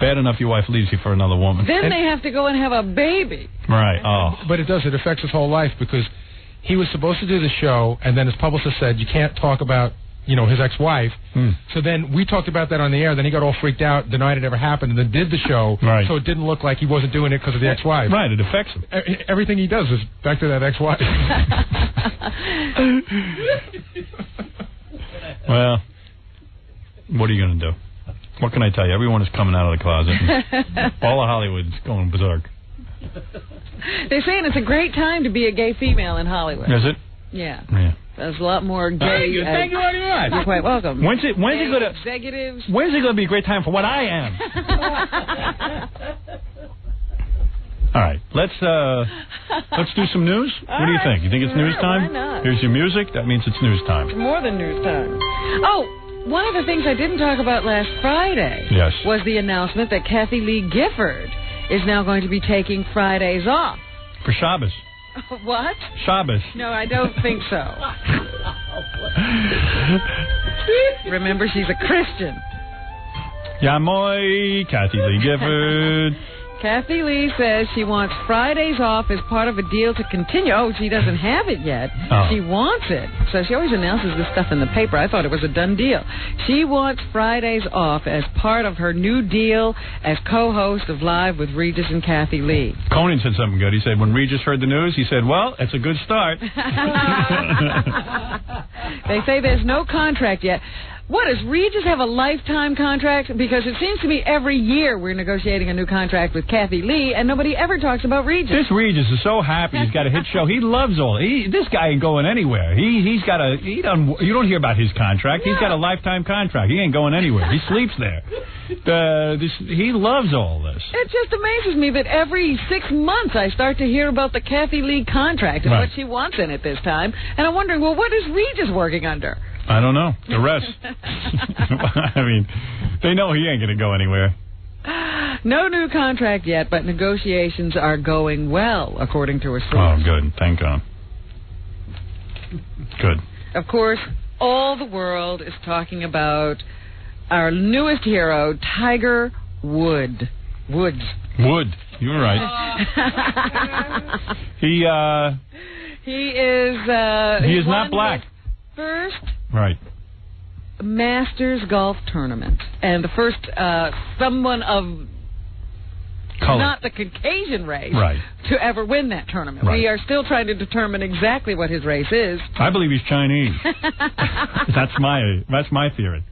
Bad enough your wife leaves you for another woman. Then they have to go and have a baby. Right. Oh. But it affects his whole life because he was supposed to do the show, and then his publicist said, you can't talk about, his ex-wife. So then we talked about that on the air. Then he got all freaked out, denied it ever happened, and then did the show. Right. So it didn't look like he wasn't doing it because of the ex-wife. Right. It affects him. Everything he does is back to that ex-wife. Well, what are you going to do? What can I tell you? Everyone is coming out of the closet. All of Hollywood's going berserk. They're saying it's a great time to be a gay female in Hollywood. Is it? Yeah. Yeah. There's a lot more gay. Thank you very much. You're quite welcome. When's it going to? Executives. When's it going to be a great time for what I am? All right, let's do some news. What do you think? You think it's news time? Why not? Here's your music. That means it's news time. More than news time. Oh, one of the things I didn't talk about last Friday was the announcement that Kathy Lee Gifford is now going to be taking Fridays off. For Shabbos. What? Shabbos. No, I don't think so. Remember, she's a Christian. Yamoy, Kathy Lee Gifford. Kathy Lee says she wants Fridays off as part of a deal to continue. Oh, she doesn't have it yet. Oh. She wants it. So she always announces this stuff in the paper. I thought it was a done deal. She wants Fridays off as part of her new deal as co-host of Live with Regis and Kathy Lee. Conan said something good. He said, when Regis heard the news, he said, well, it's a good start. They say there's no contract yet. What, does Regis have a lifetime contract? Because it seems to me every year we're negotiating a new contract with Kathy Lee, and nobody ever talks about Regis. This Regis is so happy he's got a hit show. He loves all. This guy ain't going anywhere. You don't hear about his contract. Yeah. He's got a lifetime contract. He ain't going anywhere. He sleeps there. He loves all this. It just amazes me that every 6 months I start to hear about the Kathy Lee contract and what she wants in it this time, and I'm wondering, well, what is Regis working under? I don't know. The rest. I mean, they know he ain't going to go anywhere. No new contract yet, but negotiations are going well, according to a source. Oh, good. Thank God. Good. Of course, all the world is talking about our newest hero, Tiger Woods. Wood. You were right. He is not black. First Masters golf tournament, and the first someone of color, not the Caucasian race, right, to ever win that tournament. Right. We are still trying to determine exactly what his race is. I believe he's Chinese. That's my theory.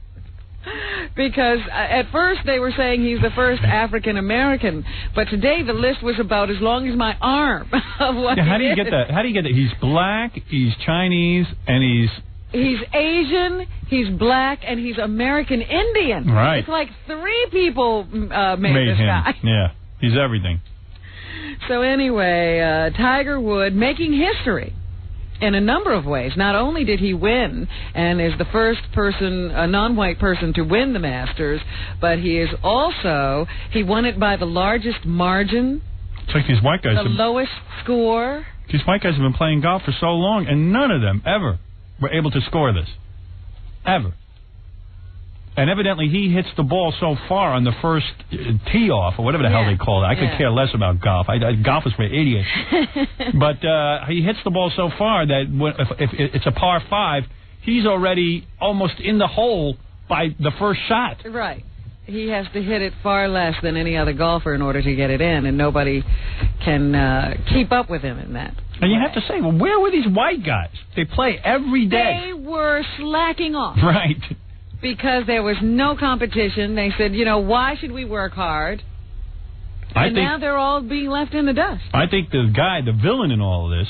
Because at first they were saying he's the first African American, but today the list was about as long as my arm of what how do you get that? How do you get that? He's black, he's Chinese, and he's Asian, he's black, and he's American Indian. Right. It's like 3 people made this him. guy. Yeah, he's everything. So anyway, Tiger Woods making history in a number of ways. Not only did he win and is the first person, a non-white person, to win the Masters, but he won it by the largest margin. It's like these white guys. The lowest score. These white guys have been playing golf for so long, and none of them ever were able to score this. Ever. And evidently he hits the ball so far on the first tee off, or whatever the hell they call it. I could care less about golf. Golf is for idiots. But he hits the ball so far that if it's a par 5, he's already almost in the hole by the first shot. Right. He has to hit it far less than any other golfer in order to get it in, and nobody can keep up with him in that. And you have to say, well, where were these white guys? They play every day. They were slacking off. Right. Because there was no competition. They said, why should we work hard? Now they're all being left in the dust. I think the villain in all of this,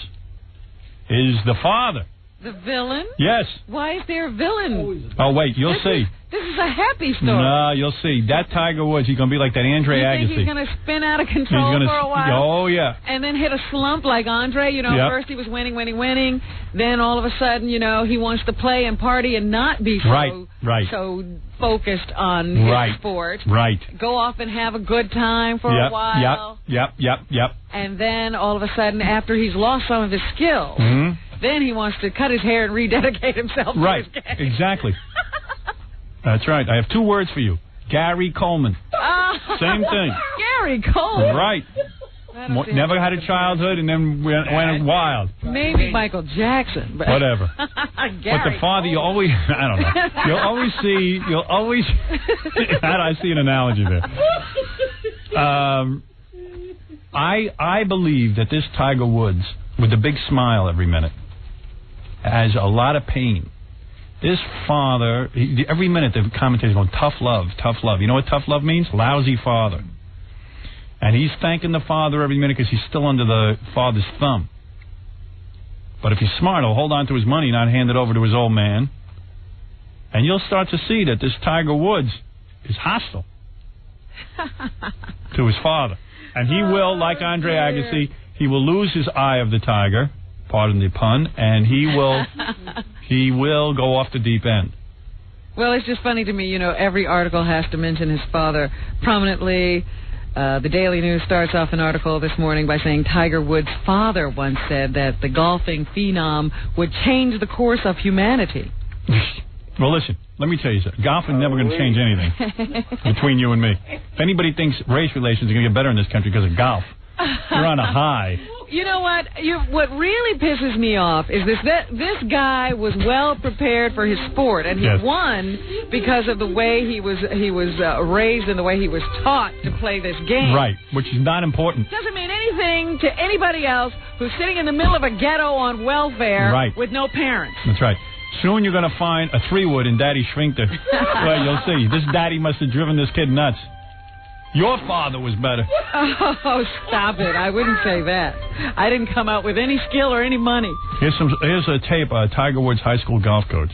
is the father. The villain? Yes. Why is there a villain? Oh, wait, you'll see. This is a happy story. No, you'll see. That Tiger Woods, he's going to be like that Andre Agassi. You think he's going to spin out of control for a while? Oh, yeah. And then hit a slump like Andre. You know, first he was winning. Then all of a sudden, you know, he wants to play and party and not be so focused on his sport. Right. Go off and have a good time for a while. Yep. And then all of a sudden, after he's lost some of his skills, then he wants to cut his hair and rededicate himself to his game. Exactly. That's right. I have 2 words for you. Gary Coleman. Same thing. Gary Coleman. Right. Never had a childhood and then went wild. Maybe Michael Jackson. But whatever. But the father, you always, I don't know. You'll always, I see an analogy there. I believe that this Tiger Woods, with a big smile every minute, has a lot of pain. This father, every minute the commentator's going, tough love, tough love. You know what tough love means? Lousy father. And he's thanking the father every minute because he's still under the father's thumb. But if he's smart, he'll hold on to his money, not hand it over to his old man. And you'll start to see that this Tiger Woods is hostile to his father. And he will, like Andre Agassi, he will lose his eye of the tiger, pardon the pun, and he will go off the deep end. Well, it's just funny to me, you know, every article has to mention his father prominently. The Daily News starts off an article this morning by saying Tiger Woods' father once said that the golfing phenom would change the course of humanity. Well, listen, let me tell you something. Golfing never going to change anything between you and me. If anybody thinks race relations are going to get better in this country because of golf, you're on a high. You know what? What really pisses me off is this guy was well prepared for his sport, and he won because of the way he was raised and the way he was taught to play this game. Right, which is not important. Doesn't mean anything to anybody else who's sitting in the middle of a ghetto on welfare with no parents. That's right. Soon you're going to find a 3-wood in Daddy Schwinkter. Well, you'll see. This daddy must have driven this kid nuts. Your father was better. Oh, stop it. I wouldn't say that. I didn't come out with any skill or any money. Here's a tape of Tiger Woods high school golf coach.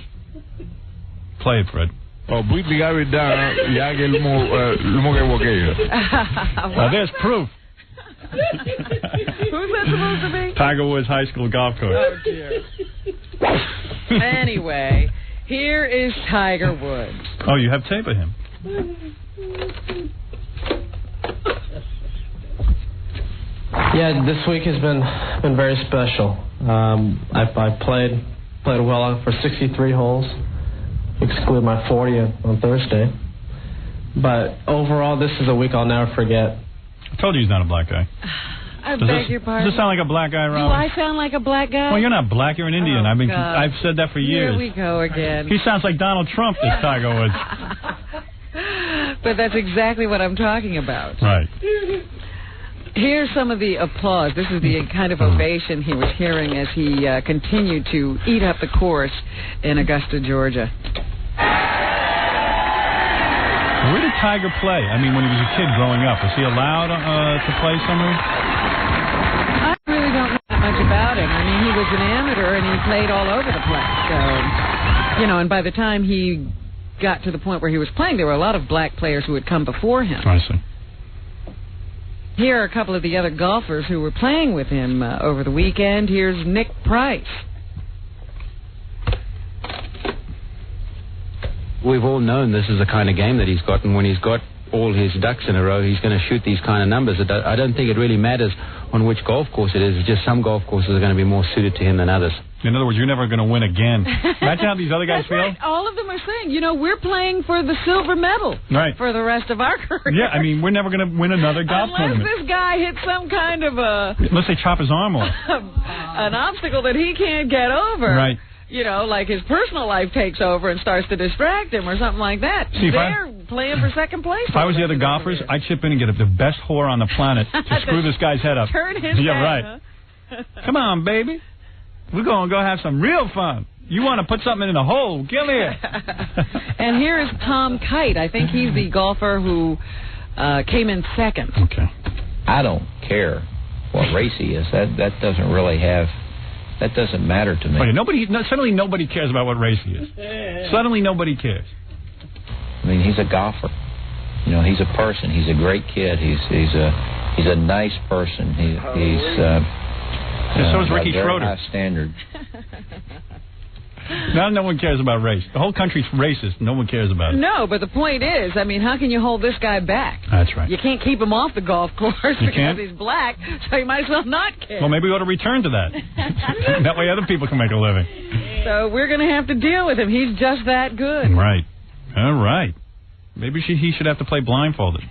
Play it, Fred. There's proof. Who's that supposed to be? Tiger Woods high school golf coach. Oh, dear. Anyway, here is Tiger Woods. Oh, you have tape of him. Yeah, this week has been very special. I played well for 63 holes, exclude my 40 on Thursday. But overall, this is a week I'll never forget. I told you he's not a black guy. I beg your pardon. Does this sound like a black guy, Rob? Do I sound like a black guy? Well, you're not black. You're an Indian. Oh, I've said that for years. Here we go again. He sounds like Donald Trump, this Tiger Woods. But that's exactly what I'm talking about. Right. Here's some of the applause. This is the kind of ovation he was hearing as he continued to eat up the course in Augusta, Georgia. Where did Tiger play? I mean, when he was a kid growing up, was he allowed to play somewhere? I really don't know that much about him. I mean, he was an amateur and he played all over the place. So, you know, and by the time he got to the point where he was playing, there were a lot of black players who had come before him. I see. Here are a couple of the other golfers who were playing with him over the weekend. Here's Nick Price. We've all known this is the kind of game that he's got, and when he's got all his ducks in a row, he's going to shoot these kind of numbers. I don't think it really matters on which golf course it is. It's just some golf courses are going to be more suited to him than others. In other words, you're never going to win again. Imagine how these other guys feel. Right. All of them are saying, you know, we're playing for the silver medal for the rest of our career. Yeah, I mean, we're never going to win another golf tournament. Unless this guy hits some kind of unless they chop his arm off. An obstacle that he can't get over. Right. You know, like his personal life takes over and starts to distract him or something like that. They're playing for second place. If I was the other golfers, I'd chip in and get the best whore on the planet to screw this guy's head up. Turn his head, right. Huh? Come on, baby. We're going to go have some real fun. You want to put something in the hole, get here. And here is Tom Kite. I think he's the golfer who came in second. Okay. I don't care what race he is. That doesn't really have that doesn't matter to me. Suddenly nobody cares about what race he is. Suddenly nobody cares. I mean, he's a golfer. You know, he's a person. He's a great kid. He's a nice person. So is Ricky Schroeder. High standard. Now no one cares about race. The whole country's racist. No one cares about it. No, but the point is, I mean, how can you hold this guy back? That's right. You can't keep him off the golf course because he's black, so you might as well not care. Well, maybe we ought to return to that. That way other people can make a living. So we're going to have to deal with him. He's just that good. Right. All right. Maybe he should have to play blindfolded.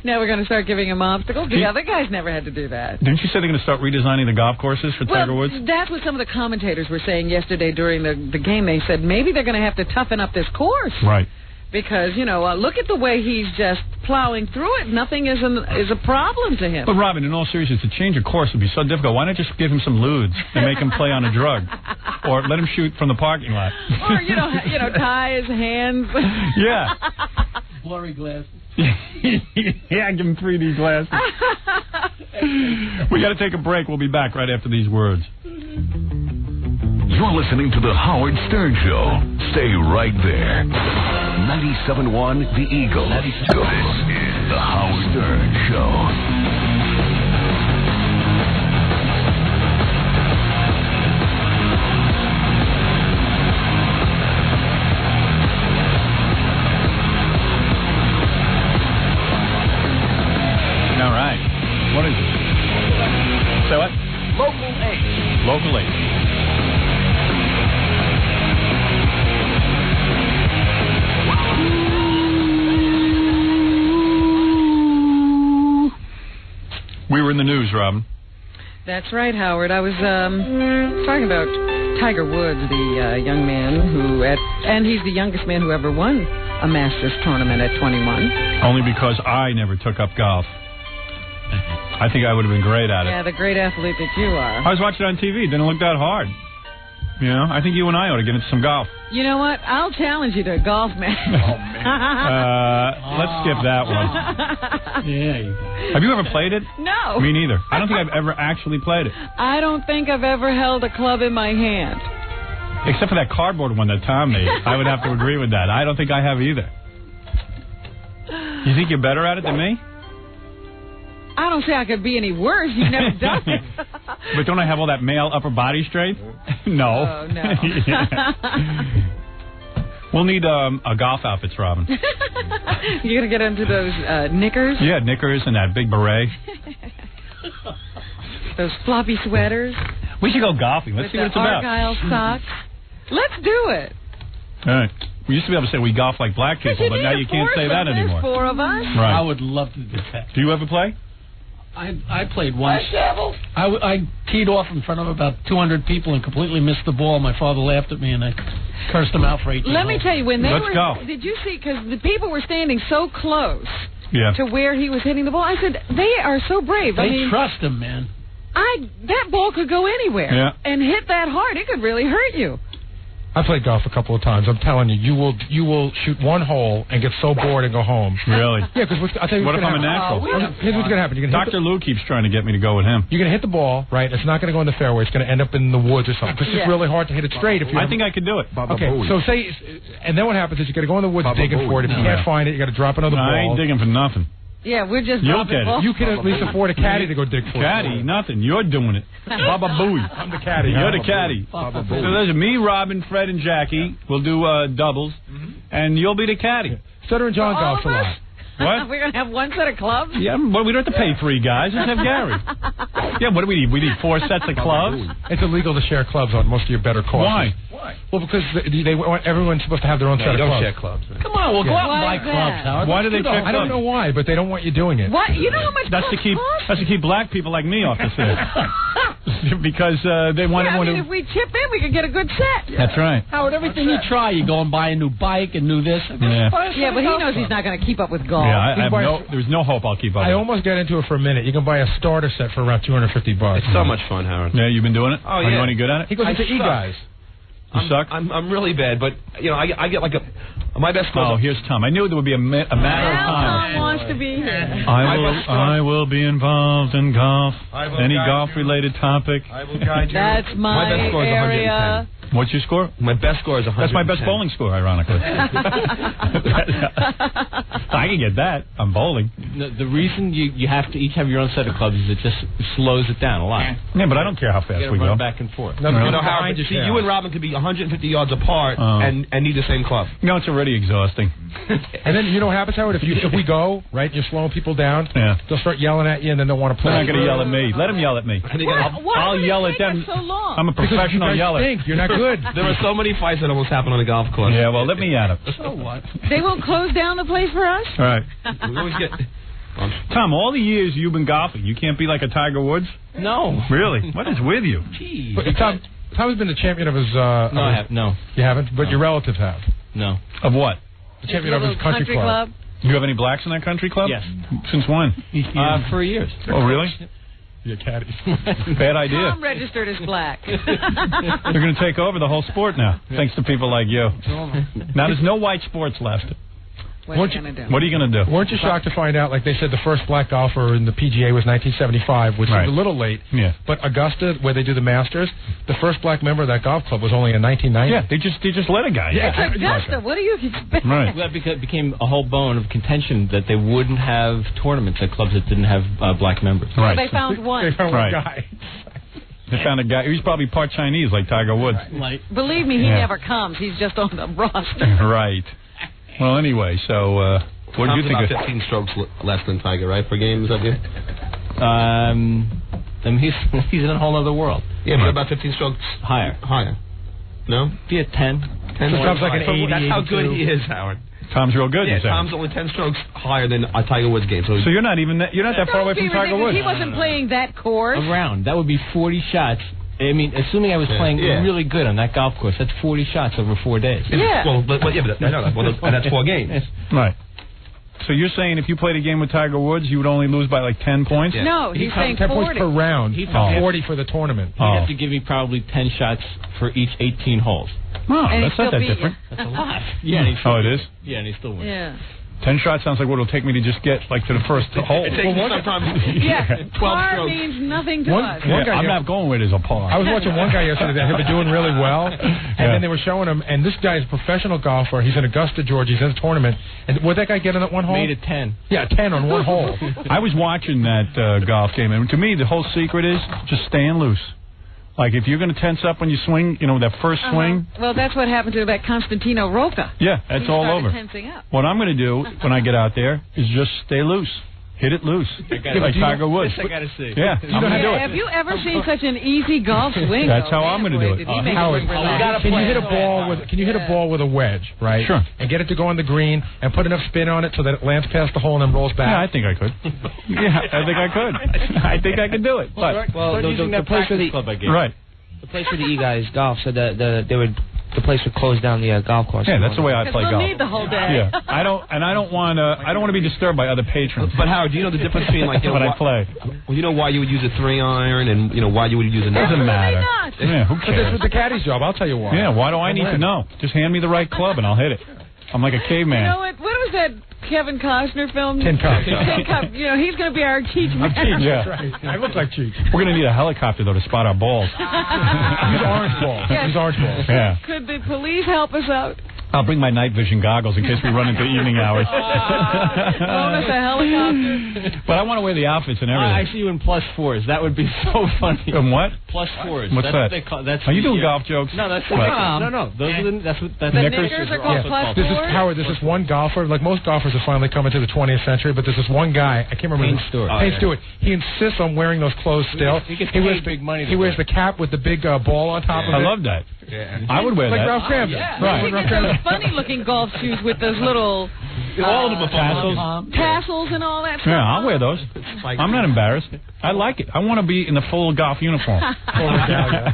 Now we're going to start giving him obstacles. The other guys never had to do that. Didn't you say they're going to start redesigning the golf courses for Tiger Woods? That's what some of the commentators were saying yesterday during the game. They said maybe they're going to have to toughen up this course. Right. Because, you know, look at the way he's just plowing through it. Nothing is a problem to him. But, Robin, in all seriousness, to change a course would be so difficult. Why not just give him some ludes and make him play on a drug? Or let him shoot from the parking lot? Or, you know, tie his hands. Yeah. Blurry glasses. Yeah, give him 3D glasses. We got to take a break. We'll be back right after these words. You're listening to The Howard Stern Show. Stay right there. 97.1 The Eagle. This is The Howard Stern Show. What is it? Say what? Local 8. Local 8. We were in the news, Robin. That's right, Howard. I was talking about Tiger Woods, the young man and he's the youngest man who ever won a Masters tournament at 21. Only because I never took up golf. I think I would have been great at it. Yeah, the great athlete that you are. I was watching it on TV. It didn't look that hard. You know, I think you and I ought to get into some golf. You know what? I'll challenge you to a golf match. Oh, man. Let's skip that one. Yeah. Have you ever played it? No. Me neither. I don't think I've ever actually played it. I don't think I've ever held a club in my hand. Except for that cardboard one that Tom made. I would have to agree with that. I don't think I have either. You think you're better at it than me? I don't say I could be any worse. You've never done it. But don't I have all that male upper body strength? No. Oh, no. We'll need a golf outfits, Robin. You're going to get into those knickers? Yeah, knickers and that big beret. Those floppy sweaters. We should go golfing. Let's see what it's about. Argyle socks. Let's do it. All right. We used to be able to say we golf like black people, but now you can't say that anymore. There's 4 of us. Right. I would love to do that. Do you ever play? I played once. I teed off in front of about 200 people and completely missed the ball. My father laughed at me and I cursed him out for 18 Let me tell you, when they Let's go. Did you see, because the people were standing so close to where he was hitting the ball. I said, they are so brave. They trust him, man. That ball could go anywhere and hit that hard. It could really hurt you. I played golf a couple of times. I'm telling you, you will shoot one hole and get so bored and go home. Really? Yeah, because I'll tell you what if I'm a happen. natural? Here's what's going to happen. Dr. Lou keeps trying to get me to go with him. You're going to hit the ball, right? It's not going to go in the fairway. It's going to end up in the woods or something. Because it's really hard to hit it straight. If you I think I could do it. Okay, so and then what happens is you got to go in the woods digging for it. If you can't find it, you got to drop another ball. I ain't digging for nothing. Yeah, we're just You'll get it. You can at least afford a caddy to go dig for. Caddy, nothing. You're doing it. Baba Booey. I'm the caddy. You're the caddy. So there's me, Robin, Fred, and Jackie. We'll do doubles, and you'll be the caddy. Sutter and John golf a lot. What? We're going to have one set of clubs? Yeah, well, we don't have to pay 3 guys. Just have Gary. Yeah, what do we need? We need 4 sets of clubs? It's illegal to share clubs on most of your better courses. Why? Well, because everyone's supposed to have their own set of clubs. Don't share clubs. Come on, we'll go out and buy clubs, Howard. Why do they share clubs? I don't know why, but they don't want you doing it. What? You know how much That's to keep black people like me off the set. Because they want everyone to... if we chip in, we could get a good set. That's right. Howard, everything you try, you go and buy a new bike and new this. Yeah, but he knows he's not going to keep up with golf. Yeah, there's no hope I'll keep up. I almost got into it for a minute. You can buy a starter set for around $250. It's so much fun, Howard. Yeah, you've been doing it? Oh, yeah. Are you any good at it? He goes into E-Guys. You suck? I'm really bad, but, you know, I get like My best score. Oh, here's Tom. I knew there would be a matter of time. Tom wants to be here. I will be involved in golf. Any golf-related topic. I will guide you. That's my best score is area. 110. What's your score? My best score is 110. That's my best bowling score, ironically. I can get that. I'm bowling. The reason you have to each have your own set of clubs is it just slows it down a lot. Yeah, but I don't care how fast we go. Back and forth. No, Howard, see, you and Robin could be 150 yards apart and need the same club. No, it's already exhausting. And then you know what happens, Howard? If we go, right, you're slowing people down, they'll start yelling at you, and then they'll want to play. They're not going to yell at me. Let them yell at me. I'll yell at them. So long? I'm a professional yeller. You're not good. There are so many fights that almost happen on a golf course. Yeah, well, let me at them. So what? They won't close down the place for us? All right. We always get... Tom, all the years you've been golfing, you can't be like a Tiger Woods? No. Really? What is with you? Jeez. But Tom's been the champion of his... I have. No. You haven't? But your relatives have. No. Of what? The champion of his country club. You have any blacks in that country club? Yes. Since when? For years. Oh, really? Your caddies. Bad idea. Tom registered as black. They're going to take over the whole sport now, thanks to people like you. Now there's no white sports left. What are you going to do? What are you going to do? Weren't you shocked to find out, like they said, the first black golfer in the PGA was 1975, which Right. seemed a little late. Yeah. But Augusta, where they do the Masters, the first black member of that golf club was only in 1990. Yeah, they just let a guy. It's Augusta. What do you expect? Right. That became a whole bone of contention that they wouldn't have tournaments at clubs that didn't have black members. Right. They found one. They found Right. one guy. They found a guy. He's probably part Chinese, like Tiger Woods. Like, Believe me, he Yeah. never comes. He's just on the roster. Right. Well, anyway, so what do you think? About 15 strokes less than Tiger, right, per game? Is that you? I mean, he's in a whole other world. Yeah, but about 15 strokes Higher. No? Be at 10. 10 So Tom's like an 80, That's how good 82. he is, Howard. Tom's real good. Yeah, you say. Tom's only 10 strokes higher than a Tiger Woods game. So you're not even you're not that far away from Tiger Woods. He wasn't playing that course. Around. That would be 40 shots. I mean, assuming I was playing really good on that golf course, that's 40 shots over 4 days. Yeah. Well, but I know that. Well, and that's 4 games. Right. So you're saying if you played a game with Tiger Woods, you would only lose by like 10 points? Yeah. No, he's saying 10 40. points per round. He'd 40 for the tournament. He'd have to give me probably 10 shots for each 18 holes. Oh, And that's he'd not that still beat different. That's a lot. Yeah. And he Oh, it is? Yeah, and he still wins. Yeah. 10 shots sounds like what it'll take me to just get like to the first hole. It takes me sometimes Yeah. 12 Par strokes. means nothing to One- us. one guy I'm here- not going with his a par. I was watching one guy yesterday that had been doing really well, and then they were showing him, and this guy is a professional golfer. He's in Augusta, Georgia. He's in a tournament. And what did that guy get on that one hole? Made it 10. Yeah, 10 on one hole. I was watching that golf game, and to me, the whole secret is just staying loose. Like, if you're going to tense up when you swing, you know, that first swing, Well, that's what happened to that Constantino Rocca. yeah, that's He all started over. tensing up. What I'm going to do when I get out there is just stay loose. Hit it loose. Like Tiger Woods. This I got to see. Yeah, I'm going to do Have it. you ever seen such an easy golf swing? That's though? how I'm Man, gonna do boy, it. did he make Howard, it look relaxed. can you hit a ball with a wedge, right? Sure. And get it to go on the green and put enough spin on it so that it lands past the hole and then rolls back. Yeah, I think I could. Yeah, I think I could. I think I could do it. But Well, the place where the club I gave. right. the place where the E-Guys golf, so the place would close down the golf course. Yeah, that's the way I play We'll golf. need the whole day. Yeah, I don't want to be disturbed by other patrons. But Howard, do you know the difference between like when I play? Well, you know why you would use a 3-iron and why you would use a 9? Doesn't matter. not. Yeah, who But this cares? was the caddy's job. I'll tell you why. Yeah, why do I need to know? Just hand me the right club and I'll hit it. I'm like a caveman. You know what? What was that Kevin Costner film? Tin Cup. Tin Cup. You know, he's going to be our Cheech man. Yeah. Right. I look like Cheech. We're going to need a helicopter, though, to spot our balls. Use orange balls. Yes. Use orange balls. Yeah. Could the police help us out? I'll bring my night vision goggles in case we run into evening hours. Loan us a helicopter. But I want to wear the outfits and everything. I see you in +4s. That would be so funny. And what? +4s. What's that's that? What they call, that's Are you the, doing golf jokes? No, that's the What? No. Those are that's what that's The Knickers? knickers are called Yeah. This is +4s? Howard. This is one golfer. Like most golfers are finally coming to the 20th century, but there's this one guy. I can't remember. Payne Stewart. Payne Stewart. He insists on wearing those clothes still. He gets wears paid big money to He wears wear the cap with the big ball on top of I it. love that. Yeah. I would wear Like that. Ralph Sampson. Right. You get those funny-looking golf shoes with those little All of them are Tassels. tassels and all that stuff. Yeah, I'll wear those. I'm not embarrassed. I like it. I want to be in the full golf uniform. Full regalia.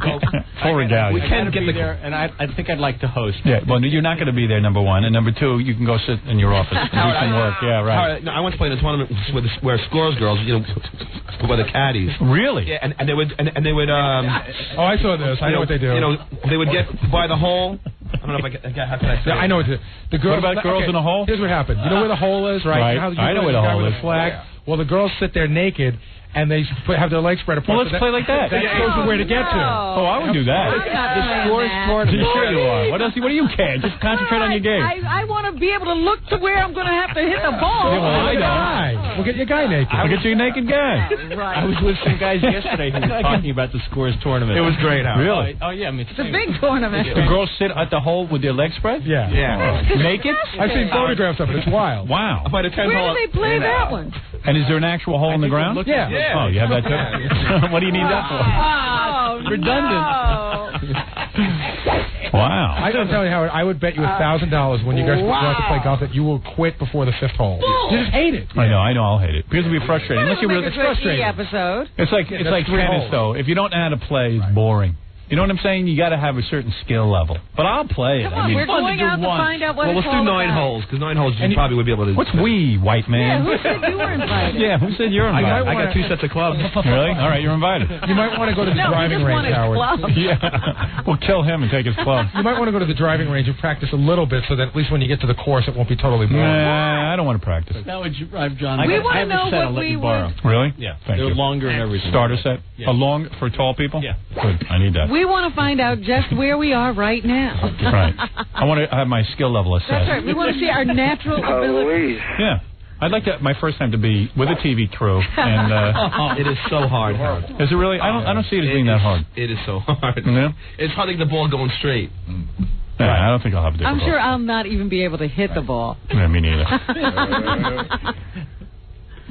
Full regalia. We can get there, and I think I'd like to host. Yeah, well, you're not going to be there, number one. And number two, you can go sit in your office and do some work. Yeah, right. Howard, no, I once played in a tournament where scores girls, were the caddies. Really? Yeah, and they would Oh, I saw this. I know what they do. They would get by the hole, don't know if how can I say I know it's the girls. What about girls in a hole? Here's what happened. You know where the hole is, right? Right. I know where the hole is. Flag. Well, the girls sit there naked, and they have their legs spread apart. Well, let's play like that. That shows you where to get to. Oh, I would do that. The score's tournament. Sure you are. What else? What do you care? Just concentrate on your game. I want to be able to look to where I'm going to have to hit the ball. Yeah, well, I don't. We'll get your guy naked. We'll get you a naked guy. Right. I was with some guys yesterday who were talking about the scores tournament. It was great, Howard. Really? Oh, yeah. I mean, It's a big tournament. The girls sit at the hole with their legs spread? Yeah. Naked? I've seen photographs of it. It's wild. Wow. I played a 10 Where hole. do they play that one? And is there an actual hole in the ground? Yeah. Oh, you have that too? What do you need that for? Oh, Redundant. No. Wow. I gotta tell you, Howard, I would bet you $1,000 when you guys go out to play golf that you will quit before the 5th hole. You just hate it. I know, I'll hate it. Because it'll be frustrating. Unless you're really, it's frustrating. Episode. It's like tennis, though. If you don't know how to play, it's boring. You know what I'm saying? You got to have a certain skill level. But I'll play it. Come on, we're going out to find out what Well, let's do 9 holes, because 9 holes you probably would be able to... What's we, white man? Yeah, who said you were invited? Yeah, who said you're invited? I got 2 sets of clubs. Really? All right, you're invited. You might want to go to the driving range, Howard. Yeah. We'll kill him and take his club. You might want to go to the driving range and practice a little bit so that at least when you get to the course it won't be totally boring. Nah, I don't want to practice. That would drive John. We want to know what we would... Really? Yeah. Thank They're you. longer and everything. Starter set? Yeah. A long for tall people? Yeah. Good. I need that. We want to find out just where we are right now. Right. I want to have my skill level assessed. That's right. We want to see our natural ability. Yeah. I'd like to my first time to be with a TV crew, and it is so hard, Howard. Is it really? I don't see it as being that hard. It is so hard. Yeah? It's hard to get the ball going straight. Yeah, I don't think I'll have a difficult. I'm sure I'll not even be able to hit the ball. Yeah, me neither.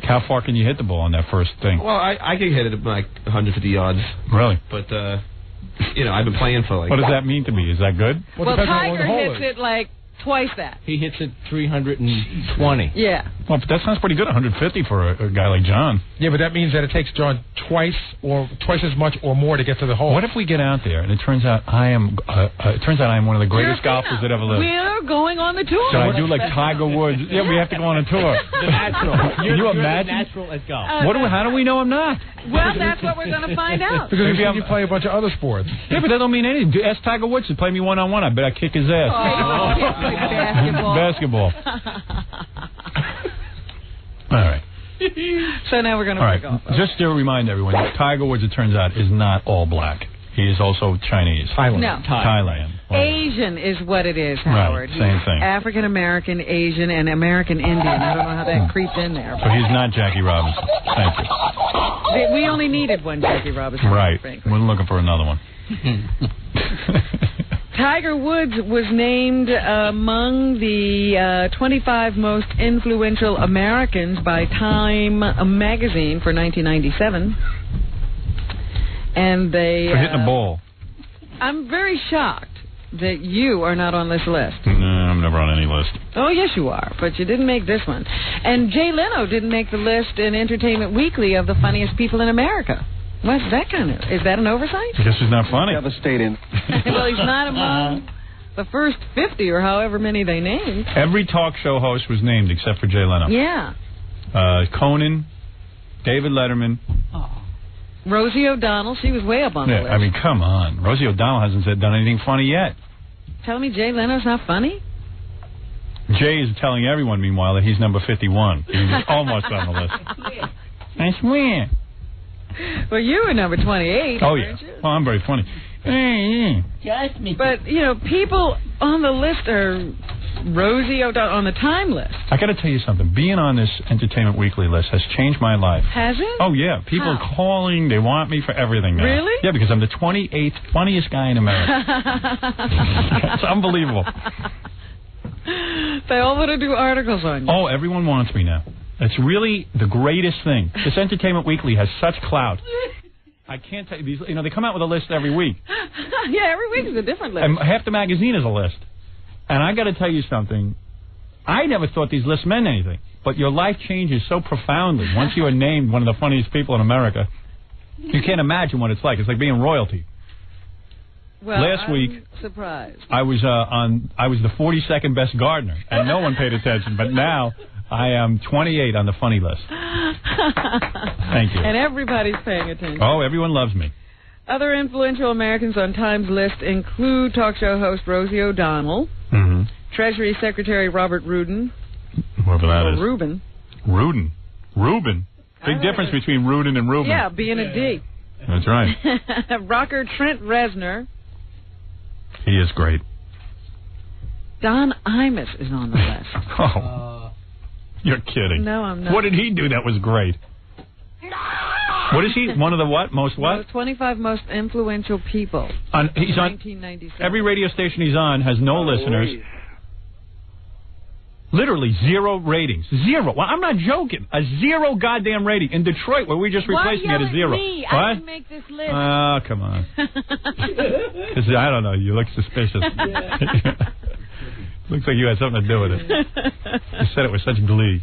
How far can you hit the ball on that first thing? Well, I can hit it at like 150 yards. Really? But I've been playing for like... What does that mean to me? Is that good? Well, Tiger hits it like twice that. He hits it 320. Yeah. Well, that sounds pretty good. 150 for a guy like John. Yeah, but that means that it takes John twice as much or more to get to the hole. What if we get out there and it turns out I am one of the greatest golfers that ever lived? We're going on the tour. So I do like Tiger Woods. Yeah, we have to go on a tour. The natural. Can you imagine? The natural at golf. How do we know I'm not? Well, that's what we're going to find out. Because you play a bunch of other sports. Yeah, but that don't mean anything. Ask Tiger Woods to play me one-on-one. I bet I kick his ass. Basketball. All right. So now we're going to play golf. Just to remind everyone, Tiger Woods, it turns out, is not all black. He is also Chinese. Thailand. No. Thailand. Asian is what it is, Howard. Right, same thing. African American, Asian, and American Indian. I don't know how that creeped in there. So he's not Jackie Robinson. Thank you. We only needed one Jackie Robinson. Right. Frankly. We're looking for another one. Tiger Woods was named among the 25 most influential Americans by Time magazine for 1997. And they... For hitting a ball. I'm very shocked that you are not on this list. No, I'm never on any list. Oh, yes, you are, but you didn't make this one. And Jay Leno didn't make the list in Entertainment Weekly of the funniest people in America. What's that kind of... Is that an oversight? I guess he's not funny. Devastating. Well, he's not among the first 50 or however many they named. Every talk show host was named except for Jay Leno. Yeah. Conan, David Letterman. Rosie O'Donnell, she was way up on the list. I mean, come on. Rosie O'Donnell hasn't done anything funny yet. Tell me Jay Leno's not funny? Jay is telling everyone, meanwhile, that he's number 51. He's almost on the list. I swear. Well, you were number 28. Oh, yeah. Well, I'm very funny. Just me. But, people on the list are Rosie O'Donnell on the Time list. I got to tell you something. Being on this Entertainment Weekly list has changed my life. Has it? Oh, yeah. People are calling. They want me for everything now. Really? Yeah, because I'm the 28th funniest guy in America. It's unbelievable. They all want to do articles on you. Oh, everyone wants me now. It's really the greatest thing. This Entertainment Weekly has such clout. I can't tell you these. They come out with a list every week. Yeah, every week is a different list. And half the magazine is a list. And I got to tell you something. I never thought these lists meant anything. But your life changes so profoundly once you are named one of the funniest people in America. You can't imagine what it's like. It's like being royalty. Well, Last week, surprised. I was the 42nd best gardener, and no one paid attention. But now I am 28 on the funny list. Thank you. And everybody's paying attention. Oh, everyone loves me. Other influential Americans on Time's list include talk show host Rosie O'Donnell, Treasury Secretary Robert Rudin. Whoever that is. Rubin. Rubin. Big difference between Rudin and Rubin. Yeah, B and a D. That's right. Rocker Trent Reznor. He is great. Don Imus is on the list. Oh, you're kidding. No, I'm not. What did he do that was great? What is he? One of the what? Most what? The 25 most influential people. He's on 1997. every radio station he's on has no listeners. Literally 0 ratings. 0. Well, I'm not joking. A 0 goddamn rating. In Detroit, where we just replaced me at a 0. Me? What? I didn't make this list. Oh, come on. Because I don't know. You look suspicious. Looks like you had something to do with it. You said it with such glee.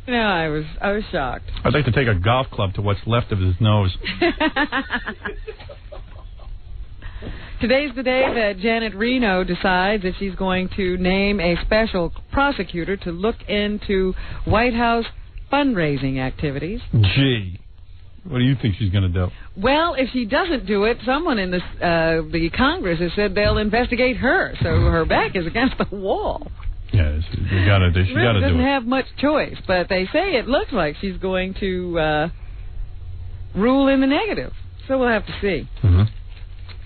No, I was shocked. I'd like to take a golf club to what's left of his nose. Today's the day that Janet Reno decides if she's going to name a special prosecutor to look into White House fundraising activities. Gee, what do you think she's going to do? Well, if she doesn't do it, someone in the Congress has said they'll investigate her, so her back is against the wall. Yes, you got to do. She got to do it. Doesn't have much choice, but they say it looks like she's going to rule in the negative. So we'll have to see.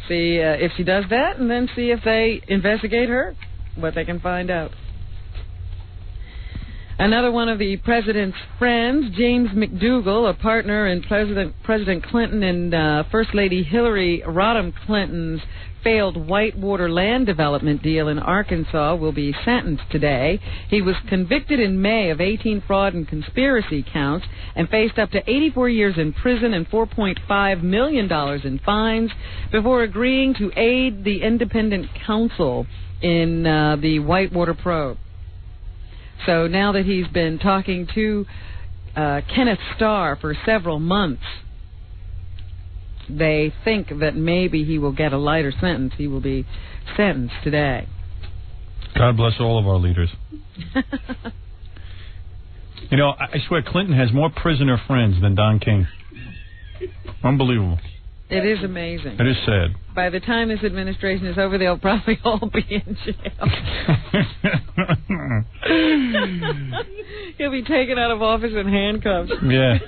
See if she does that, and then see if they investigate her, what they can find out. Another one of the president's friends, James McDougal, a partner in President Clinton and First Lady Hillary Rodham Clinton's failed Whitewater land development deal in Arkansas, will be sentenced today. He was convicted in May of 18 fraud and conspiracy counts and faced up to 84 years in prison and $4.5 million in fines before agreeing to aid the independent counsel in the Whitewater probe. So now that he's been talking to Kenneth Starr for several months, they think that maybe he will get a lighter sentence. He will be sentenced today. God bless all of our leaders. You know, I swear Clinton has more prisoner friends than Don King. Unbelievable. It is amazing. It is sad. By the time this administration is over, they'll probably all be in jail. He'll be taken out of office in handcuffs. Yeah.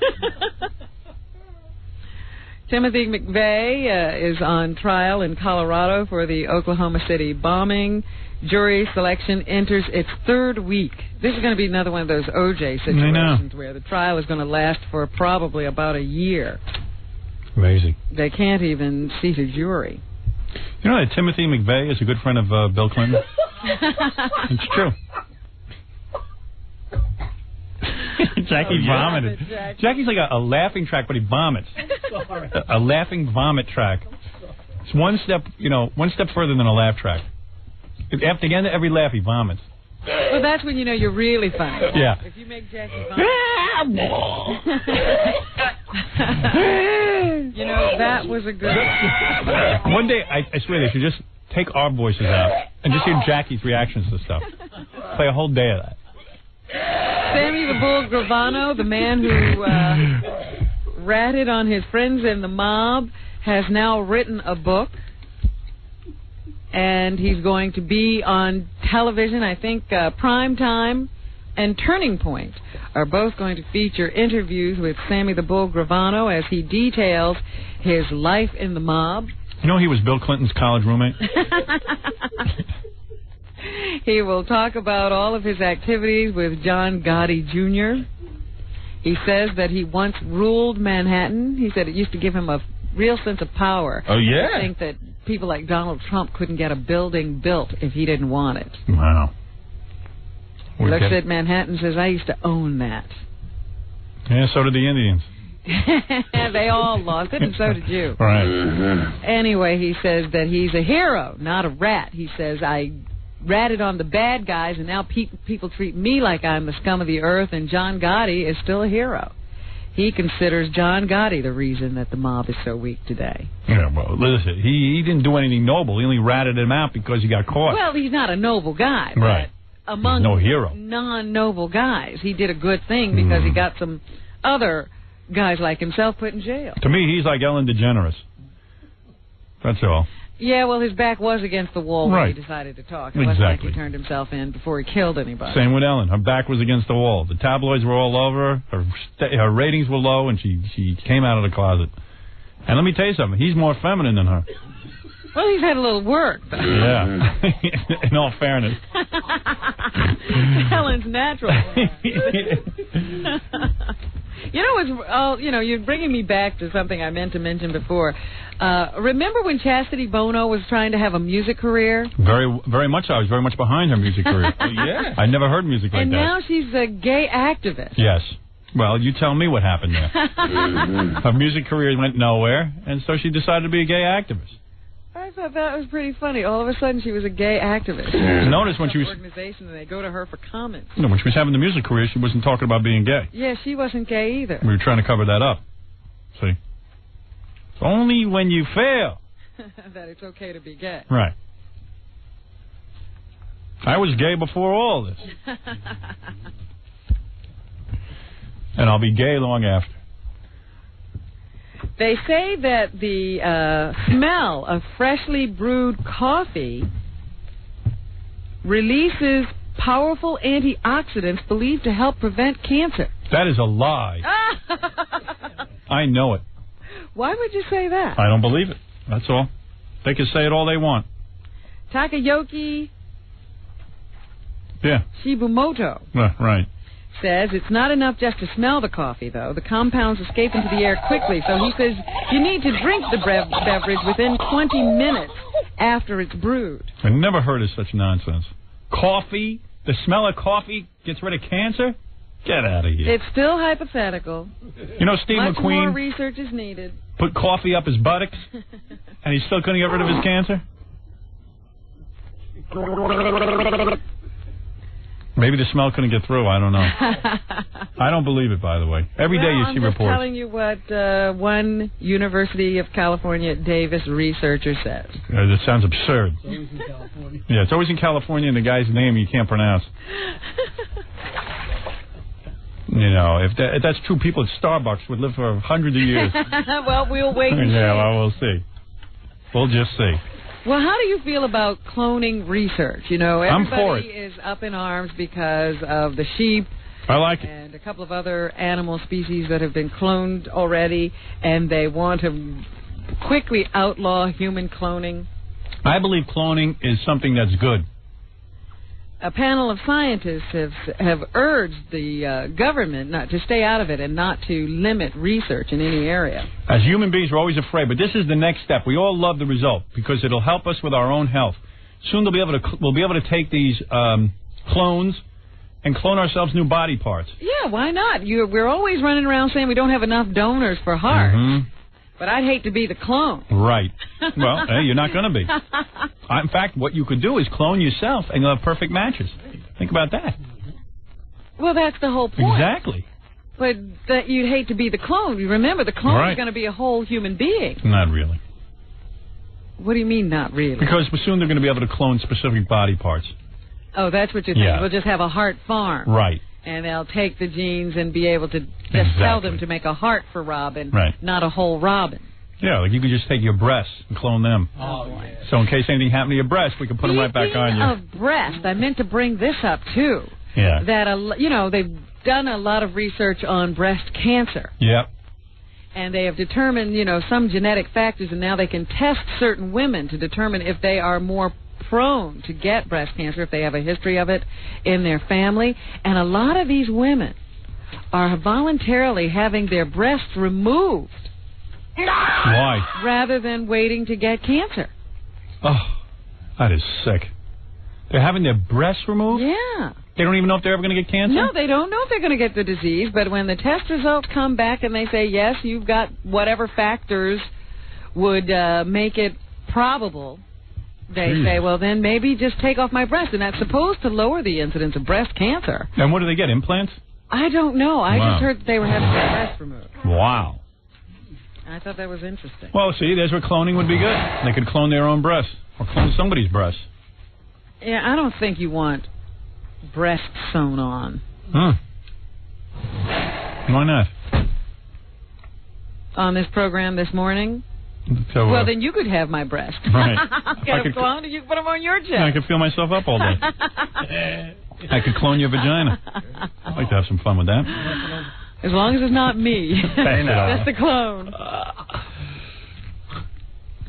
Timothy McVeigh is on trial in Colorado for the Oklahoma City bombing. Jury selection enters its 3rd week. This is going to be another one of those O.J. situations where the trial is going to last for probably about a year. Amazing. They can't even seat a jury. You know that Timothy McVeigh is a good friend of Bill Clinton? It's true. Jackie vomited. Jackie's like a laughing track, but he vomits. A laughing vomit track. It's one step further than a laugh track. After the end of every laugh, he vomits. Well, that's when you know you're really funny. Yeah. If you make Jackie vomit. You know, that was a good one day, I swear they should just take our voices out and just hear Jackie's reactions to stuff. Play a whole day of that. Sammy the Bull Gravano, the man who ratted on his friends in the mob, has now written a book. And he's going to be on television. I think Prime Time and Turning Point are both going to feature interviews with Sammy the Bull Gravano as he details his life in the mob. You know he was Bill Clinton's college roommate? He will talk about all of his activities with John Gotti Jr. He says that he once ruled Manhattan. He said it used to give him a real sense of power. Oh, yeah? I think that people like Donald Trump couldn't get a building built if he didn't want it. Wow. He looks at Manhattan and says, I used to own that. Yeah, so did the Indians. They all lost it, and so did you. Right. Anyway, he says that he's a hero, not a rat. He says, I ratted on the bad guys, and now people treat me like I'm the scum of the earth, and John Gotti is still a hero. He considers John Gotti the reason that the mob is so weak today. Yeah, well, listen, he didn't do anything noble. He only ratted him out because he got caught. Well, he's not a noble guy. Right. But among no hero. non-noble guys, he did a good thing because he got some other guys like himself put in jail. To me, he's like Ellen DeGeneres. That's all. Yeah, well, his back was against the wall when Right. he decided to talk. It wasn't like he turned himself in before he killed anybody. Same with Ellen. Her back was against the wall. The tabloids were all over her. Her ratings were low, and she came out of the closet. And let me tell you something. He's more feminine than her. Well, he's had a little work. Yeah. In all fairness. Helen's natural. You're bringing me back to something I meant to mention before. Remember when Chastity Bono was trying to have a music career? Very, very much. I was very much behind her music career. Yeah. I never heard music like and that. And now she's a gay activist. Yes. Well, you tell me what happened there. Her music career went nowhere, and so she decided to be a gay activist. I thought that was pretty funny. All of a sudden, she was a gay activist. Notice when she was organization, and they go to her for comments. No, when she was having the music career, she wasn't talking about being gay. Yeah, she wasn't gay either. We were trying to cover that up. See, it's only when you fail that it's okay to be gay. Right. I was gay before all this, and I'll be gay long after. They say that the smell of freshly brewed coffee releases powerful antioxidants believed to help prevent cancer. That is a lie. I know it. Why would you say that? I don't believe it. That's all. They can say it all they want. Takayoki Yeah. Shibumoto Right. says it's not enough just to smell the coffee, though. The compounds escape into the air quickly, so he says you need to drink the beverage within 20 minutes after it's brewed. I never heard of such nonsense. Coffee? The smell of coffee gets rid of cancer? Get out of here. It's still hypothetical. You know, Steve Much McQueen more research is needed. Put coffee up his buttocks, and he still couldn't get rid of his cancer? Maybe the smell couldn't get through. I don't know. I don't believe it, by the way. Every day you see reports. I'm just telling you what one University of California Davis researcher says. That sounds absurd. It's always in California. Yeah, it's always in California, and the guy's name you can't pronounce. You know, if that's true, people at Starbucks would live for hundreds of years. Well, we'll wait and see. Yeah, well, we'll see. We'll just see. Well, how do you feel about cloning research? You know, I'm for everybody is up in arms because of the sheep. I like it. And a couple of other animal species that have been cloned already, and they want to quickly outlaw human cloning. I believe cloning is something that's good. A panel of scientists have urged the government not to stay out of it and not to limit research in any area. As human beings, we're always afraid, but this is the next step. We all love the result because it'll help us with our own health. Soon we'll be able to take these clones and clone ourselves new body parts. Yeah, why not? We're always running around saying we don't have enough donors for hearts. Mm-hmm. But I'd hate to be the clone. Right. Well, hey, you're not going to be. In fact, what you could do is clone yourself, and you'll have perfect matches. Think about that. Well, that's the whole point. Exactly. But that you'd hate to be the clone. You remember, the clone is going to be a whole human being. Not really. What do you mean, not really? Because soon they're going to be able to clone specific body parts. Oh, that's what you're saying. Yeah. We'll just have a heart farm. Right. And they'll take the genes and be able to just tell them to make a heart for Robin, not a whole Robin. Yeah, like you could just take your breasts and clone them. Oh, boy. So in case anything happened to your breast, we can put them right back on you. Speaking of breast, I meant to bring this up, too. Yeah. That, they've done a lot of research on breast cancer. Yep. And they have determined, some genetic factors, and now they can test certain women to determine if they are more prone to get breast cancer if they have a history of it in their family. And a lot of these women are voluntarily having their breasts removed. Why? Rather than waiting to get cancer. Oh, that is sick. They're having their breasts removed? Yeah. They don't even know if they're ever going to get cancer? No, they don't know if they're going to get the disease, but when the test results come back and they say, yes, you've got whatever factors would make it probable, they say, well, then maybe just take off my breast. And that's supposed to lower the incidence of breast cancer. And what do they get, implants? I don't know. I just heard that they were having their breasts removed. Wow. I thought that was interesting. Well, see, there's where cloning would be good. They could clone their own breasts or clone somebody's breasts. Yeah, I don't think you want breasts sewn on. Why not? On this program this morning, So, well, then you could have my breast. Right. Get a clone and you can put them on your chest. I could feel myself up all day. I could clone your vagina. I'd like to have some fun with that. As long as it's not me. Just the clone.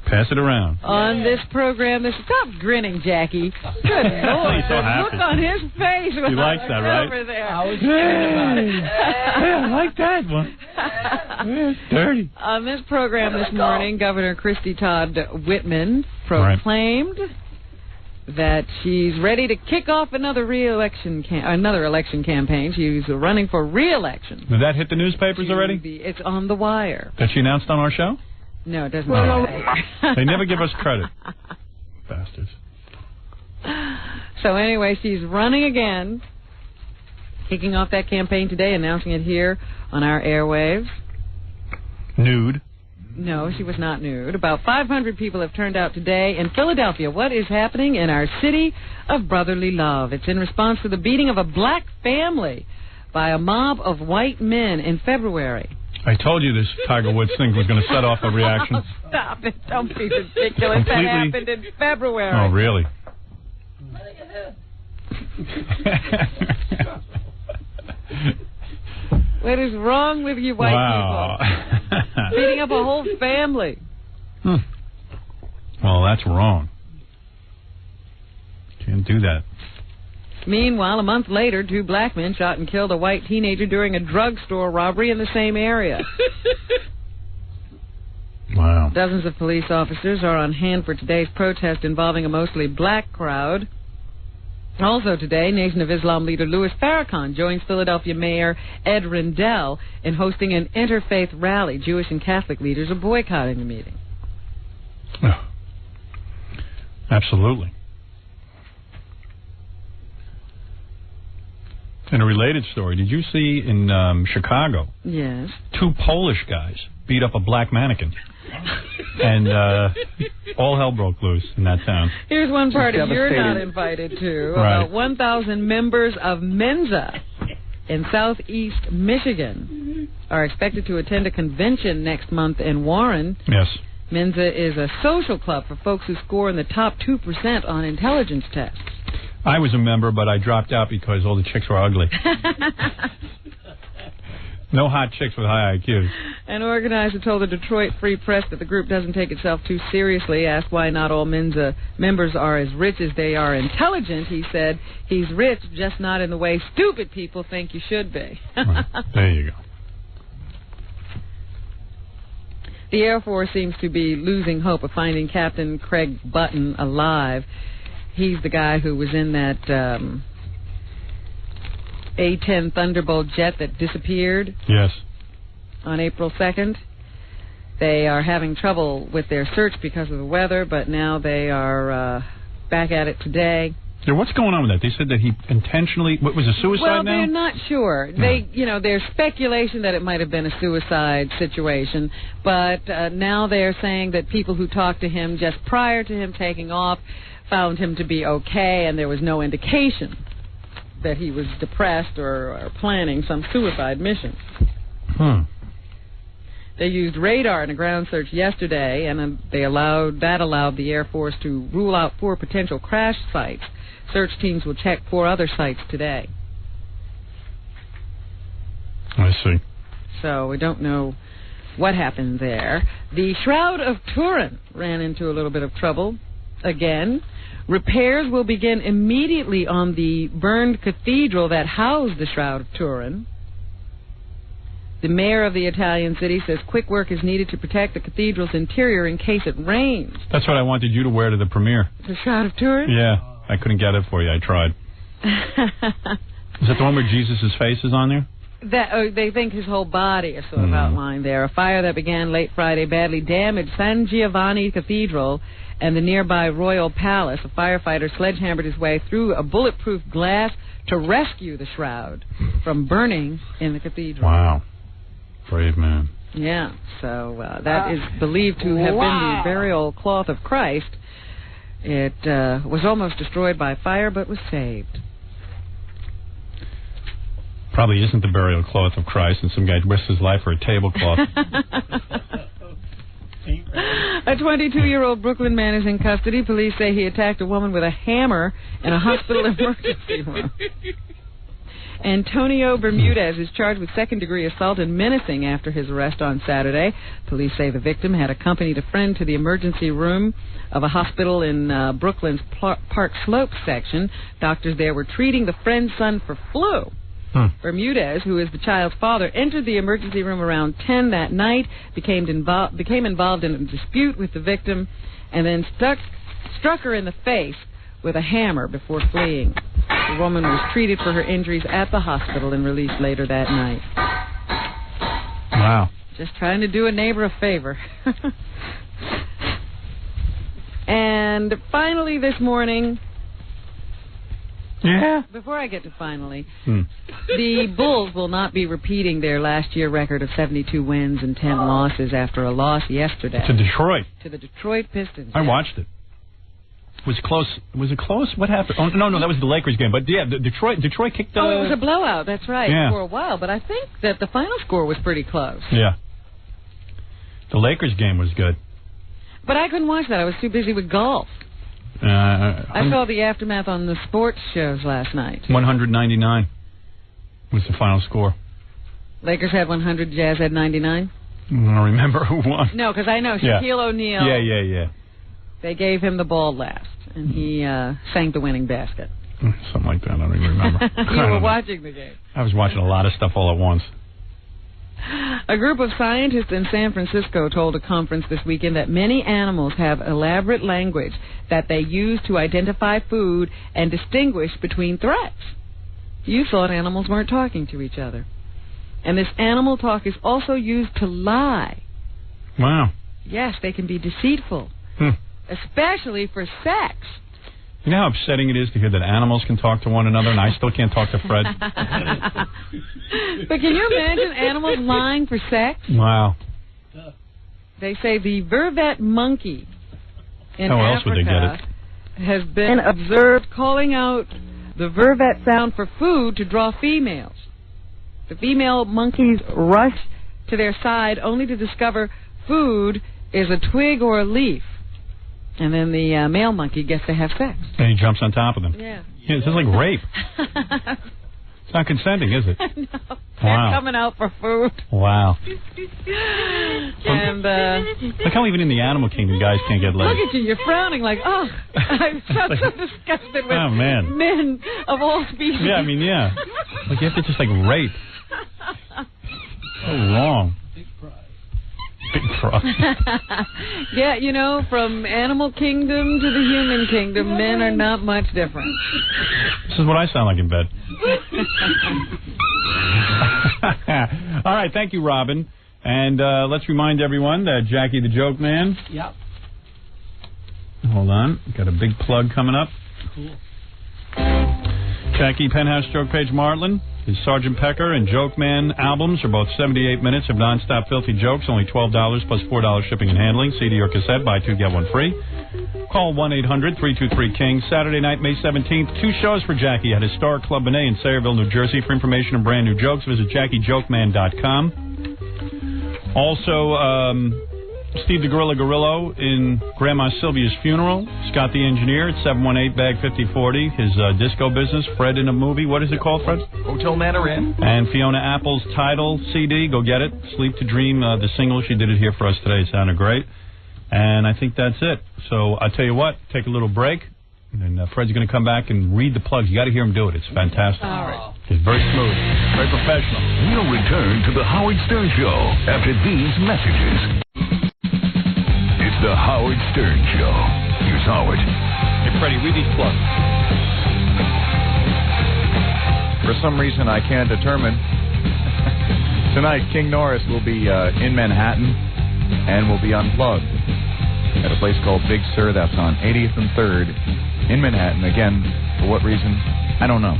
Pass it around. On this program, stop grinning, Jackie. Good Lord. He's so happy. Look on his face. He likes that, right? Over there. I was scared about it. Yeah, I like that one. It's dirty. On this program this morning, Governor Christy Todd Whitman proclaimed that she's ready to kick off another election campaign. She's running for re-election. Did that hit the newspapers already? It's on the wire. That she announced on our show? No, it doesn't. They never give us credit. Bastards. So anyway, she's running again, kicking off that campaign today, announcing it here on our airwaves. Nude? No, she was not nude. About 500 people have turned out today in Philadelphia. What is happening in our city of brotherly love? It's in response to the beating of a black family by a mob of white men in February. I told you this Tiger Woods thing was going to set off a reaction. Stop it. Don't be ridiculous. That happened in February. Oh, really? What is wrong with you white people? Beating up a whole family. Well, that's wrong. Can't do that. Meanwhile, a month later, 2 black men shot and killed a white teenager during a drugstore robbery in the same area. Wow. Dozens of police officers are on hand for today's protest involving a mostly black crowd. Also today, Nation of Islam leader Louis Farrakhan joins Philadelphia Mayor Ed Rendell in hosting an interfaith rally. Jewish and Catholic leaders are boycotting the meeting. Oh. Absolutely. In a related story, did you see in Chicago? Yes. 2 Polish guys beat up a black mannequin. And all hell broke loose in that town. Here's one party you're not invited to. Right. About 1,000 members of Mensa in southeast Michigan are expected to attend a convention next month in Warren. Yes. Mensa is a social club for folks who score in the top 2% on intelligence tests. I was a member, but I dropped out because all the chicks were ugly. No hot chicks with high IQs. An organizer told the Detroit Free Press that the group doesn't take itself too seriously. Asked why not all Mensa members are as rich as they are intelligent, he said, he's rich, just not in the way stupid people think you should be. Right. There you go. The Air Force seems to be losing hope of finding Captain Craig Button alive. He's the guy who was in that A-10 Thunderbolt jet that disappeared. Yes. On April 2nd. They are having trouble with their search because of the weather, but now they are back at it today. Yeah, what's going on with that? They said that he intentionally... What was a suicide now? Well, they're not sure. No. There's speculation that it might have been a suicide situation, but now they're saying that people who talked to him just prior to him taking off found him to be okay, and there was no indication that he was depressed or planning some suicide mission. They used radar in a ground search yesterday, and that allowed the Air Force to rule out 4 potential crash sites. Search teams will check 4 other sites today. I see. So we don't know what happened there. The Shroud of Turin ran into a little bit of trouble again. Repairs will begin immediately on the burned cathedral that housed the Shroud of Turin. The mayor of the Italian city says quick work is needed to protect the cathedral's interior in case it rains. That's what I wanted you to wear to the premiere. The Shroud of Turin? Yeah, I couldn't get it for you. I tried. Is that the one where Jesus' face is on there? They think his whole body is sort of outlined there. A fire that began late Friday badly damaged San Giovanni Cathedral and the nearby Royal Palace. A firefighter sledgehammered his way through a bulletproof glass to rescue the shroud from burning in the cathedral. Wow. Brave man. Yeah, so that is believed to have been the burial cloth of Christ. It was almost destroyed by fire, but was saved. Probably isn't the burial cloth of Christ, and some guy risked his life for a tablecloth. A 22-year-old Brooklyn man is in custody. Police say he attacked a woman with a hammer in a hospital emergency room. Antonio Bermudez is charged with second-degree assault and menacing after his arrest on Saturday. Police say the victim had accompanied a friend to the emergency room of a hospital in Brooklyn's Park Slope section. Doctors there were treating the friend's son for flu. Bermudez, who is the child's father, entered the emergency room around 10 that night, became involved in a dispute with the victim, and then struck her in the face with a hammer before fleeing. The woman was treated for her injuries at the hospital and released later that night. Wow. Just trying to do a neighbor a favor. And finally this morning... Yeah. Before I get to finally, the Bulls will not be repeating their last year record of 72 wins and 10 losses after a loss yesterday. To Detroit. To the Detroit Pistons. I watched it. Was close. Was it close? What happened? Oh, no, that was the Lakers game. But yeah, Detroit kicked the... Oh, it was a blowout. That's right. Yeah. For a while. But I think that the final score was pretty close. Yeah. The Lakers game was good. But I couldn't watch that. I was too busy with golf. I saw the aftermath on the sports shows last night. 199 was the final score. Lakers had 100, Jazz had 99? I don't remember who won. No, because I know Shaquille O'Neal. Yeah. They gave him the ball last, and he sank the winning basket. Something like that. I don't even remember. You were watching the game. I was watching a lot of stuff all at once. A group of scientists in San Francisco told a conference this weekend that many animals have elaborate language that they use to identify food and distinguish between threats. You thought animals weren't talking to each other. And this animal talk is also used to lie. Wow. Yes, they can be deceitful, especially for sex. You know how upsetting it is to hear that animals can talk to one another and I still can't talk to Fred? But can you imagine animals lying for sex? Wow. They say the vervet monkey in How else would they get Africa has been observed calling out the vervet sound for food to draw females. The female monkeys rush to their side only to discover food is a twig or a leaf. And then the male monkey gets to have sex. And he jumps on top of them. Yeah. This is like rape. It's not consenting, is it? No. They're coming out for food. Wow. And look how even in the animal kingdom, guys can't get laid. Look at you. You're frowning like, oh, I'm so disgusted with men of all species. Yeah, I mean, yeah. Like you have to just like rape. So wrong. Big frog. Yeah, you know, from animal kingdom to the human kingdom, men are not much different. This is what I sound like in bed. All right, thank you, Robin. And let's remind everyone that Jackie the Joke Man. Yep. Hold on. Got a big plug coming up. Cool. Jackie Penthouse Joke Page Martland. His Sergeant Pecker and Joke Man albums are both 78 minutes of nonstop filthy jokes, only $12 plus $4 shipping and handling. CD or cassette, buy two, get one free. Call 1-800-323-KING. Saturday night, May 17th, 2 shows for Jackie at Historic Club Benet in Sayreville, New Jersey. For information and brand new jokes, visit JackieJokeman.com. Also, Steve the Gorilla Gorillo in Grandma Sylvia's funeral. Scott the Engineer at 718-BAG-5040. His disco business, Fred in a Movie. What is it called, Fred? Hotel Manor Inn. And Fiona Apple's Tidal CD. Go get it. Sleep to Dream, the single. She did it here for us today. It sounded great. And I think that's it. So I'll tell you what, take a little break. And Fred's going to come back and read the plugs. You got to hear him do it. It's fantastic. All right. It's very smooth, very professional. We'll return to the Howard Stern Show after these messages. It's the Howard Stern Show. Here's Howard. Hey, Freddie, read these plugs. For some reason I can't determine. Tonight, King Norris will be in Manhattan and will be unplugged at a place called Big Sur. That's on 80th and 3rd in Manhattan. Again, for what reason, I don't know.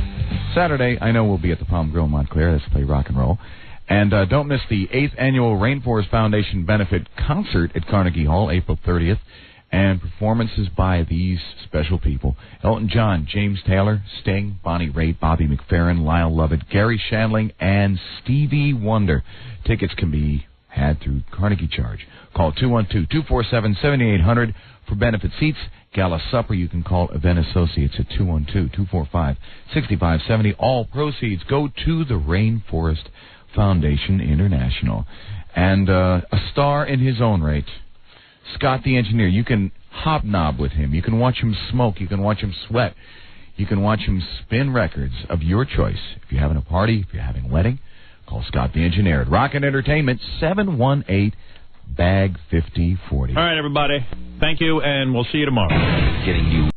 Saturday, I know we'll be at the Palm Grill, Montclair. That's to play rock and roll. And don't miss the 8th Annual Rainforest Foundation Benefit Concert at Carnegie Hall, April 30th. And performances by these special people: Elton John, James Taylor, Sting, Bonnie Raitt, Bobby McFerrin, Lyle Lovett, Gary Shandling, and Stevie Wonder. Tickets can be had through Carnegie Charge. Call 212-247-7800 for benefit seats. Gala supper, you can call Event Associates at 212-245-6570. All proceeds go to the Rainforest Foundation International. And a star in his own right, Scott the Engineer. You can hobnob with him. You can watch him smoke. You can watch him sweat. You can watch him spin records of your choice. If you're having a party, if you're having a wedding, call Scott the Engineer at Rocket Entertainment, 718-BAG-5040. All right, everybody. Thank you, and we'll see you tomorrow. Getting you